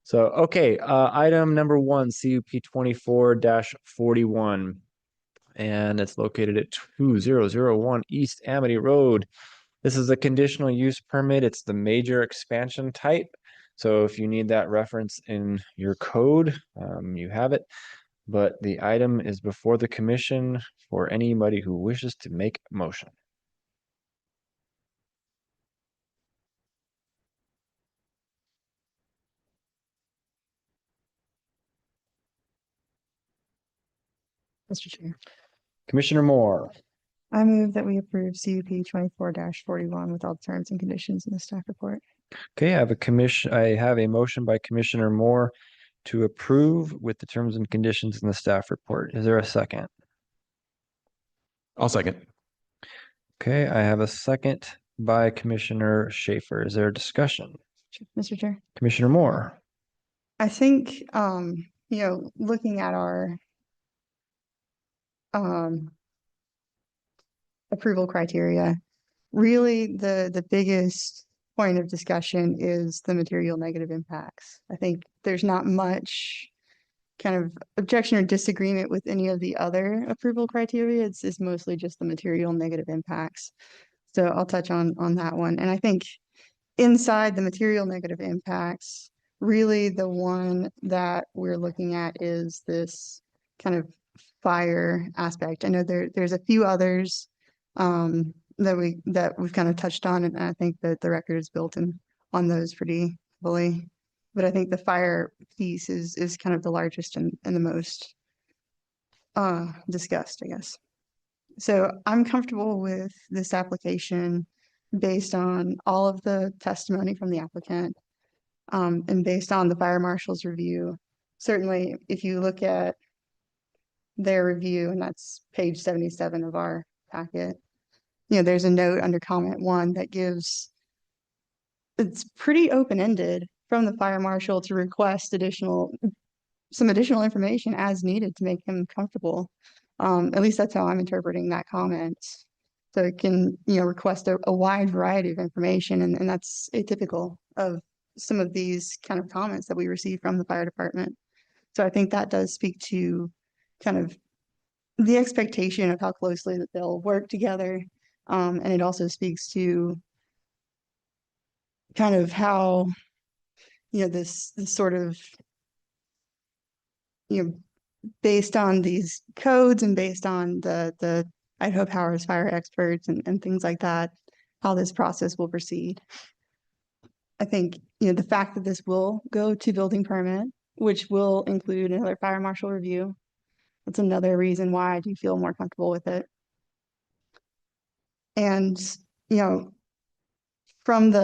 So, okay, item number 1, CUP 24-41, and it's located at 2001 East Amity Road. This is a conditional use permit. It's the major expansion type. So if you need that reference in your code, you have it. But the item is before the commission for anybody who wishes to make a motion. Mr. Chair. Commissioner Moore. I move that we approve CUP 24-41 with all the terms and conditions in the staff report. Okay, I have a motion by Commissioner Moore to approve with the terms and conditions in the staff report. Is there a second? I'll second. Okay, I have a second by Commissioner Schaefer. Is there a discussion? Mr. Chair. Commissioner Moore. I think, looking at our approval criteria, really the biggest point of discussion is the material negative impacts. I think there's not much kind of objection or disagreement with any of the other approval criteria. It's mostly just the material negative impacts. So I'll touch on that one. And I think inside the material negative impacts, really the one that we're looking at is this kind of fire aspect. I know there's a few others that we've kind of touched on, and I think that the record is built on those pretty fully. But I think the fire piece is kind of the largest and the most discussed, I guess. So I'm comfortable with this application based on all of the testimony from the applicant, and based on the fire marshal's review. Certainly, if you look at their review, and that's page 77 of our packet, there's a note under comment 1 that it's pretty open-ended from the fire marshal to request some additional information as needed to make him comfortable. At least that's how I'm interpreting that comment. So it can, request a wide variety of information, and that's atypical of some of these kind of comments that we receive from the fire department. So I think that does speak to kind of the expectation of how closely that they'll work together. And it also speaks to kind of how, this sort of, based on these codes and based on the Idaho Power's fire experts and things like that, how this process will proceed. I think, the fact that this will go to building permit, which will include another fire marshal review, that's another reason why I do feel more comfortable with it. And, from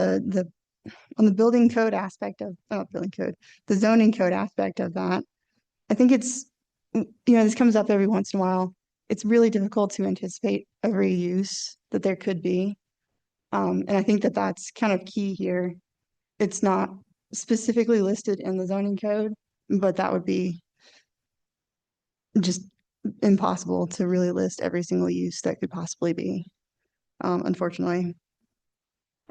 on the building code aspect of, the zoning code aspect of that, I think it's, this comes up every once in a while. It's really difficult to anticipate every use that there could be. And I think that that's kind of key here. It's not specifically listed in the zoning code, but that would be just impossible to really list every single use that could possibly be, unfortunately.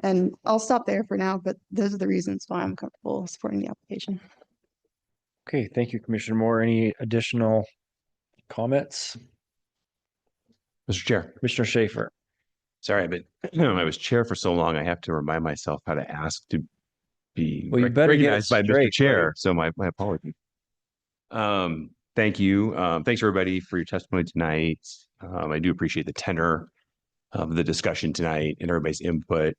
And I'll stop there for now, but those are the reasons why I'm comfortable supporting the application. Okay, thank you, Commissioner Moore. Any additional comments? Mr. Chair. Commissioner Schaefer. Sorry, but I was chair for so long, I have to remind myself how to ask to be Well, you better get it recognized by Mr. straight, Chair. buddy. So my apologies. Thank you. Thanks everybody for your testimony tonight. I do appreciate the tenor of the discussion tonight and everybody's input.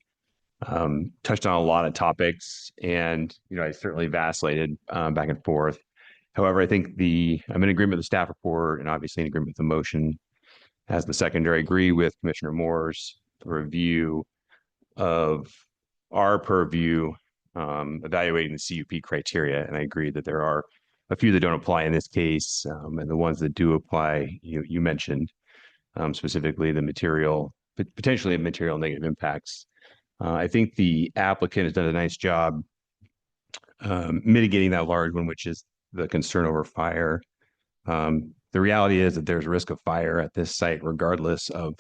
Touched on a lot of topics, and I certainly vacillated back and forth. However, I think I'm in agreement with the staff report and obviously in agreement with the motion. As the secondary, I agree with Commissioner Moore's review of our purview evaluating the CUP criteria, and I agree that there are a few that don't apply in this case, and the ones that do apply, you mentioned specifically the potentially material negative impacts. I think the applicant has done a nice job mitigating that large one, which is the concern over fire. The reality is that there's a risk of fire at this site, regardless of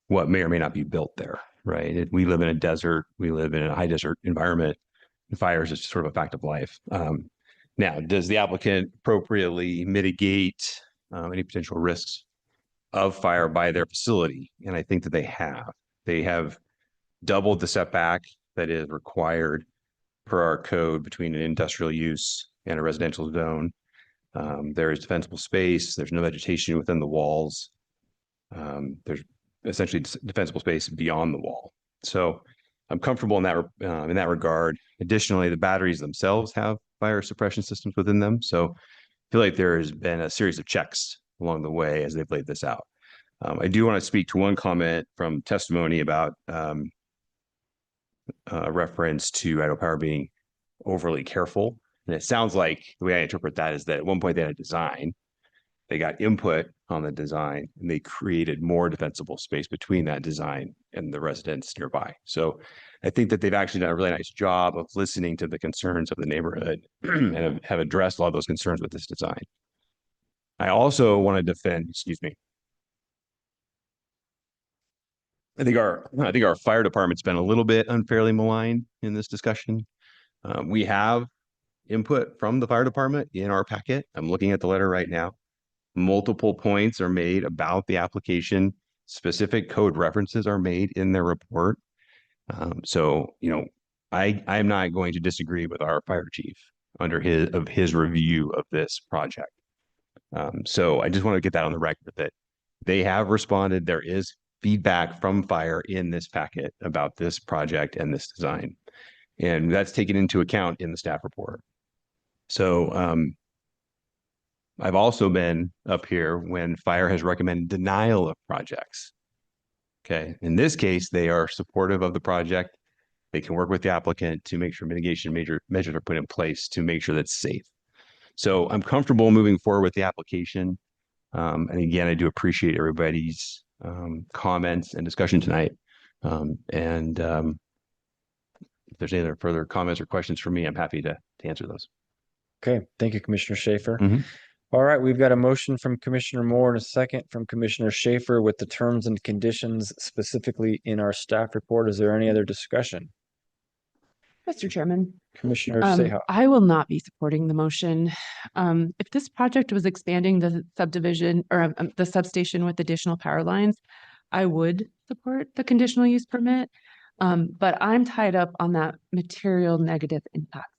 what may or may not be built there, right? We live in a desert, we live in a high desert environment, and fire is just sort of a fact of life. Now, does the applicant appropriately mitigate any potential risks of fire by their facility? And I think that they have. They have doubled the setback that is required per our code between an industrial use and a residential zone. There is defensible space. There's no vegetation within the walls. There's essentially defensible space beyond the wall. So I'm comfortable in that regard. Additionally, the batteries themselves have fire suppression systems within them. So I feel like there has been a series of checks along the way as they've laid this out. I do want to speak to one comment from testimony about reference to Idaho Power being overly careful. And it sounds like the way I interpret that is that at one point they had a design, they got input on the design, and they created more defensible space between that design and the residents nearby. So I think that they've actually done a really nice job of listening to the concerns of the neighborhood and have addressed a lot of those concerns with this design. I also want to defend, I think our fire department's been a little bit unfairly maligned in this discussion. We have input from the fire department in our packet. I'm looking at the letter right now. Multiple points are made about the application. Specific code references are made in their report. So, I'm not going to disagree with our fire chief under his review of this project. So I just want to get that on the record that they have responded. There is feedback from fire in this packet about this project and this design. And that's taken into account in the staff report. So I've also been up here when fire has recommended denial of projects. Okay, in this case, they are supportive of the project. They can work with the applicant to make sure mitigation measures are put in place to make sure that's safe. So I'm comfortable moving forward with the application. And again, I do appreciate everybody's comments and discussion tonight. If there's any other further comments or questions for me, I'm happy to answer those. Okay, thank you, Commissioner Schaefer. All right, we've got a motion from Commissioner Moore and a second from Commissioner Schaefer with the terms and conditions specifically in our staff report. Is there any other discussion? Mr. Chairman. Commissioner Seha. I will not be supporting the motion. If this project was expanding the subdivision or the substation with additional power lines, I would support the conditional use permit. But I'm tied up on that material negative impact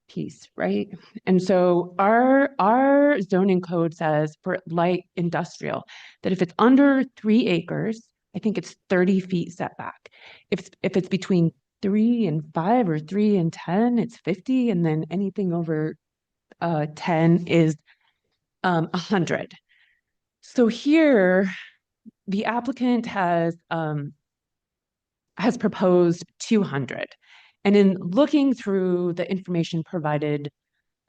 piece, right? And so our zoning code says for light industrial that if it's under 3 acres, I think it's 30 feet setback. If it's between 3 and 5 or 3 and 10, it's 50, and then anything over 10 is 100. So here, the applicant has proposed 200. And in looking through the information provided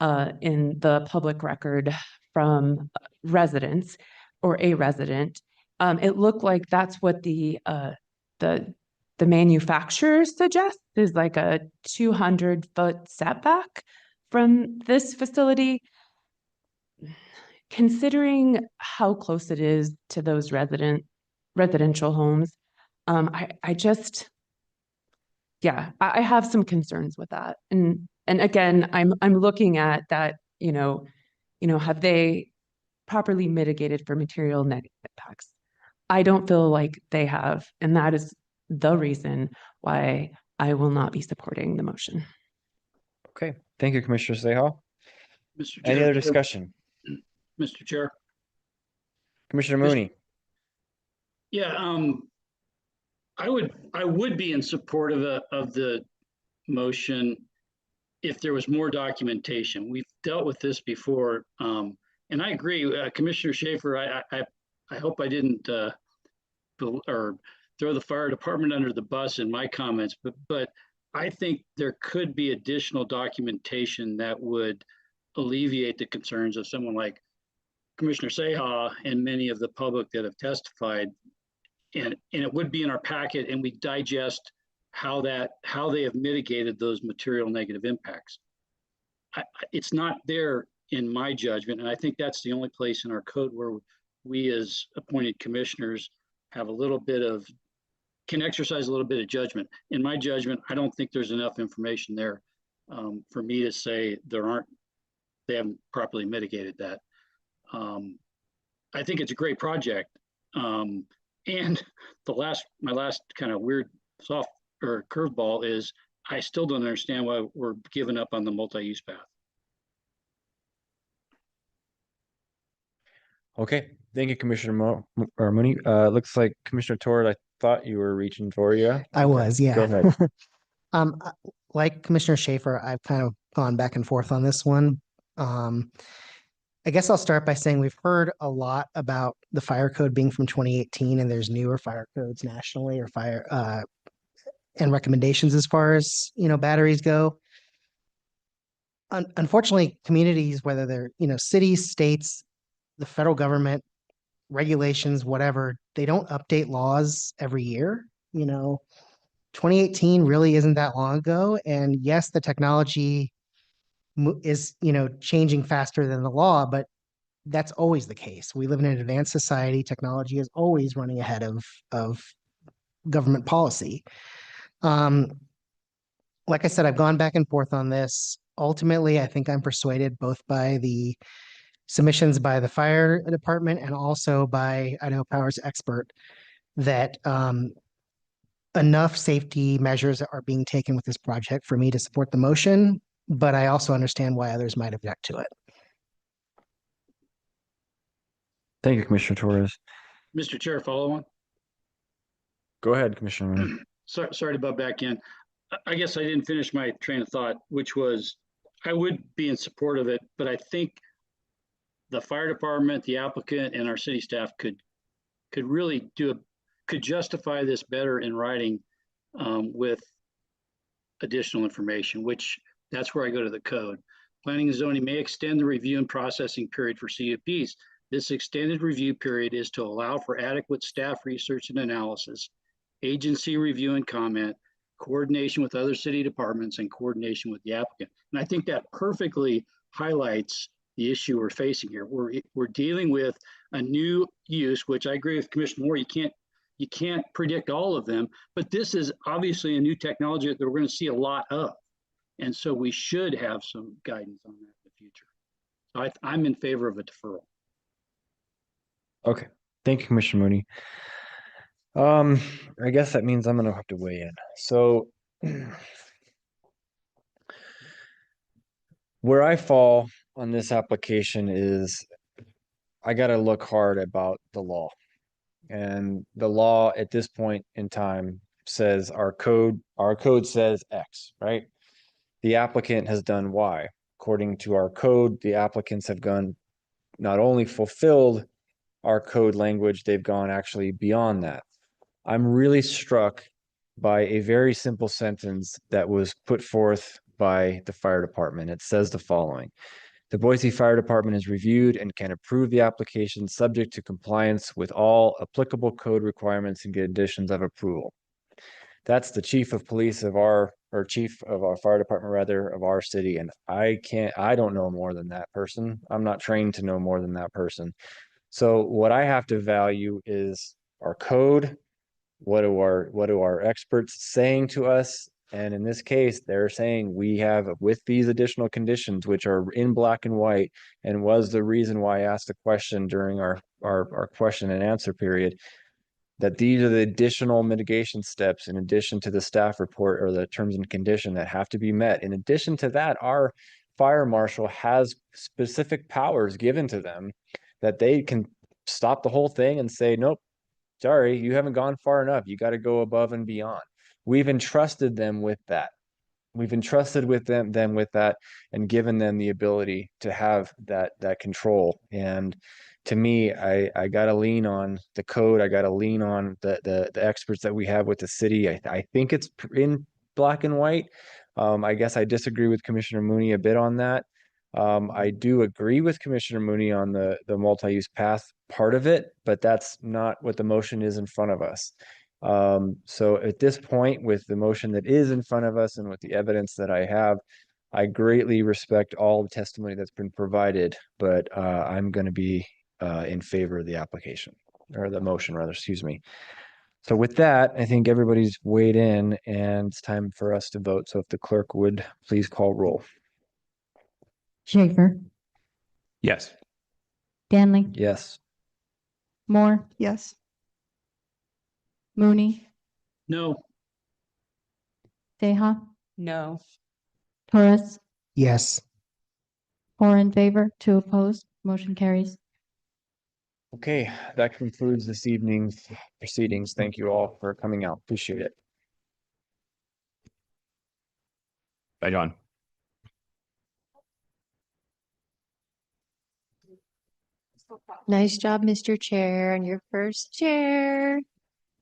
in the public record from residents or a resident, it looked like that's what the manufacturer suggests is like a 200-foot setback from this facility. Considering how close it is to those residential homes, I have some concerns with that. And again, I'm looking at that, have they properly mitigated for material negative impacts? I don't feel like they have, and that is the reason why I will not be supporting the motion. Okay, thank you, Commissioner Seha. Mr. Any Chair, other discussion? Mr. Chair. Commissioner Mooney. Yeah, I would be in support of the motion if there was more documentation. We've dealt with this before, and I agree, Commissioner Schaefer. I hope I didn't or throw the fire department under the bus in my comments, but I think there could be additional documentation that would alleviate the concerns of someone like Commissioner Seha and many of the public that have testified. And it would be in our packet, and we digest how they have mitigated those material negative impacts. It's not there in my judgment, and I think that's the only place in our code where we as appointed commissioners have can exercise a little bit of judgment. In my judgment, I don't think there's enough information there for me to say they haven't properly mitigated that. I think it's a great project. And my last kind of weird soft or curveball is I still don't understand why we're giving up on the multi-use path. Okay, thank you, Commissioner Mooney. Looks like Commissioner Torres, I thought you were reaching for you. I was, yeah. Go ahead. Like Commissioner Schaefer, I've kind of gone back and forth on this one. I guess I'll start by saying we've heard a lot about the fire code being from 2018, and there's newer fire codes nationally or fire and recommendations as far as, batteries go. Unfortunately, communities, whether they're, cities, states, the federal government, regulations, whatever, they don't update laws every year. 2018 really isn't that long ago. And yes, the technology is, changing faster than the law, but that's always the case. We live in an advanced society. Technology is always running ahead of government policy. Like I said, I've gone back and forth on this. Ultimately, I think I'm persuaded both by the submissions by the fire department and also by Idaho Power's expert that enough safety measures are being taken with this project for me to support the motion, but I also understand why others might object to it. Thank you, Commissioner Torres. Mr. Chair, follow on. Go ahead, Commissioner Mooney. Sorry to butt back in. I guess I didn't finish my train of thought, which was I would be in support of it, but I think the fire department, the applicant, and our city staff could really could justify this better in writing with additional information, which that's where I go to the code. Planning and zoning may extend the review and processing period for CUPs. This extended review period is to allow for adequate staff research and analysis, agency review and comment, coordination with other city departments, and coordination with the applicant. And I think that perfectly highlights the issue we're facing here. We're dealing with a new use, which I agree with Commissioner Moore. You can't predict all of them, but this is obviously a new technology that we're going to see a lot of. And so we should have some guidance on that in the future. So I'm in favor of a deferral. Okay, thank you, Commissioner Mooney. I guess that means I'm gonna have to weigh in. So where I fall on this application is I gotta look hard about the law. And the law at this point in time says our code says X, right? The applicant has done Y. According to our code, the applicants have gone not only fulfilled our code language, they've gone actually beyond that. I'm really struck by a very simple sentence that was put forth by the fire department. It says the following: the Boise Fire Department has reviewed and can approve the application subject to compliance with all applicable code requirements and conditions of approval. That's the chief of police of our fire department, rather, of our city. And I don't know more than that person. I'm not trained to know more than that person. So what I have to value is our code. What are our experts saying to us? And in this case, they're saying we have, with these additional conditions, which are in black and white, and was the reason why I asked a question during our question and answer period, that these are the additional mitigation steps in addition to the staff report or the terms and condition that have to be met. In addition to that, our fire marshal has specific powers given to them that they can stop the whole thing and say, nope, sorry, you haven't gone far enough. You got to go above and beyond. We've entrusted them with that. We've entrusted with them with that and given them the ability to have that control. And to me, I got to lean on the code. I got to lean on the experts that we have with the city. I think it's in black and white. I guess I disagree with Commissioner Mooney a bit on that. I do agree with Commissioner Mooney on the multi-use path part of it, but that's not what the motion is in front of us. So at this point, with the motion that is in front of us and with the evidence that I have, I greatly respect all the testimony that's been provided, but I'm going to be in favor of the application, or the motion rather, excuse me. So with that, I think everybody's weighed in and it's time for us to vote. So if the clerk would please call roll. Schaefer, Yes. Danley, Yes. Moore, Yes. Mooney, No. Seha, No. Torres, Yes. 4 in favor, 2 opposed, motion carries. Okay, that concludes this evening's proceedings. Thank you all for coming out. Appreciate it. Bye, John. Nice job, Mr. Chair, and your first chair.